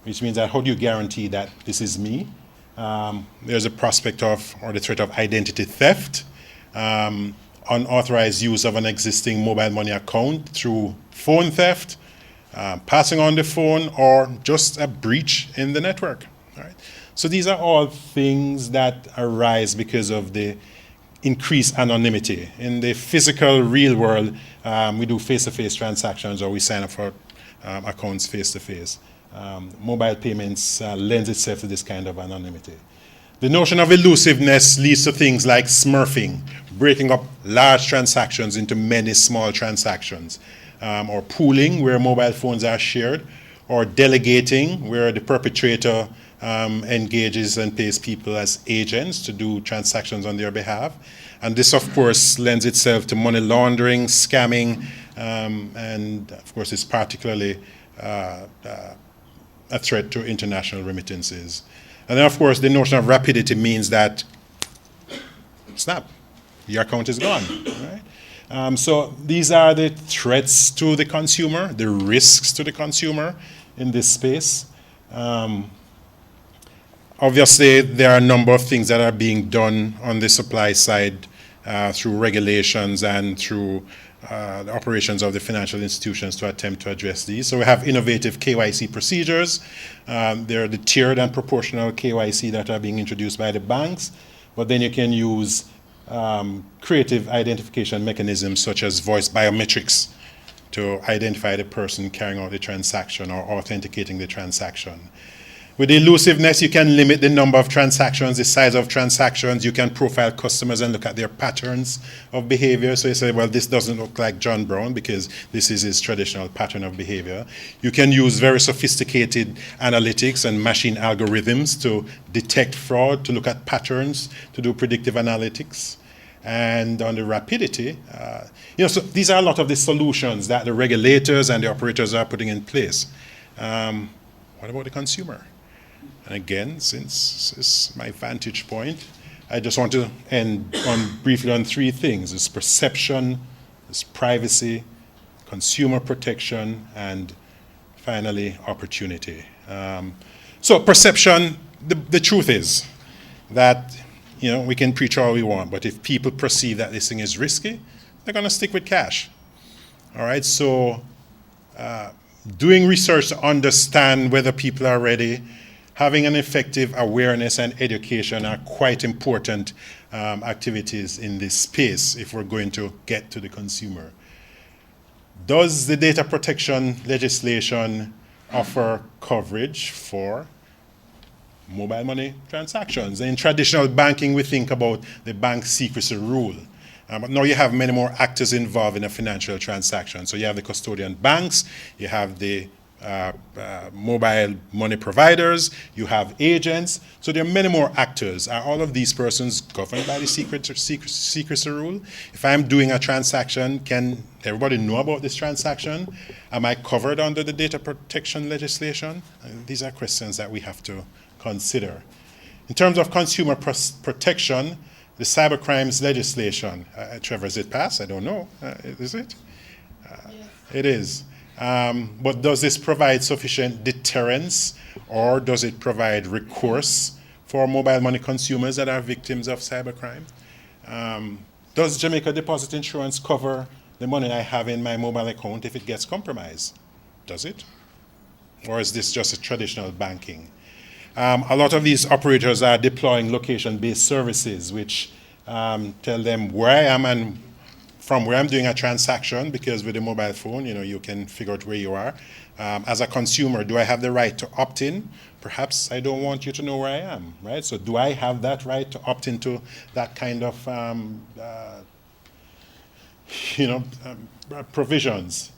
which means that how do you guarantee that this is me? There's a prospect of, or the threat of identity theft, unauthorized use of an existing mobile money account through phone theft, passing on the phone, or just a breach in the network. All right. So these are all things that arise because of the increased anonymity. In the physical, real world, we do face-to-face transactions, or we sign up for accounts face-to-face. Mobile payments lends itself to this kind of anonymity. The notion of elusiveness leads to things like smurfing, breaking up large transactions into many small transactions, or pooling, where mobile phones are shared, or delegating, where the perpetrator engages and pays people as agents to do transactions on their behalf. And this, of course, lends itself to money laundering, scamming, and, of course, is particularly a threat to international remittances. And then, of course, the notion of rapidity means that snap, your account is gone, right? So these are the threats to the consumer, the risks to the consumer in this space. Obviously, there are a number of things that are being done on the supply side through regulations and through the operations of the financial institutions to attempt to address these. So we have innovative KYC procedures. There are the tiered and proportional KYC that are being introduced by the banks, but then you can use creative identification mechanisms such as voice biometrics to identify the person carrying out the transaction or authenticating the transaction. With elusiveness, you can limit the number of transactions, the size of transactions. You can profile customers and look at their patterns of behavior. So you say, well, this doesn't look like John Brown because this is his traditional pattern of behavior. You can use very sophisticated analytics and machine algorithms to detect fraud, to look at patterns, to do predictive analytics. And on the rapidity, so these are a lot of the solutions that the regulators and the operators are putting in place. What about the consumer? And again, since this is my vantage point, I just want to end briefly on three things. It's perception, it's privacy, consumer protection, and finally, opportunity. So perception, the truth is that we can preach all we want, but if people perceive that this thing is risky, they're going to stick with cash. All right, so doing research to understand whether people are ready, having an effective awareness and education are quite important activities in this space if we're going to get to the consumer. Does the data protection legislation offer coverage for mobile money transactions? In traditional banking, we think about the bank secrecy rule. But now you have many more actors involved in a financial transaction. So you have the custodian banks, you have the mobile money providers, you have agents. So there are many more actors. Are all of these persons governed by the secrecy rule? If I'm doing a transaction, can everybody know about this transaction? Am I covered under the data protection legislation? These are questions that we have to consider. In terms of consumer protection, the cybercrimes legislation, Trevor, is it passed? I don't know. Is it? Yes. It is. But does this provide sufficient deterrence, or does it provide recourse for mobile money consumers that are victims of cybercrime? Does Jamaica Deposit Insurance cover the money I have in my mobile account if it gets compromised? Does it? Or is this just a traditional banking? A lot of these operators are deploying location-based services which tell them where I am and from where I'm doing a transaction, because with a mobile phone, you can figure out where you are. As a consumer, do I have the right to opt in? Perhaps I don't want you to know where I am, right? So do I have that right to opt into that kind of provisions?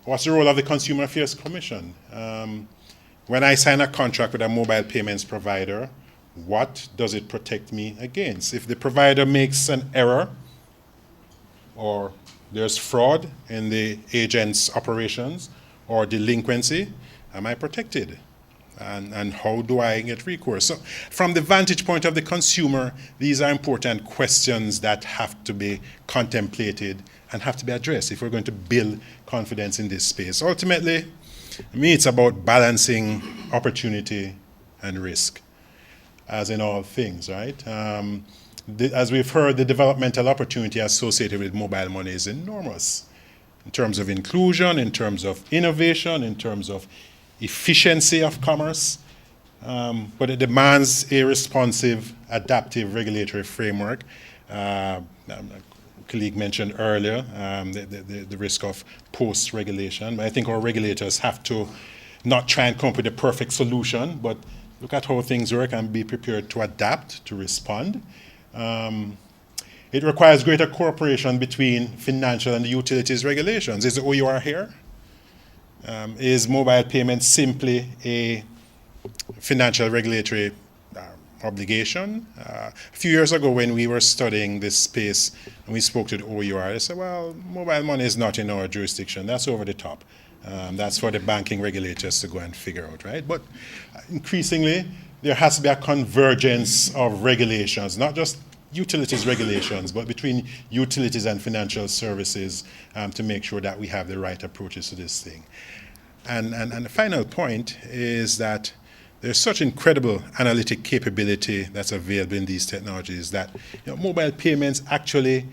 What's the role of the Consumer Affairs Commission? When I sign a contract with a mobile payments provider, what does it protect me against? If the provider makes an error or there's fraud in the agent's operations or delinquency, am I protected? And how do I get recourse? So from the vantage point of the consumer, these are important questions that have to be contemplated and have to be addressed if we're going to build confidence in this space. Ultimately, it's about balancing opportunity and risk, as in all things, right? As we've heard, the developmental opportunity associated with mobile money is enormous in terms of inclusion, in terms of innovation, in terms of efficiency of commerce, but it demands a responsive, adaptive regulatory framework. A colleague mentioned earlier the risk of post-regulation. I think our regulators have to not try and come up with a perfect solution, but look at how things work and be prepared to adapt, to respond. It requires greater cooperation between financial and utilities regulations. Is it OUR here? Is mobile payments simply a financial regulatory obligation? A few years ago when we were studying this space and we spoke to the OUR, they said, well, mobile money is not in our jurisdiction. That's over the top. That's for the banking regulators to go and figure out, right? But increasingly, there has to be a convergence of regulations, not just utilities regulations, but between utilities and financial services to make sure that we have the right approaches to this thing. And the final point is that there's such incredible analytic capability that's available in these technologies that mobile payments actually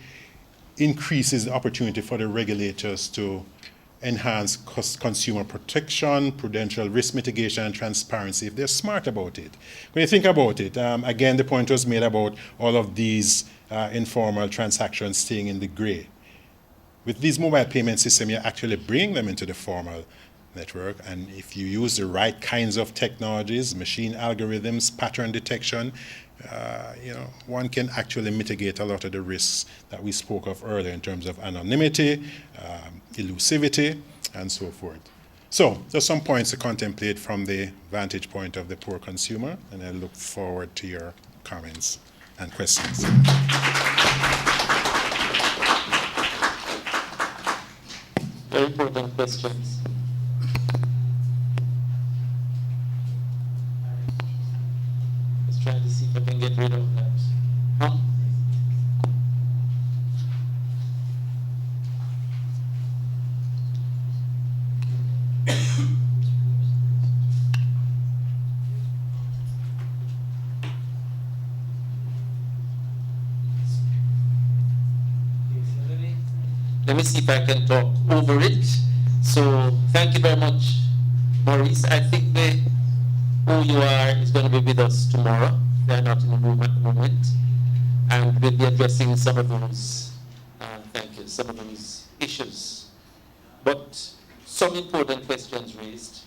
increases the opportunity for the regulators to enhance consumer protection, prudential risk mitigation, and transparency if they're smart about it. When you think about it, again, the point was made about all of these informal transactions staying in the gray. With these mobile payment systems, you're actually bringing them into the formal network, and if you use the right kinds of technologies, machine algorithms, pattern detection, one can actually mitigate a lot of the risks that we spoke of earlier in terms of anonymity, elusivity, and so forth. So, there's some points to contemplate from the vantage point of the poor consumer, and I look forward to your comments and questions. Very important questions. Just trying to see if I can get rid of that. Huh? Let me see if I can talk over it. So thank you very much, Maurice. I think the OUR is going to be with us tomorrow. They're not in the room at the moment. And we'll be addressing some of those, some of those issues. But some important questions raised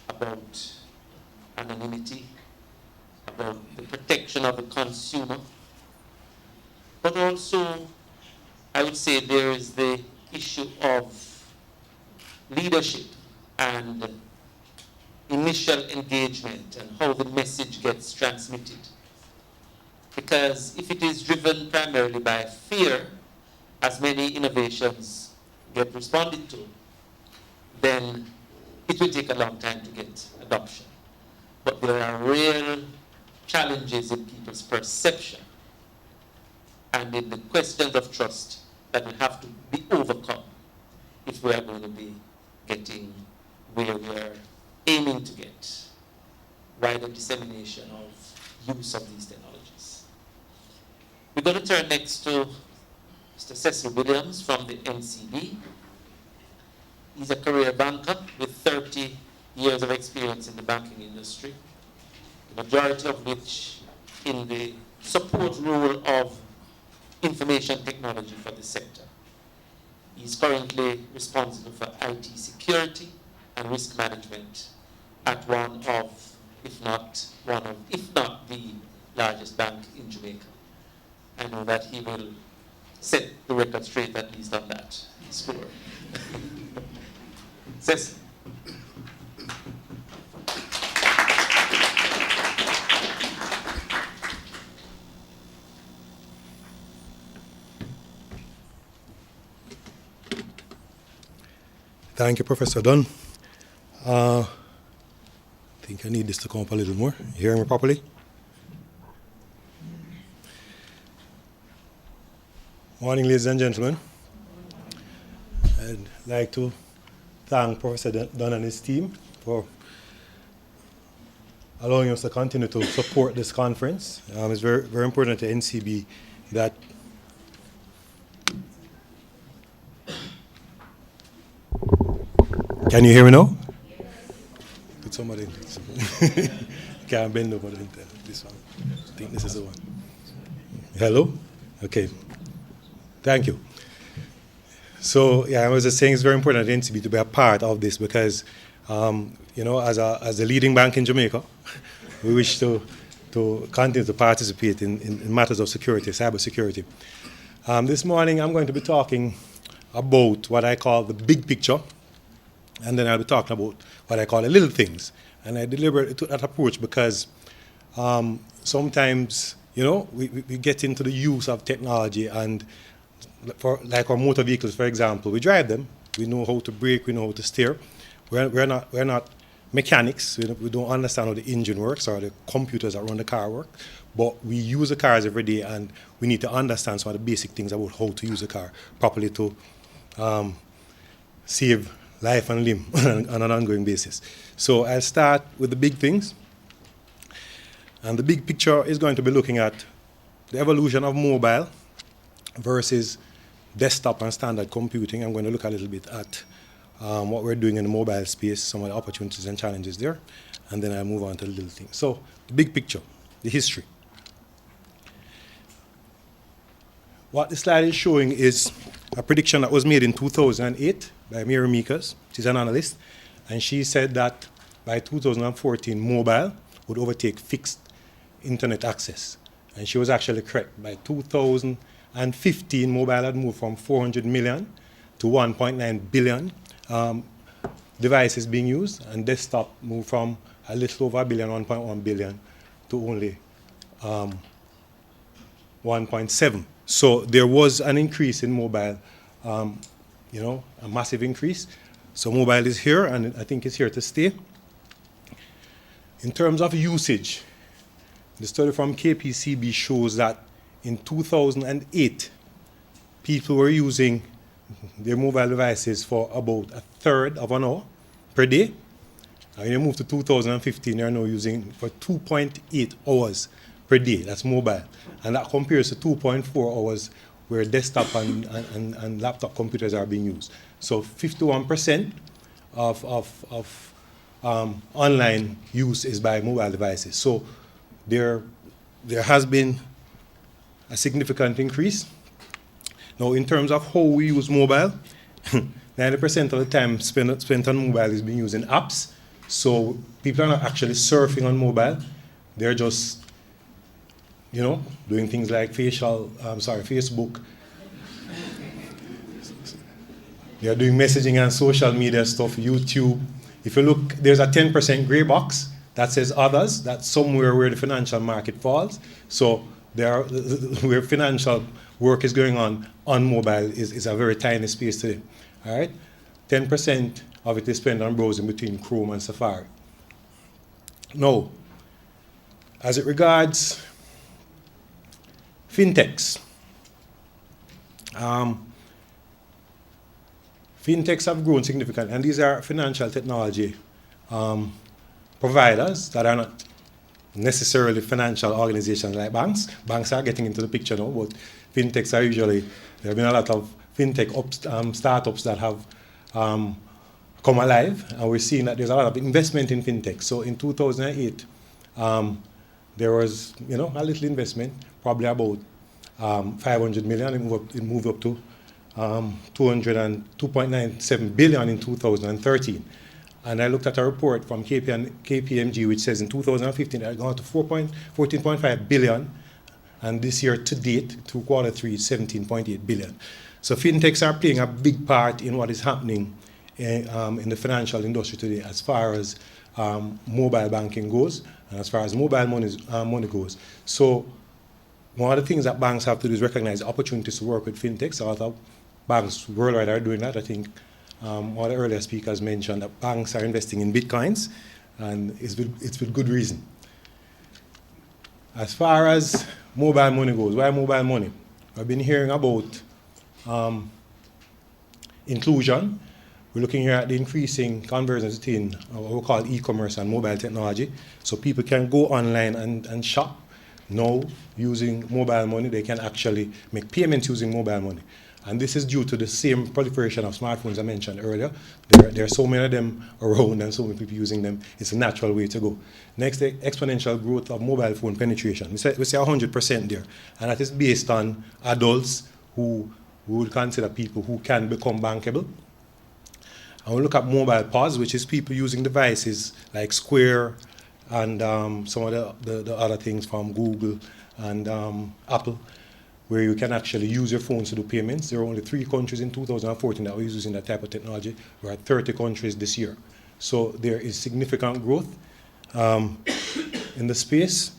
about anonymity, about the protection of the consumer, but also I would say there is the issue of leadership and initial engagement and how the message gets transmitted. Because if it is driven primarily by fear, as many innovations get responded to, then it will take a long time to get adoption. But there are real challenges in people's perception and in the questions of trust that will have to be overcome if we are going to be getting where we are aiming to get, wider dissemination of use of these technologies. We're going to turn next to Mr. Cecil Williams from the NCB. He's a career banker with 30 years of experience in the banking industry, the majority of which in the support role of information technology for the sector. He's currently responsible for IT security and risk management at one of, if not the largest bank in Jamaica. I know that he will set the record straight at least on that score. Cecil. Thank you, Professor Dunn. I think I need this to come up a little more. You hear me properly? Morning, ladies and gentlemen. I'd like to thank Professor Dunn and his team for allowing us to continue to support this conference. It's very, very important to NCB that Can you hear me now? Put somebody can't bend over this one. I think this is the one. Hello? Okay. Thank you. So yeah, I was just saying it's very important at NCB to be a part of this because as a leading bank in Jamaica, we wish to continue to participate in matters of security, cyber security. This morning I'm going to be talking about what I call the big picture. And then I'll be talking about what I call the little things. And I deliberately took that approach because sometimes, we get into the use of technology and for like our motor vehicles, for example, we drive them. We know how to brake, we know how to steer. We mechanics. We don't understand how the engine works or the computers that run the car work. But we use the cars every day, and we need to understand some of the basic things about how to use a car properly to save life and limb on an ongoing basis. So I'll start with the big things. And the big picture is going to be looking at the evolution of mobile versus desktop and standard computing. I'm going to look a little bit at what we're doing in the mobile space, some of the opportunities and challenges there, and then I'll move on to the little things. So the big picture, the history. What the slide is showing is a prediction that was made in 2008 by Mary Meekers. She's an analyst, and she said that by 2014, mobile would overtake fixed internet access. And she was actually correct. By 2015, mobile had moved from 400 million to 1.9 billion devices being used, and desktop moved from a little over a billion, 1.1 billion, to only 1.7. So there was an increase in mobile, you know, a massive increase. So mobile is here, and I think it's here to stay. In terms of usage, the study from KPCB shows that in 2008, people were using their mobile devices for about a third of an hour per day. And when you move to 2015, they're now using for 2.8 hours per day. That's mobile. And that compares to 2.4 hours where desktop and laptop computers are being used. So 51% of online use is by mobile devices. So there has been a significant increase. Now, in terms of how we use mobile, 90% of the time spent on mobile is being used in apps. So people are not actually surfing on mobile. They're just, you know, doing things like Facebook. They're doing messaging and social media stuff, YouTube. If you look, there's a 10% gray box that says others. That's somewhere where the financial market falls. So where financial work is going on mobile is a very tiny space today. All right? 10% of it is spent on browsing between Chrome and Safari. Now, as it regards fintechs, fintechs have grown significantly, and these are financial technology providers that are not necessarily financial organizations like banks. Banks are getting into the picture now, but fintechs are usually, there have been a lot of fintech startups that have come alive, and we're seeing that there's a lot of investment in fintech. So in 2008, there was, you know, a little investment, probably about 500 million. It moved up to 2.97 billion in 2013. And I looked at a report from KPMG, which says in 2015 it had gone to 14.5 billion, and this year to date, through quarter three, 17.8 billion. So fintechs are playing a big part in what is happening in the financial industry today, as far as mobile banking goes, and as far as mobile money goes. So one of the things that banks have to do is recognize opportunities to work with fintechs. A lot of banks worldwide are doing that. I think one of the earlier speakers mentioned that banks are investing in bitcoins, and it's with good reason. As far as mobile money goes, why mobile money? I've been hearing about inclusion. We're looking here at the increasing convergence between what we call e-commerce and mobile technology. So people can go online and shop. Now, using mobile money, they can actually make payments using mobile money. And this is due to the same proliferation of smartphones I mentioned earlier. There are so many of them around and so many people using them. It's a natural way to go. Next, the exponential growth of mobile phone penetration. We say 100% there. And that is based on adults who would consider people who can become bankable. And we look at mobile POS, which is people using devices like Square and some of the other things from Google and Apple, where you can actually use your phones to do payments. There were only 3 countries in 2014 that were using that type of technology. We're at 30 countries this year. So there is significant growth in the space.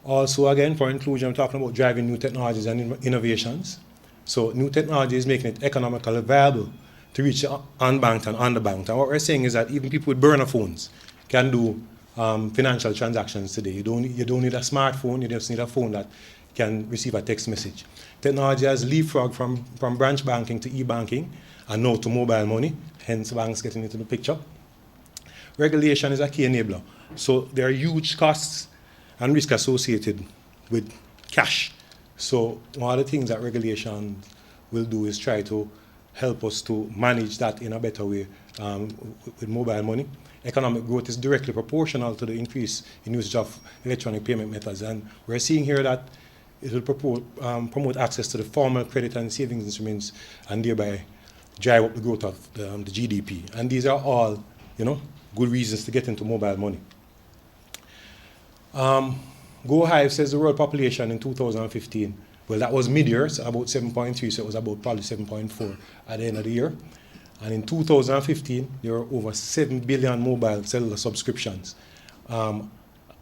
Also, again, for inclusion, I'm talking about driving new technologies and innovations. So new technology is making it economically viable to reach unbanked and underbanked. And what we're saying is that even people with burner phones can do financial transactions today. You don't need a smartphone, you just need a phone that can receive a text message. Technology has leapfrogged from branch banking to e-banking and now to mobile money, hence banks getting into the picture. Regulation is a key enabler. So there are huge costs and risk associated with cash. So one of the things that regulation will do is try to help us to manage that in a better way with mobile money. Economic growth is directly proportional to the increase in usage of electronic payment methods. And we're seeing here that it will promote access to the formal credit and savings instruments and thereby drive up the growth of the GDP. And these are all, good reasons to get into mobile money. Go Hive says the world population in 2015, well, that was mid-year, so about 7.3, so it was about probably 7.4 at the end of the year. And in 2015, there were over 7 billion mobile cellular subscriptions,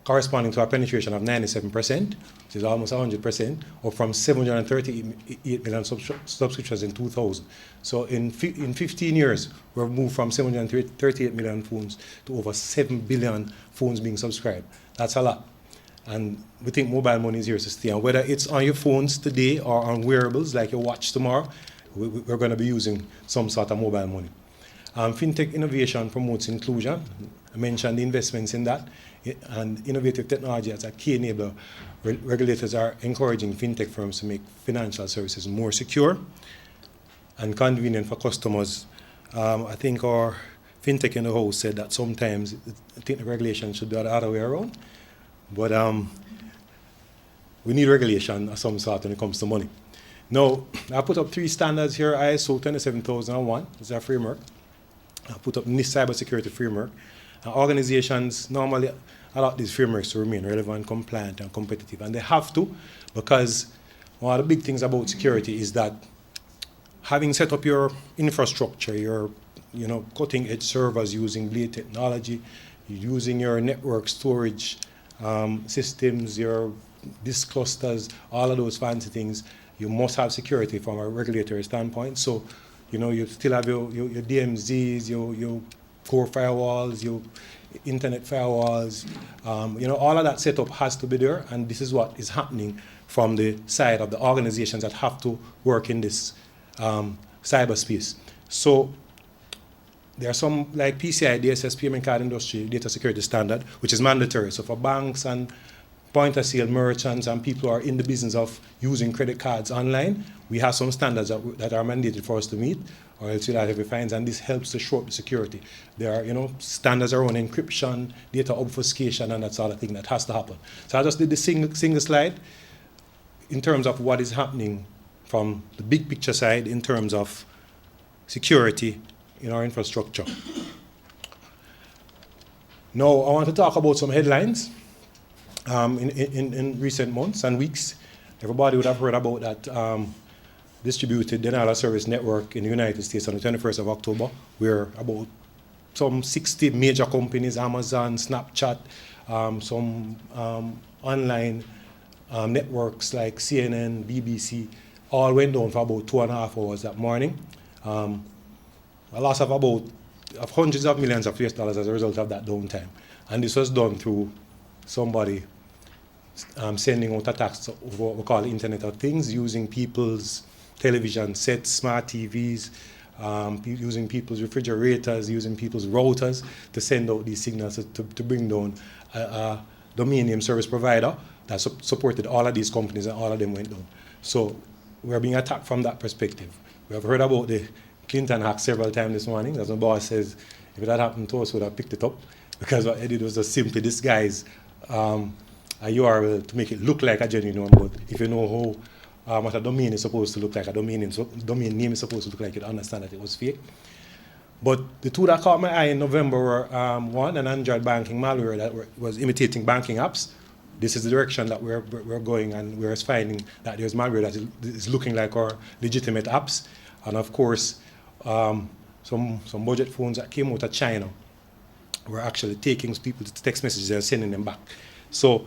corresponding to a penetration of 97%, which is almost 100%, or from 738 million subscriptions in 2000. So in 15 years, we've moved from 738 million phones to over 7 billion phones being subscribed. That's a lot. And we think mobile money is here to stay. And whether it's on your phones today or on wearables like your watch tomorrow, we're going to be using some sort of mobile money. Fintech innovation promotes inclusion. I mentioned the investments in that. And innovative technology as a key enabler. Regulators are encouraging fintech firms to make financial services more secure and convenient for customers. I think our fintech in the house said that sometimes I think the regulation should be the other way around. But we need regulation of some sort when it comes to money. Now, I put up 3 standards here. ISO 27001 is a framework. I put up NIST cybersecurity framework. Organizations normally allow these frameworks to remain relevant, compliant, and competitive. And they have to, because one of the big things about security is that having set up your infrastructure, your cutting-edge servers using blade technology, using your network storage systems, your disk clusters, all of those fancy things, you must have security from a regulatory standpoint. So, you still have your DMZs, your core firewalls, your internet firewalls, all of that setup has to be there, and this is what is happening from the side of the organizations that have to work in this cyberspace. So there are some like PCI DSS, Payment Card Industry Data Security Standard, which is mandatory. So for banks and point-of-sale merchants and people who are in the business of using credit cards online, we have some standards that are mandated for us to meet, or else you'll have heavy fines, and this helps to show up the security. There are, standards around encryption, data obfuscation, and that sort of thing that has to happen. So I just did the single slide in terms of what is happening from the big picture side in terms of security in our infrastructure. Now, I want to talk about some headlines. In recent months and weeks, everybody would have heard about that distributed denial of service network in the United States on the 21st of October, where about some 60 major companies, Amazon, Snapchat, some online networks like CNN, BBC, all went down for about 2.5 hours that morning. A loss of hundreds of millions of US dollars as a result of that downtime. And this was done through somebody sending out attacks over what we call Internet of Things, using people's television sets, smart TVs, using people's refrigerators, using people's routers to send out these signals to bring down a domain name service provider that supported all of these companies, and all of them went down. So we're being attacked from that perspective. We have heard about the Clinton hack several times this morning. As my boss says, if that happened to us, we would have picked it up, because what I did was just simply disguise a URL to make it look like a genuine one. But if you know how what a domain is supposed to look like, a domain name is supposed to look like, you'd understand that it was fake. But the two that caught my eye in November were one, an Android banking malware that was imitating banking apps. This is the direction that we're going, and we're finding that there's malware that is looking like our legitimate apps. And of course, some budget phones that came out of China were actually taking people's text messages and sending them back. So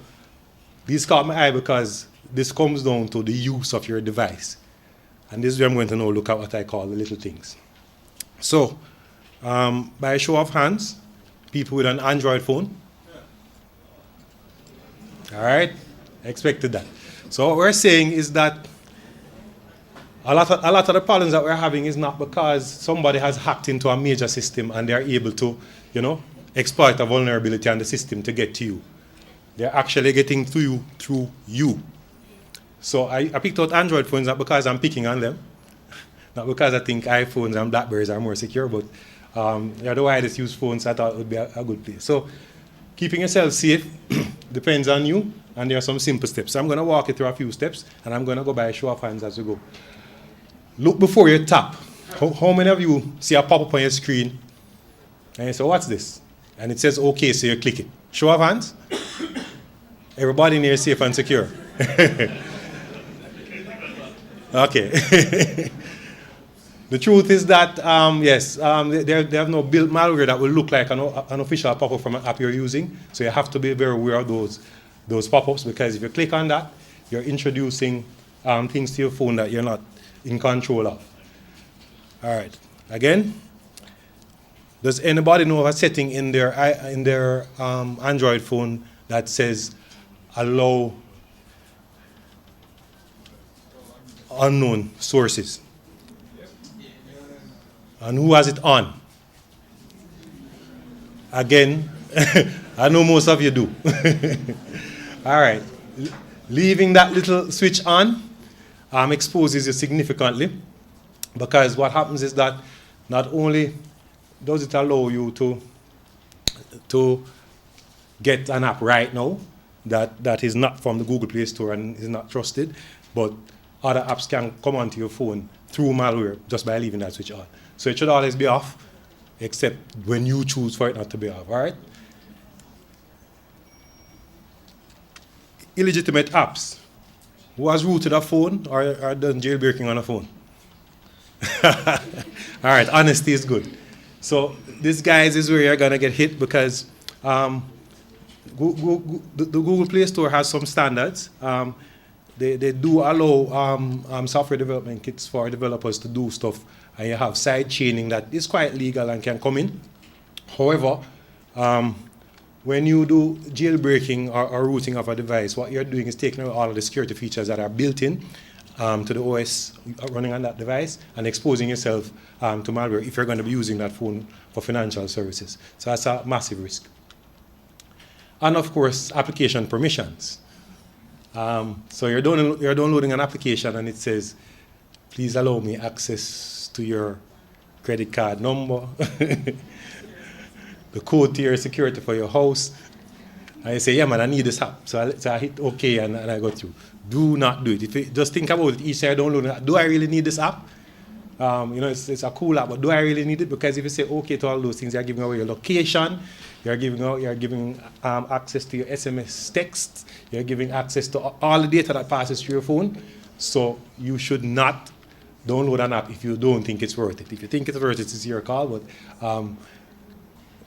these caught my eye because this comes down to the use of your device. And this is where I'm going to now look at what I call the little things. So, by a show of hands, people with an Android phone. All right, expected that. So what we're saying is that a lot of the problems that we're having is not because somebody has hacked into a major system and they're able to, exploit a vulnerability on the system to get to you. They're actually getting to you through you. So I picked out Android phones not because I'm picking on them, not because I think iPhones and Blackberries are more secure, but they're the widest used phones. I thought it would be a good place. So keeping yourself safe depends on you, and there are some simple steps. So I'm going to walk you through a few steps, and I'm going to go by a show of hands as we go. Look before you tap. How many of you see a pop-up on your screen, and you say, what's this? And it says, okay, so you click it. Show of hands. Everybody in here is safe and secure. Okay. The truth is that, yes, they have no built malware that will look like an official pop-up from an app you're using. So you have to be very aware of those pop-ups, because if you click on that, you're introducing things to your phone that you're not in control of. All right. Again, does anybody know of a setting in their Android phone that says allow unknown sources? And who has it on? Again, I know most of you do. All right. Leaving that little switch on exposes you significantly, because what happens is that not only does it allow you to get an app right now that is not from the Google Play Store and is not trusted, but other apps can come onto your phone through malware just by leaving that switch on. So it should always be off, except when you choose for it not to be off, all right? Illegitimate apps. Who has rooted a phone or done jailbreaking on a phone? All right, honesty is good. So this, guys, is where you're going to get hit, because the Google Play Store has some standards. They do allow software development kits for developers to do stuff, and you have side chaining that is quite legal and can come in. However, when you do jailbreaking or rooting of a device, what you're doing is taking out all of the security features that are built in to the OS running on that device and exposing yourself to malware if you're going to be using that phone for financial services. So that's a massive risk. And of course, application permissions. So you're downloading an application and it says, please allow me access to your credit card number, the code to your security for your house. And you say, yeah, man, I need this app. So I hit OK and I go through. Do not do it. If you just think about it each time you're downloading, do I really need this app? It's a cool app, but do I really need it? Because if you say OK to all those things, you're giving away your location, you're giving access to your SMS texts, you're giving access to all the data that passes through your phone. So you should not download an app if you don't think it's worth it. If you think it's worth it, it's your call, but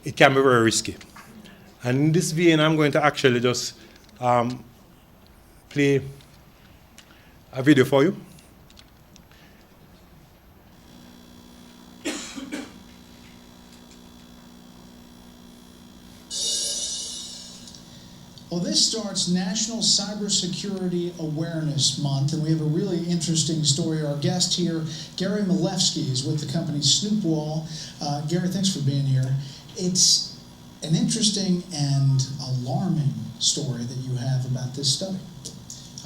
it can be very risky. And in this vein, I'm going to actually just play a video for you. Well, this starts National Cybersecurity Awareness Month, and we have a really interesting story. Our guest here, Gary Malefsky, is with the company Snoopwall. Gary, thanks for being here. It's an interesting and alarming story that you have about this study.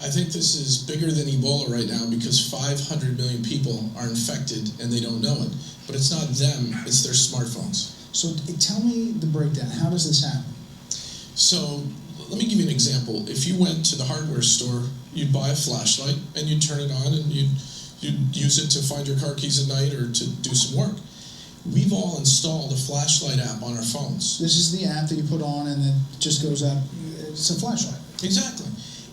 I think this is bigger than Ebola right now, because 500 million people are infected and they don't know it. But it's not them, it's their smartphones. So tell me the breakdown. How does this happen? So let me give you an example. If you went to the hardware store, you'd buy a flashlight and you'd turn it on and you'd use it to find your car keys at night or to do some work. We've all installed a flashlight app on our phones. This is the app that you put on and then it just goes up. It's a flashlight. Exactly.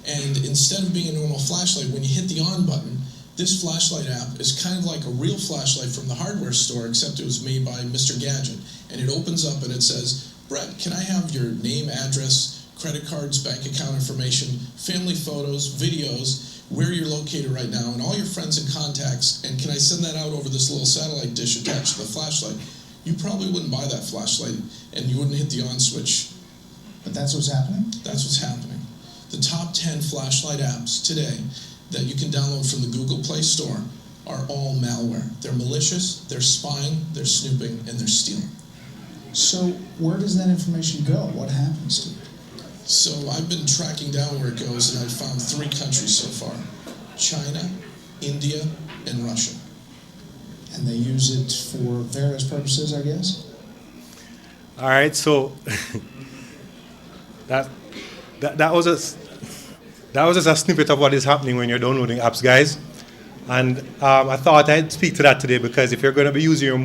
And instead of being a normal flashlight, when you hit the on button, this flashlight app is kind of like a real flashlight from the hardware store, except it was made by Mr. Gadget. And it opens up and it says, Brett, can I have your name, address, credit cards, bank account information, family photos, videos? where you're located right now and all your friends and contacts, and can I send that out over this little satellite dish attached to the flashlight, you probably wouldn't buy that flashlight and you wouldn't hit the on switch. But that's what's happening? That's what's happening. The top 10 flashlight apps today that you can download from the Google Play Store are all malware. They're malicious, they're spying, they're snooping, and they're stealing. So where does that information go? What happens to it? So I've been tracking down where it goes, and I've found 3 countries so far: China, India, and Russia. And they use it for various purposes, I guess? All right, so that was just a snippet of what is happening when you're downloading apps, guys. And I thought I'd speak to that today, because if you're going to be using your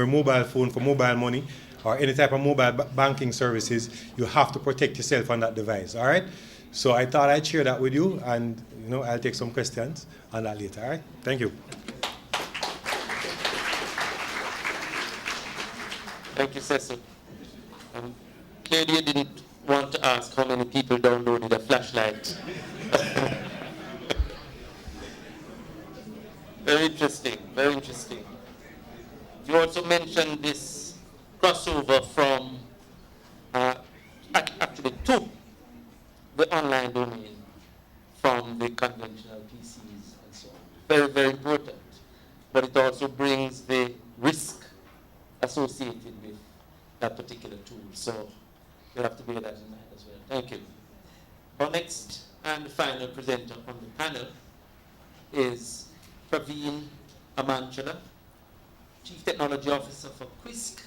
mobile phone for mobile money or any type of mobile banking services, you have to protect yourself on that device. All right. So I thought I'd share that with you, and I'll take some questions on that later. All right. Thank you. Thank you, Cecil. Clearly, you didn't want to ask how many people downloaded a flashlight. Very interesting, very interesting. You also mentioned this crossover from, actually to the online domain from the conventional PCs and so on. Very, very important. But it also brings the risk associated with that particular tool. So you have to bear that in mind as well. Thank you. Our next and final presenter on the panel is Praveen Amanchala, Chief Technology Officer for QUISC.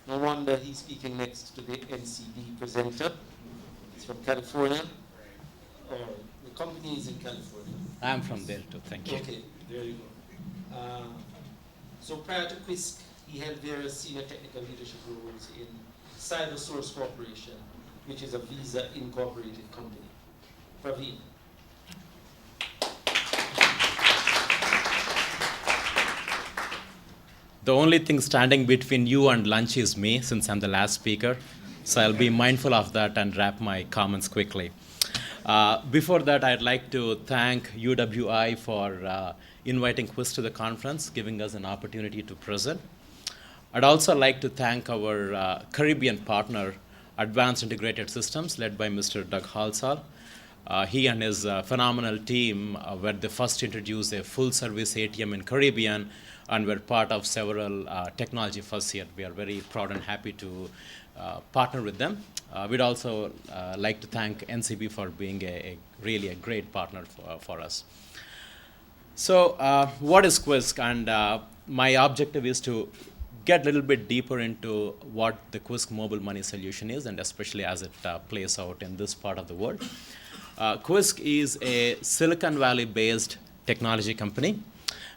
No wonder he's speaking next to the NCD presenter. He's from California, or the company is in California. I'm from there too, thank you. Okay, there you go. So prior to QUISC, he held various senior technical leadership roles in CyberSource Corporation, which is a Visa Incorporated company. Praveen. The only thing standing between you and lunch is me, since I'm the last speaker. So I'll be mindful of that and wrap my comments quickly. Before that, I'd like to thank UWI for inviting QUISC to the conference, giving us an opportunity to present. I'd also like to thank our Caribbean partner, Advanced Integrated Systems, led by Mr. Doug Halsall. He and his phenomenal team were the first to introduce a full-service ATM in Caribbean, and were part of several technology firsts here. We are very proud and happy to partner with them. We'd also like to thank NCB for being really a great partner for us. So what is QUISC? And my objective is to get a little bit deeper into what the QUISC mobile money solution is, and especially as it plays out in this part of the world. QUISC is a Silicon Valley-based technology company.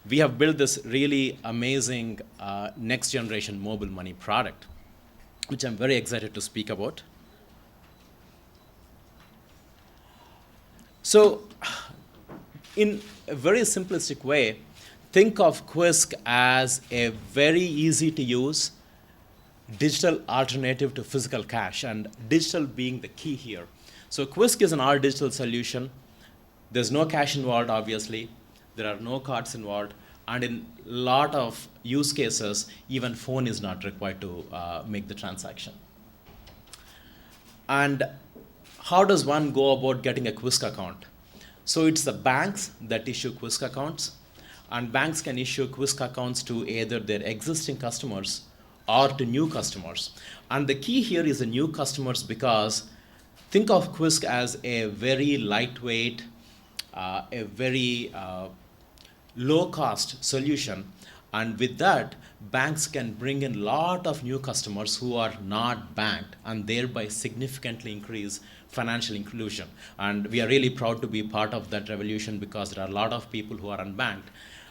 We have built this really amazing next-generation mobile money product, which I'm very excited to speak about. So in a very simplistic way, think of QUISC as a very easy-to-use digital alternative to physical cash, and digital being the key here. So QUISC is an all-digital solution. There's no cash involved, obviously. There are no cards involved, and in a lot of use cases, even phone is not required to make the transaction. And how does one go about getting a QUISC account? So it's the banks that issue QUISC accounts, and banks can issue QUISC accounts to either their existing customers or to new customers. And the key here is the new customers, because think of QUISC as a very lightweight, a very low-cost solution, and with that, banks can bring in a lot of new customers who are not banked, and thereby significantly increase financial inclusion. And we are really proud to be part of that revolution, because there are a lot of people who are unbanked,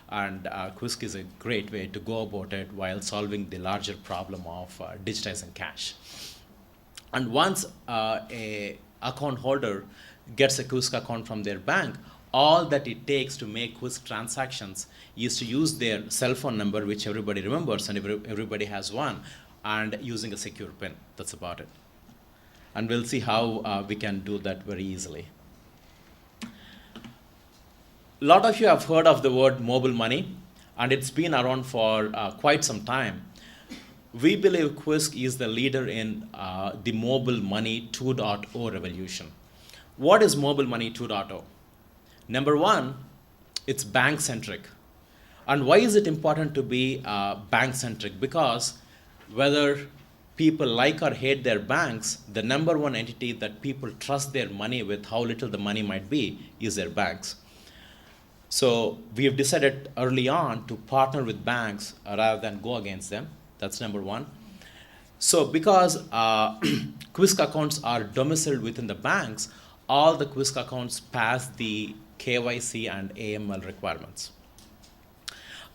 and QUISC is a great way to go about it while solving the larger problem of digitizing cash. And once a account holder gets a QUISC account from their bank, all that it takes to make QUISC transactions is to use their cell phone number, which everybody remembers, and everybody has one, and using a secure PIN. That's about it. And we'll see how we can do that very easily. A lot of you have heard of the word mobile money, and it's been around for quite some time. We believe Quisk is the leader in the mobile money 2.0 revolution. What is mobile money 2.0? Number one, it's bank-centric. And why is it important to be bank-centric? Because whether people like or hate their banks, the number one entity that people trust their money with, how little the money might be, is their banks. So we have decided early on to partner with banks rather than go against them. That's number one. So because Quisk accounts are domiciled within the banks, all the Quisk accounts pass the KYC and AML requirements.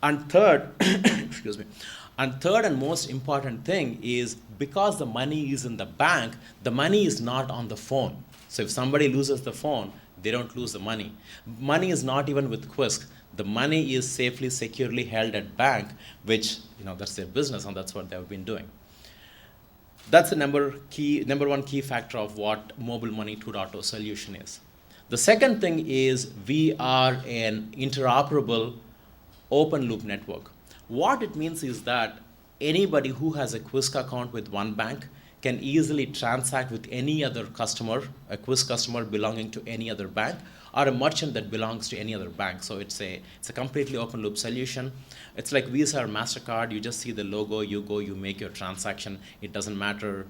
And third, excuse me, and third and most important thing is because the money is in the bank, the money is not on the phone. So if somebody loses the phone, they don't lose the money. Money is not even with Quisk. The money is safely, securely held at bank, which, that's their business, and that's what they've been doing. That's the number one key factor of what mobile money 2.0 solution is. The second thing is we are an interoperable open loop network. What it means is that anybody who has a Quisk account with one bank can easily transact with any other customer, a Quisk customer belonging to any other bank, or a merchant that belongs to any other bank. So it's a completely open loop solution. It's like Visa or MasterCard. You just see the logo, you go, you make your transaction. It doesn't matter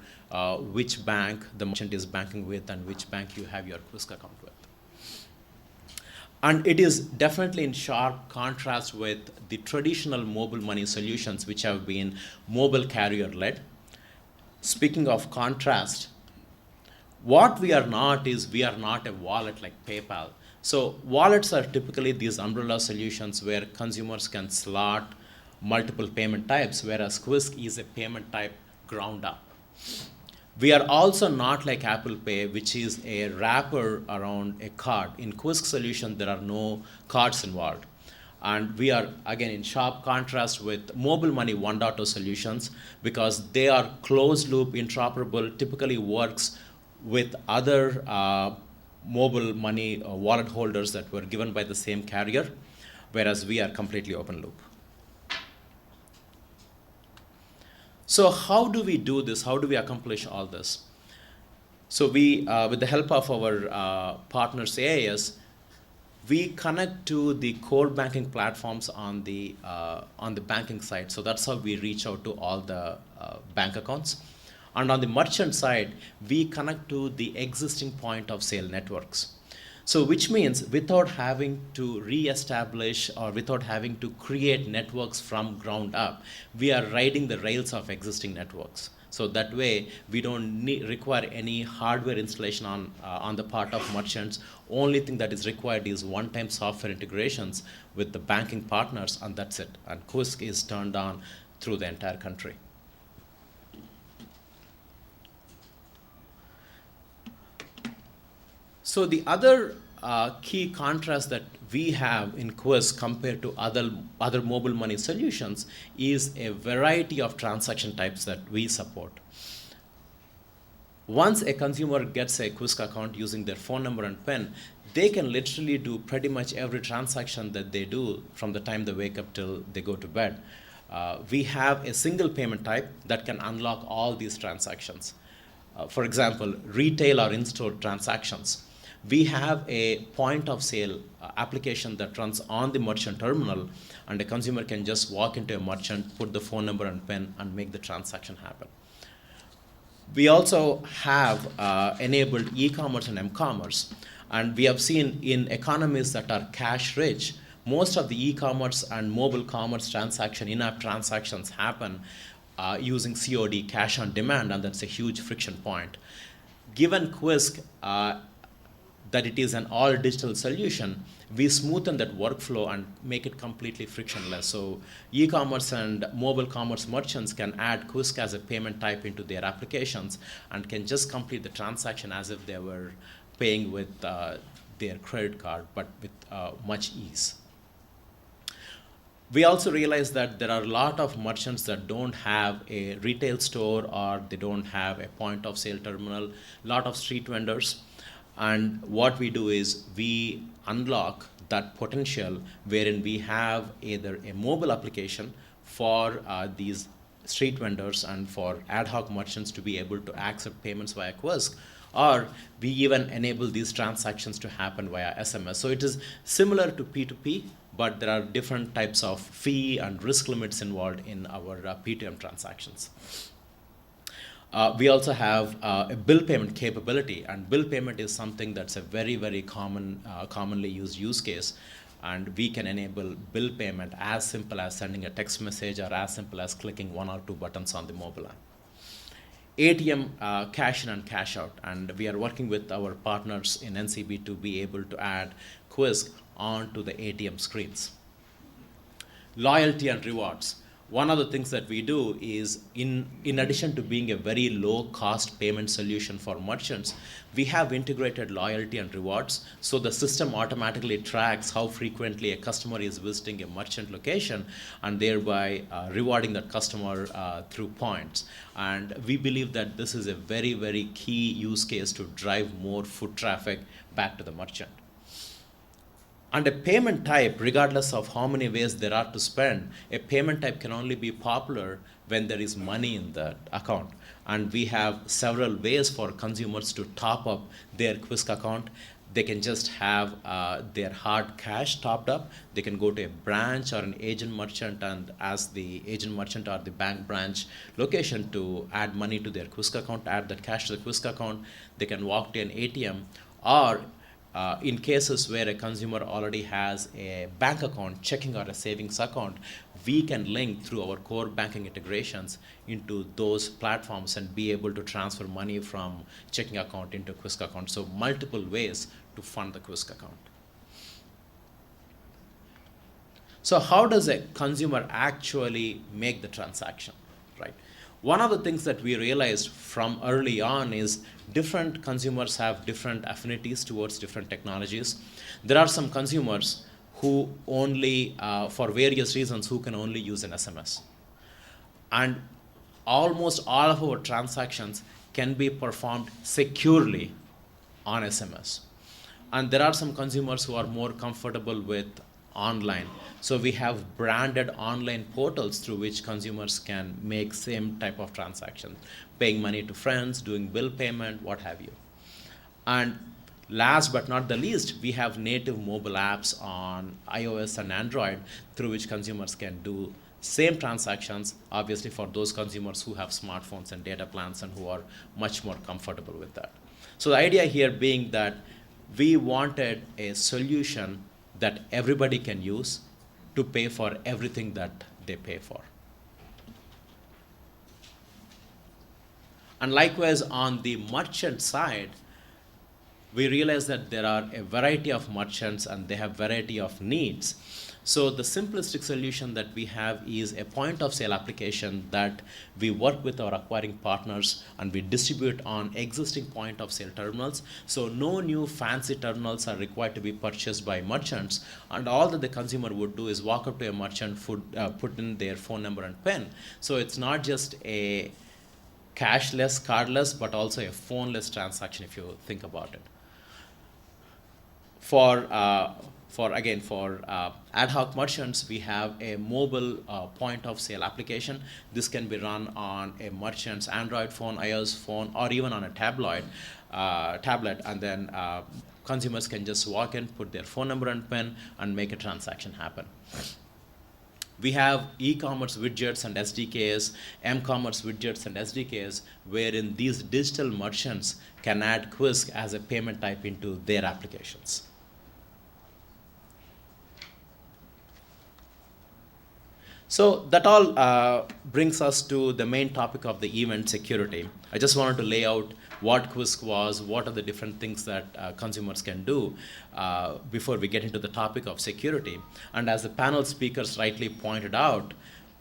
which bank the merchant is banking with and which bank you have your Quisk account with. And it is definitely in sharp contrast with the traditional mobile money solutions, which have been mobile carrier-led. Speaking of contrast, what we are not is we are not a wallet like PayPal. So wallets are typically these umbrella solutions where consumers can slot multiple payment types, whereas Quisk is a payment type ground up. We are also not like Apple Pay, which is a wrapper around a card. In Quisk solution, there are no cards involved. And we are, again, in sharp contrast with mobile money 1.0 solutions because they are closed loop, interoperable, typically works with other mobile money wallet holders that were given by the same carrier, whereas we are completely open loop. So how do we do this? How do we accomplish all this? So we, with the help of our partners AIS, we connect to the core banking platforms on the banking side. So that's how we reach out to all the bank accounts. And on the merchant side, we connect to the existing point of sale networks. So which means without having to re-establish or without having to create networks from ground up, we are riding the rails of existing networks. So that way, we don't require any hardware installation on the part of merchants. Only thing that is required is one-time software integrations with the banking partners, and that's it. And Quisk is turned on through the entire country. So the other key contrast that we have in Quisk compared to other mobile money solutions is a variety of transaction types that we support. Once a consumer gets a Quisk account using their phone number and PIN, they can literally do pretty much every transaction that they do from the time they wake up till they go to bed. We have a single payment type that can unlock all these transactions. For example, retail or in-store transactions. We have a point of sale application that runs on the merchant terminal, and a consumer can just walk into a merchant, put the phone number and PIN, and make the transaction happen. We also have enabled e-commerce and m-commerce, and we have seen in economies that are cash rich, most of the e-commerce and mobile commerce transaction, in-app transactions happen using COD, cash on demand, and that's a huge friction point. Given Quisk, that it is an all-digital solution, we smoothen that workflow and make it completely frictionless. So e-commerce and mobile commerce merchants can add Quisk as a payment type into their applications and can just complete the transaction as if they were paying with their credit card, but with much ease. We also realize that there are a lot of merchants that don't have a retail store or they don't have a point of sale terminal, a lot of street vendors. And what we do is we unlock that potential wherein we have either a mobile application for these street vendors and for ad hoc merchants to be able to accept payments via Quisk, or we even enable these transactions to happen via SMS. So it is similar to P2P, but there are different types of fee and risk limits involved in our P2M transactions. We also have a bill payment capability, and bill payment is something that's a very, very commonly used use case. And we can enable bill payment as simple as sending a text message or as simple as clicking 1 or 2 buttons on the mobile app. ATM cash in and cash out, and we are working with our partners in NCB to be able to add Quisk onto the ATM screens. Loyalty and rewards. One of the things that we do is, in addition to being a very low-cost payment solution for merchants, we have integrated loyalty and rewards, so the system automatically tracks how frequently a customer is visiting a merchant location and thereby rewarding that customer through points. And we believe that this is a very, very key use case to drive more foot traffic back to the merchant. And a payment type, regardless of how many ways there are to spend, a payment type can only be popular when there is money in the account. And we have several ways for consumers to top up their Quisk account. They can just have their hard cash topped up. They can go to a branch or an agent merchant and ask the agent merchant or the bank branch location to add money to their Quisk account, add that cash to the Quisk account. They can walk to an ATM, or in cases where a consumer already has a bank account, checking or a savings account, we can link through our core banking integrations into those platforms and be able to transfer money from checking account into Quisk account. So multiple ways to fund the Quisk account. So how does a consumer actually make the transaction, right? One of the things that we realized from early on is different consumers have different affinities towards different technologies. There are some consumers who only, for various reasons, who can only use an SMS. And almost all of our transactions can be performed securely on SMS. And there are some consumers who are more comfortable with online. So we have branded online portals through which consumers can make same type of transaction, paying money to friends, doing bill payment, what have you. And last but not the least, we have native mobile apps on iOS and Android through which consumers can do same transactions, obviously for those consumers who have smartphones and data plans and who are much more comfortable with that. So the idea here being that we wanted a solution that everybody can use to pay for everything that they pay for. And likewise, on the merchant side, we realize that there are a variety of merchants and they have variety of needs. So the simplistic solution that we have is a point of sale application that we work with our acquiring partners and we distribute on existing point of sale terminals. So no new fancy terminals are required to be purchased by merchants, and all that the consumer would do is walk up to a merchant, put in their phone number and PIN. So it's not just a cashless, cardless, but also a phoneless transaction if you think about it. For ad hoc merchants, we have a mobile point of sale application. This can be run on a merchant's Android phone, iOS phone, or even on a tablet, and then consumers can just walk in, put their phone number and PIN, and make a transaction happen. We have e-commerce widgets and SDKs, m-commerce widgets and SDKs, wherein these digital merchants can add Quisk as a payment type into their applications. So that all brings us to the main topic of the event, security. I just wanted to lay out what Quisk was, what are the different things that consumers can do before we get into the topic of security. And as the panel speakers rightly pointed out,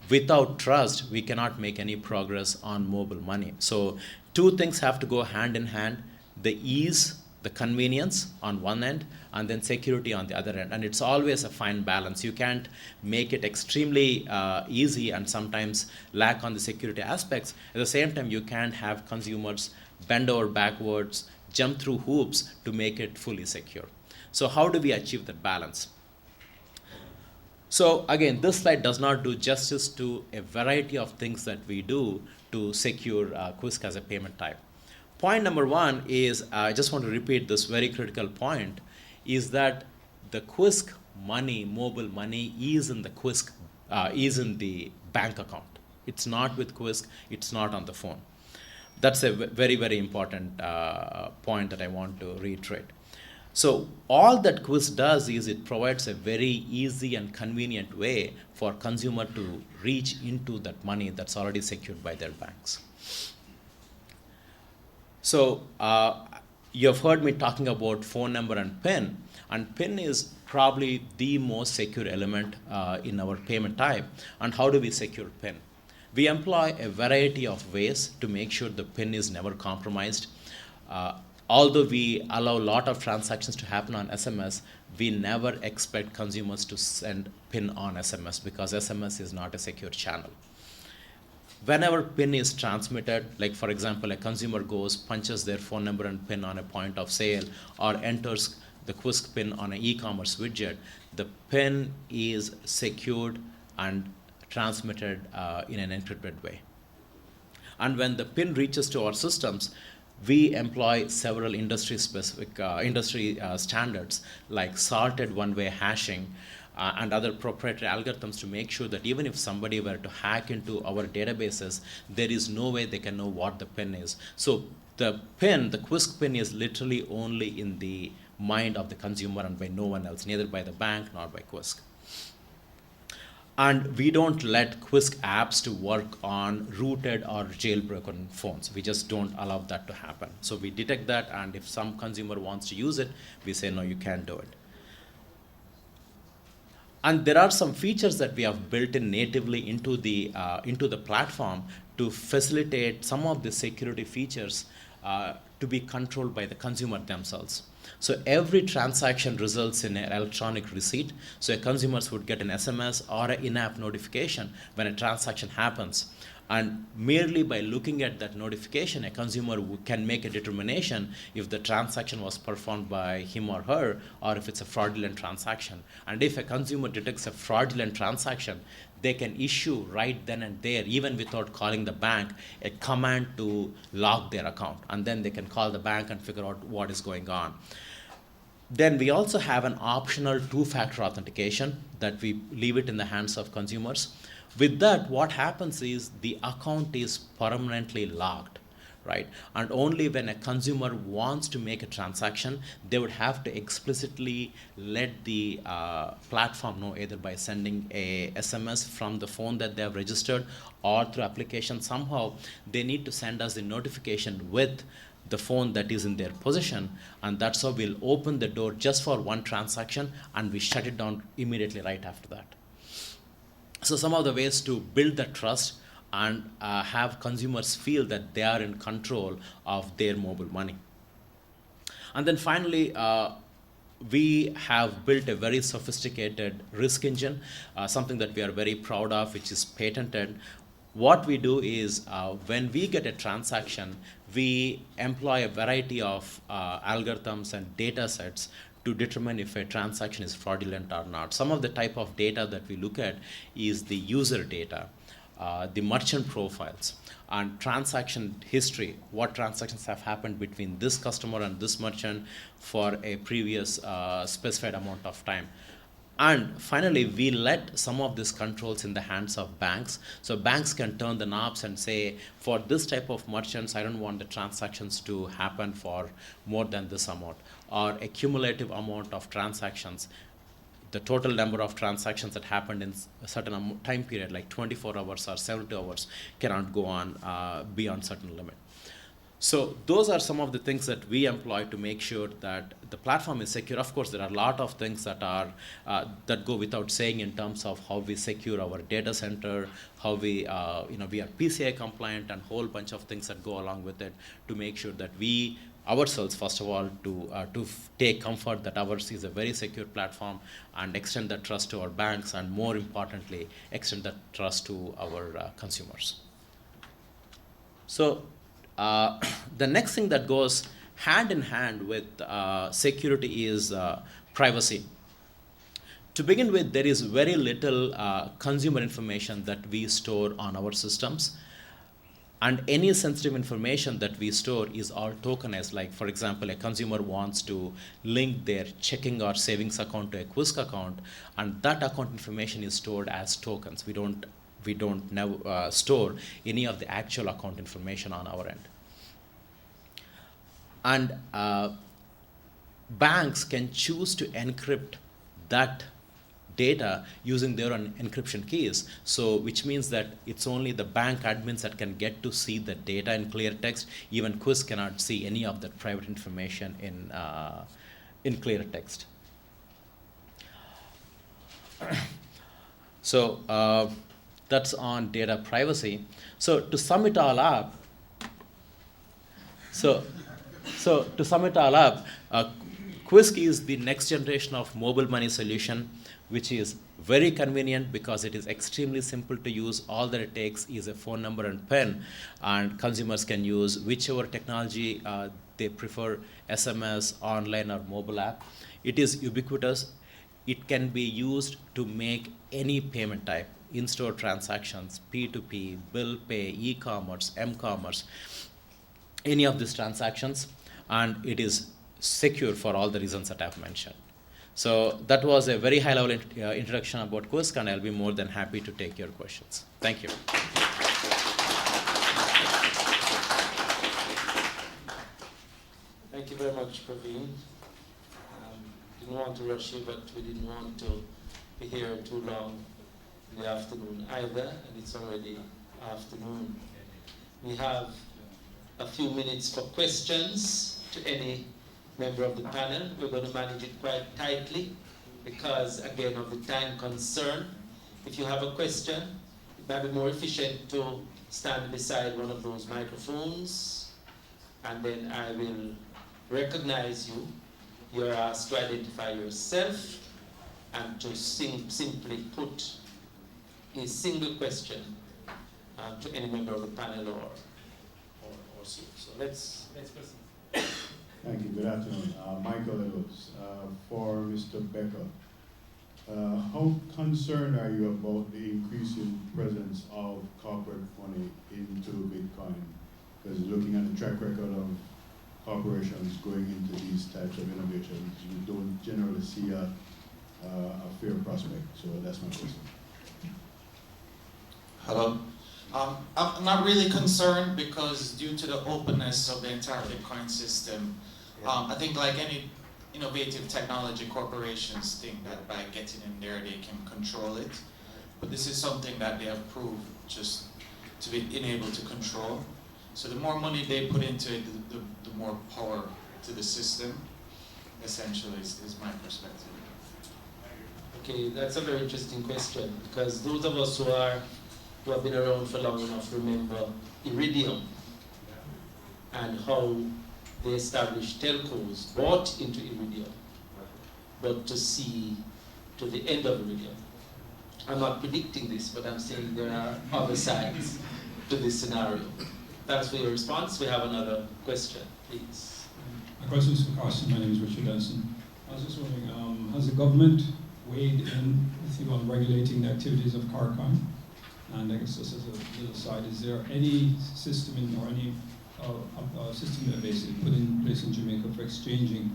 without trust, we cannot make any progress on mobile money. So two things have to go hand in hand: the ease, the convenience on one end, and then security on the other end. And it's always a fine balance. You can't make it extremely easy and sometimes lack on the security aspects. At the same time, you can't have consumers bend over backwards, jump through hoops to make it fully secure. So how do we achieve that balance? So again, this slide does not do justice to a variety of things that we do to secure Quisk as a payment type. Point number one is, I just want to repeat this very critical point, is that the Quisk money, mobile money, is in the Quisk, is in the bank account. It's not with Quisk, it's not on the phone. That's a very, very important point that I want to reiterate. So all that Quisk does is it provides a very easy and convenient way for consumer to reach into that money that's already secured by their banks. So you've heard me talking about phone number and PIN is probably the most secure element in our payment type. And how do we secure PIN? We employ a variety of ways to make sure the PIN is never compromised. Although we allow a lot of transactions to happen on SMS, we never expect consumers to send PIN on SMS because SMS is not a secure channel. Whenever PIN is transmitted, like for example, a consumer goes, punches their phone number and PIN on a point of sale, or enters the Quisk PIN on an e-commerce widget, the PIN is secured and transmitted in an encrypted way. And when the PIN reaches to our systems, we employ several industry-specific standards like salted one-way hashing and other proprietary algorithms to make sure that even if somebody were to hack into our databases, there is no way they can know what the PIN is. So the PIN, the Quisk PIN, is literally only in the mind of the consumer and by no one else, neither by the bank nor by Quisk. And we don't let Quisk apps to work on rooted or jailbroken phones. We just don't allow that to happen. So we detect that, and if some consumer wants to use it, we say, no, you can't do it. And there are some features that we have built in natively into the platform to facilitate some of the security features to be controlled by the consumer themselves. So every transaction results in an electronic receipt. So consumers would get an SMS or an in-app notification when a transaction happens. And merely by looking at that notification, a consumer can make a determination if the transaction was performed by him or her, or if it's a fraudulent transaction. And if a consumer detects a fraudulent transaction, they can issue right then and there, even without calling the bank, a command to lock their account. And then they can call the bank and figure out what is going on. Then we also have an optional two-factor authentication that we leave it in the hands of consumers. With that, what happens is the account is permanently locked, right? And only when a consumer wants to make a transaction, they would have to explicitly let the platform know, either by sending a SMS from the phone that they have registered or through application. Somehow they need to send us the notification with the phone that is in their possession, and that's how we'll open the door just for one transaction and we shut it down immediately right after that. So some of the ways to build that trust and have consumers feel that they are in control of their mobile money. And then finally, we have built a very sophisticated risk engine, something that we are very proud of, which is patented. What we do is when we get a transaction, we employ a variety of algorithms and data sets to determine if a transaction is fraudulent or not. Some of the type of data that we look at is the user data, the merchant profiles, and transaction history, what transactions have happened between this customer and this merchant for a previous specified amount of time. And finally, we let some of these controls in the hands of banks. So banks can turn the knobs and say, for this type of merchants, I don't want the transactions to happen for more than this amount, or a cumulative amount of transactions. The total number of transactions that happened in a certain time period, like 24 hours or 72 hours, cannot go on beyond certain limit. So those are some of the things that we employ to make sure that the platform is secure. Of course, there are a lot of things that are that go without saying in terms of how we secure our data center, how we we are PCI compliant, and a whole bunch of things that go along with it to make sure that we ourselves, first of all, to take comfort that ours is a very secure platform and extend that trust to our banks, and more importantly, extend that trust to our consumers. So the next thing that goes hand in hand with security is privacy. To begin with, there is very little consumer information that we store on our systems. And any sensitive information that we store is all tokenized. Like, for example, a consumer wants to link their checking or savings account to a Quisk account, and that account information is stored as tokens. We don't now store any of the actual account information on our end. And banks can choose to encrypt that data using their own encryption keys. So, which means that it's only the bank admins that can get to see the data in clear text. Even Quisk cannot see any of that private information in clear text. So that's on data privacy. So to sum it all up, Quisk is the next generation of mobile money solution, which is very convenient because it is extremely simple to use. All that it takes is a phone number and pen, and consumers can use whichever technology they prefer, SMS, online, or mobile app. It is ubiquitous. It can be used to make any payment type, in-store transactions, P2P, bill pay, e-commerce, m-commerce, any of these transactions, and it is secure for all the reasons that I've mentioned. So that was a very high-level introduction about Quisk, and I'll be more than happy to take your questions. Thank you. Thank you very much, Praveen. Didn't want to rush you, but we didn't want to be here too long in the afternoon either, and it's already afternoon. We have a few minutes for questions to any member of the panel. We're going to manage it quite tightly because, again, of the time concern. If you have a question, it might be more efficient to stand beside one of those microphones, and then I will recognize you. You're asked to identify yourself and to simply put a single question to any member of the panel or so. So let's proceed. Thank you. Good afternoon. Michael Edwards. For Mr. Becker, how concerned are you about the increasing presence of corporate money into Bitcoin? Because looking at the track record of corporations going into these types of innovations, you don't generally see a fair prospect. So that's my question. Hello. I'm not really concerned because due to the openness of the entire Bitcoin system, I think like any innovative technology, corporations think that by getting in there they can control it. But this is something that they have proved just to be unable to control. So the more money they put into it, the more power to the system, essentially, is my perspective. Okay, that's a very interesting question, because those of us who have been around for long enough remember Iridium and how the established telcos bought into Iridium, but to see to the end of Iridium. I'm not predicting this, but I'm saying there are other sides to this scenario. Thanks for your response. We have another question, please. My question is for Carson. My name is Richard Denson. I was just wondering, has the government weighed in with you on regulating the activities of CARIMAC? And I guess just as a little aside, is there any system or any system that basically put in place in Jamaica for exchanging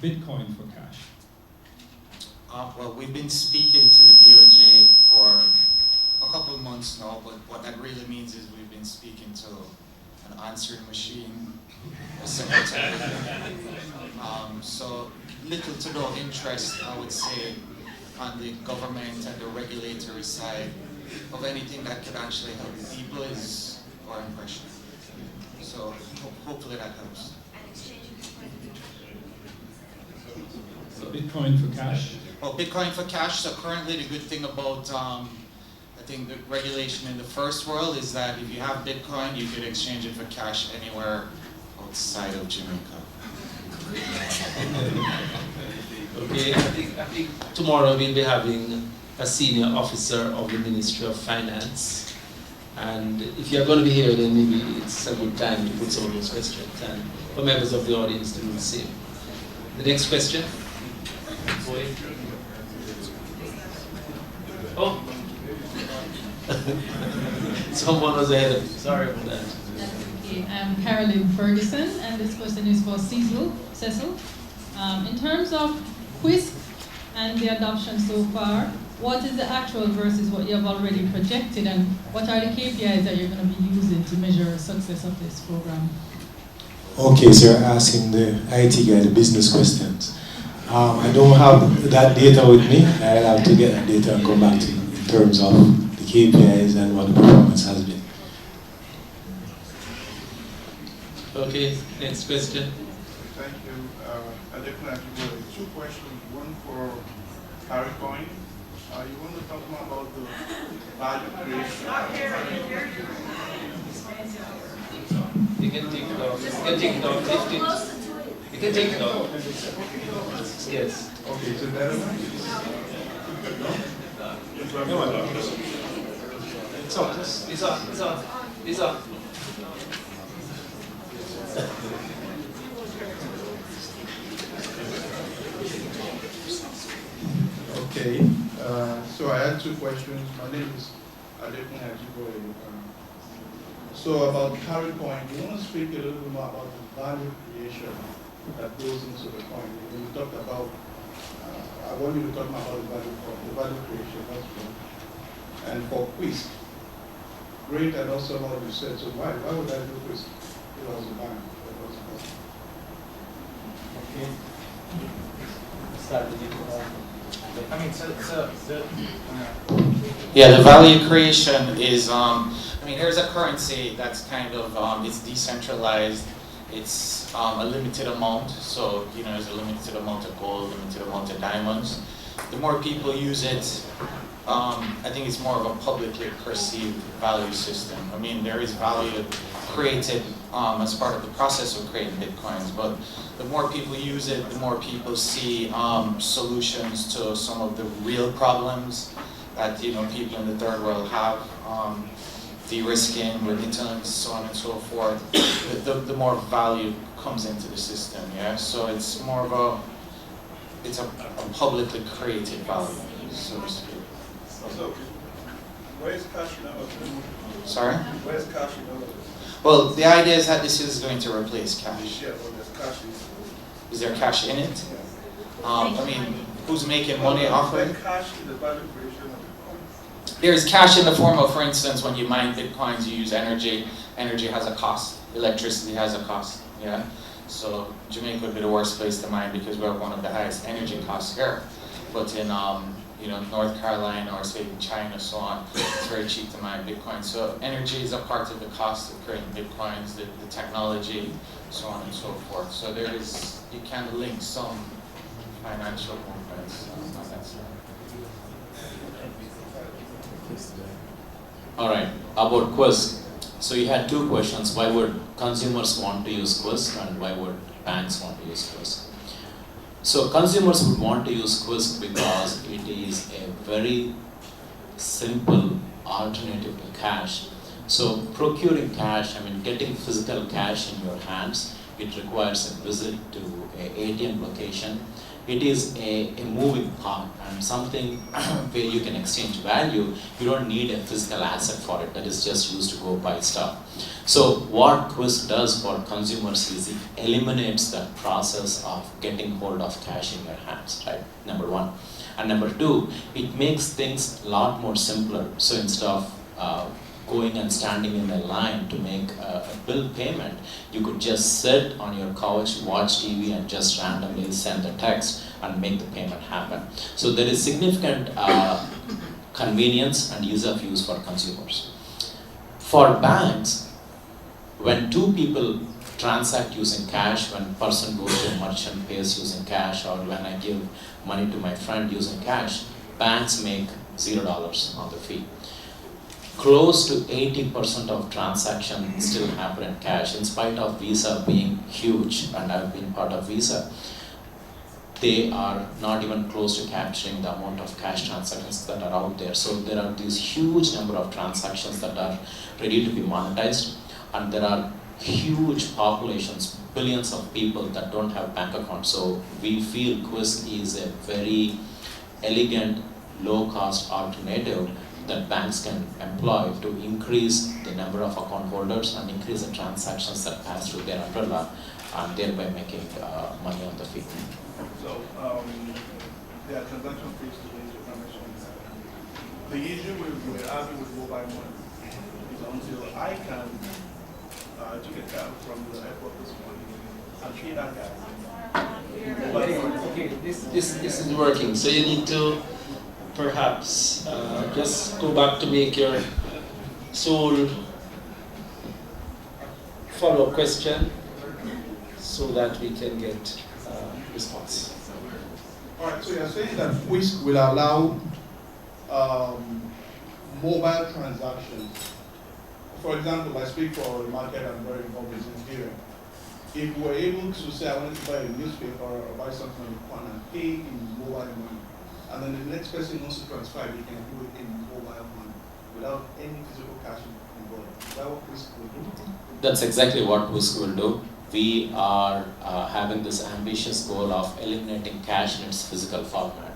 Bitcoin for cash? Well, we've been speaking to the DOJ for a couple of months now, but what that really means is we've been speaking to an answering machine, a secretary. So little to no interest, I would say, on the government and the regulatory side of anything that could actually help people is our impression. So hopefully that helps. So Bitcoin for cash? Oh, Bitcoin for cash. So currently the good thing about I think the regulation in the first world is that if you have Bitcoin, you could exchange it for cash anywhere outside of Jamaica. Okay, I think tomorrow we'll be having a senior officer of the Ministry of Finance. And if you're going to be here, then maybe it's a good time to put some of those questions and for members of the audience to do the same. The next question. Oh. Someone was ahead. Sorry about that. Okay. I'm Carolyn Ferguson, and this question is for Cecil. In terms of QUISC and the adoption so far, what is the actual versus what you have already projected, and what are the KPIs that you're going to be using to measure success of this program? Okay, so you're asking the IT guy the business questions. I don't have that data with me. I'll have to get that data and come back to you in terms of the KPIs and what the performance has been. Okay, next question. Thank you. I definitely have to go. Two questions. One for CARIMAC. You want to talk more about the value creation? You can take it off. You can take it off. Lift it. You can take it off. Yes. Okay, so that It's on. It's on. It's on. It's on. Okay, so I had two questions. My name is Adekun Ajiboye. So about CARIMAC, you want to speak a little bit more about the value creation that goes into the coin. When you talked about, I want you to talk about the value creation, that's one. And for QUISC, great, and also what you said, so why would I do QUISC? It was a bank. Okay. Start with you. Yeah, the value creation is, here's a currency that's kind of, it's decentralized, it's a limited amount, so, there's a limited amount of gold, limited amount of diamonds. The more people use it, I think it's more of a publicly perceived value system. There is value created as part of the process of creating Bitcoins, but the more people use it, the more people see solutions to some of the real problems that people in the third world have, de-risking, remittance, so on and so forth. The more value comes into the system, yeah. So it's more of a publicly created value, so to speak. So, where's cash now? Sorry? Where's cash now? Well, the idea is that this is going to replace cash. Yeah, well, there's cash in it. Is there cash in it? Who's making money off of it? Cash in the value creation of Bitcoin. There's cash in the form of, for instance, when you mine Bitcoins, you use energy. Energy has a cost. Electricity has a cost, yeah? So Jamaica would be the worst place to mine because we have one of the highest energy costs here. But in North Carolina or say in China, so on, it's very cheap to mine Bitcoin. So energy is a part of the cost of creating Bitcoins, the technology, so on and so forth. So you can link some financial movements on that side. All right, about QUISC. So you had two questions. Why would consumers want to use QUISC and why would banks want to use QUISC? So consumers would want to use QUISC because it is a very simple alternative to cash. So procuring cash, getting physical cash in your hands, it requires a visit to an ATM location. It is a moving part and something where you can exchange value. You don't need a physical asset for it that is just used to go buy stuff. So what QUISC does for consumers is it eliminates that process of getting hold of cash in your hands, right? Number one. And number two, it makes things a lot more simpler. So instead of going and standing in a line to make a bill payment, you could just sit on your couch, watch TV, and just randomly send a text and make the payment happen. So there is significant convenience and ease of use for consumers. For banks, when two people transact using cash, when a person goes to a merchant, pays using cash, or when I give money to my friend using cash, banks make $0 on the fee. Close to 80% of transactions still happen in cash, in spite of Visa being huge, and I've been part of Visa. They are not even close to capturing the amount of cash transactions that are out there. So there are these huge number of transactions that are ready to be monetized, and there are huge populations, billions of people that don't have bank accounts. So we feel QUISC is a very elegant, low-cost alternative that banks can employ to increase the number of account holders and increase the transactions that pass through their umbrella, and thereby making money on the fee. So there are transaction fees to the intermission. The issue we're having with mobile money is until I can took a cab from the airport this morning and pay that guy. Okay, this is working. So you need to perhaps just go back to make your sole follow-up question so that we can get response. All right, so you're saying that WISC will allow mobile transactions. For example, I speak for the market and very involved business here. If we're able to say I wanted to buy a newspaper or buy something on the corner and pay in mobile money, and then the next person wants to transfer, they can do it in mobile money without any physical cash involved. Is that what WISC will do? That's exactly what WISC will do. We are having this ambitious goal of eliminating cash in its physical format.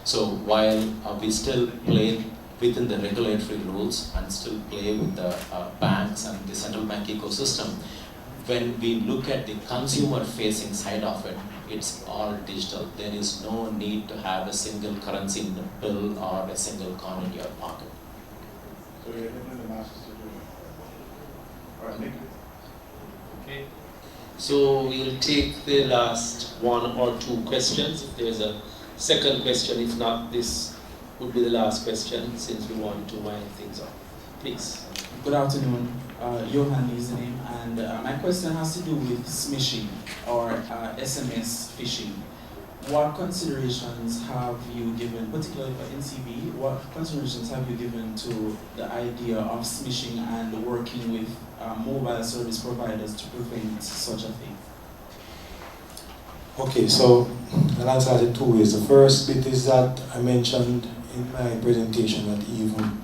So while we still play within the regulatory rules and still play with the banks and the central bank ecosystem, when we look at the consumer-facing side of it, it's all digital. There is no need to have a single currency bill or a single coin in your pocket. So you're living the master situation. All right, thank you. Okay. So we'll take the last one or two questions. If there's a second question, if not, this would be the last question since we want to wind things up. Please. Good afternoon. Johan is the name, and my question has to do with smishing or SMS phishing. What considerations have you given, particularly for NCB, what considerations have you given to the idea of smishing and working with mobile service providers to prevent such a thing? Okay, so I'll answer that in two ways. The first bit is that I mentioned in my presentation that even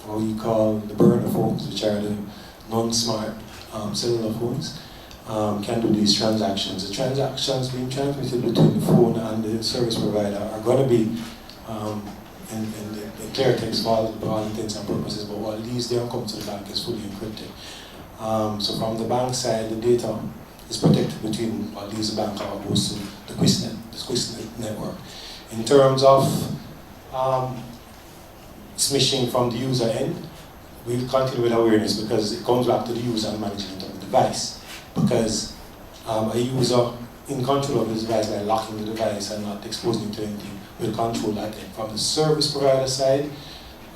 what we call the burner phones, which are the non-smart cellular phones, can do these transactions. The transactions being transmitted between the phone and the service provider are going to be in the clear text file for all intents and purposes, but while these don't come to the bank, is fully encrypted. So from the bank side, the data is protected between what leaves the bank or goes to the QuizNet network. In terms of smishing from the user end, we'll continue with awareness because it comes back to the user and management of the device. Because a user in control of the device by locking the device and not exposing it to anything will control that end. From the service provider side,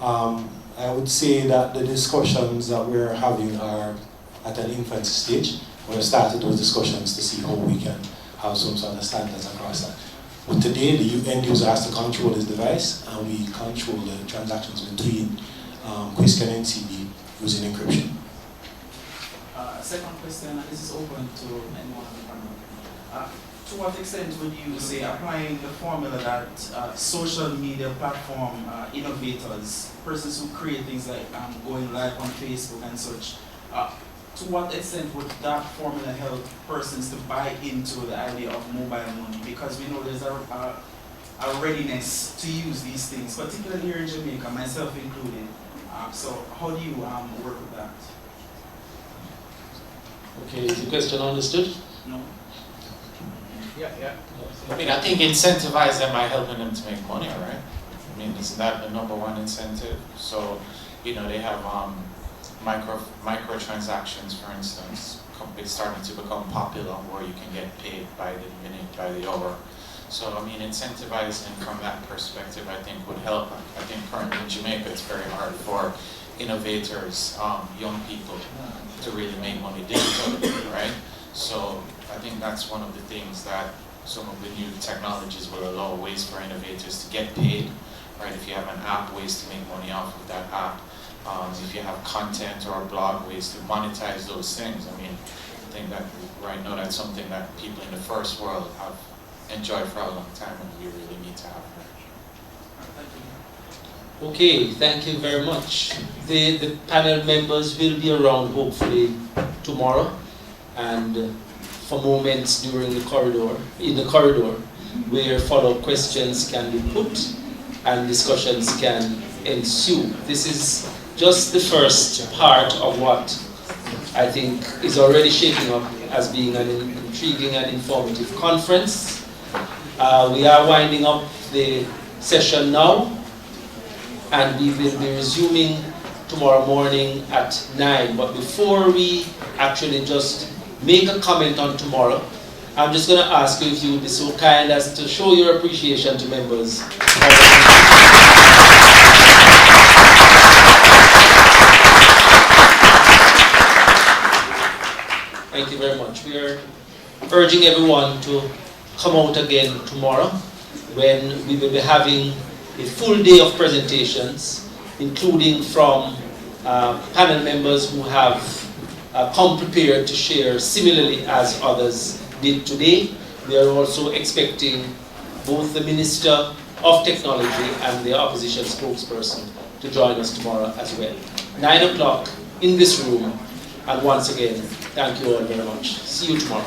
I would say that the discussions that we're having are at an infancy stage. We've started those discussions to see how we can have some sort of standards across that. But today, the end user has to control his device, and we control the transactions between QuizNet and NCB using encryption. Second question, and this is open to anyone on the panel. To what extent would you say applying the formula that social media platform innovators, persons who create things like going live on Facebook and such, to what extent would that formula help persons to buy into the idea of mobile money? Because we know there's a readiness to use these things, particularly here in Jamaica, myself included. So how do you work with that? Okay, is the question understood? No. Yeah. I mean, I think incentivize them by helping them to make money, right? I mean, isn't that the number one incentive? So, you know, they have microtransactions, for instance, it's starting to become popular where you can get paid by the minute, by the hour. So, I mean, incentivizing from that perspective, I think, would help. I think currently in Jamaica, it's very hard for innovators, young people, to really make money digitally, right? So, I think that's one of the things that some of the new technologies will allow, ways for innovators to get paid, right? If you have an app, ways to make money off of that app. If you have content or a blog, ways to monetize those things. I mean, I think that right now that's something that people in the first world have enjoyed for a long time, and we really need to have. Okay, thank you very much. The panel members will be around hopefully tomorrow and for moments during the corridor, where follow-up questions can be put. and discussions can ensue. This is just the first part of what I think is already shaping up as being an intriguing and informative conference. We are winding up the session now, and we will be resuming tomorrow morning at 9. But before we actually just make a comment on tomorrow, I'm just going to ask you if you would be so kind as to show your appreciation to members. Thank you very much. We are urging everyone to come out again tomorrow when we will be having a full day of presentations, including from panel members who have come prepared to share similarly as others did today. We are also expecting both the Minister of Technology and the opposition spokesperson to join us tomorrow as well. 9 o'clock in this room, and once again, thank you all very much. See you tomorrow.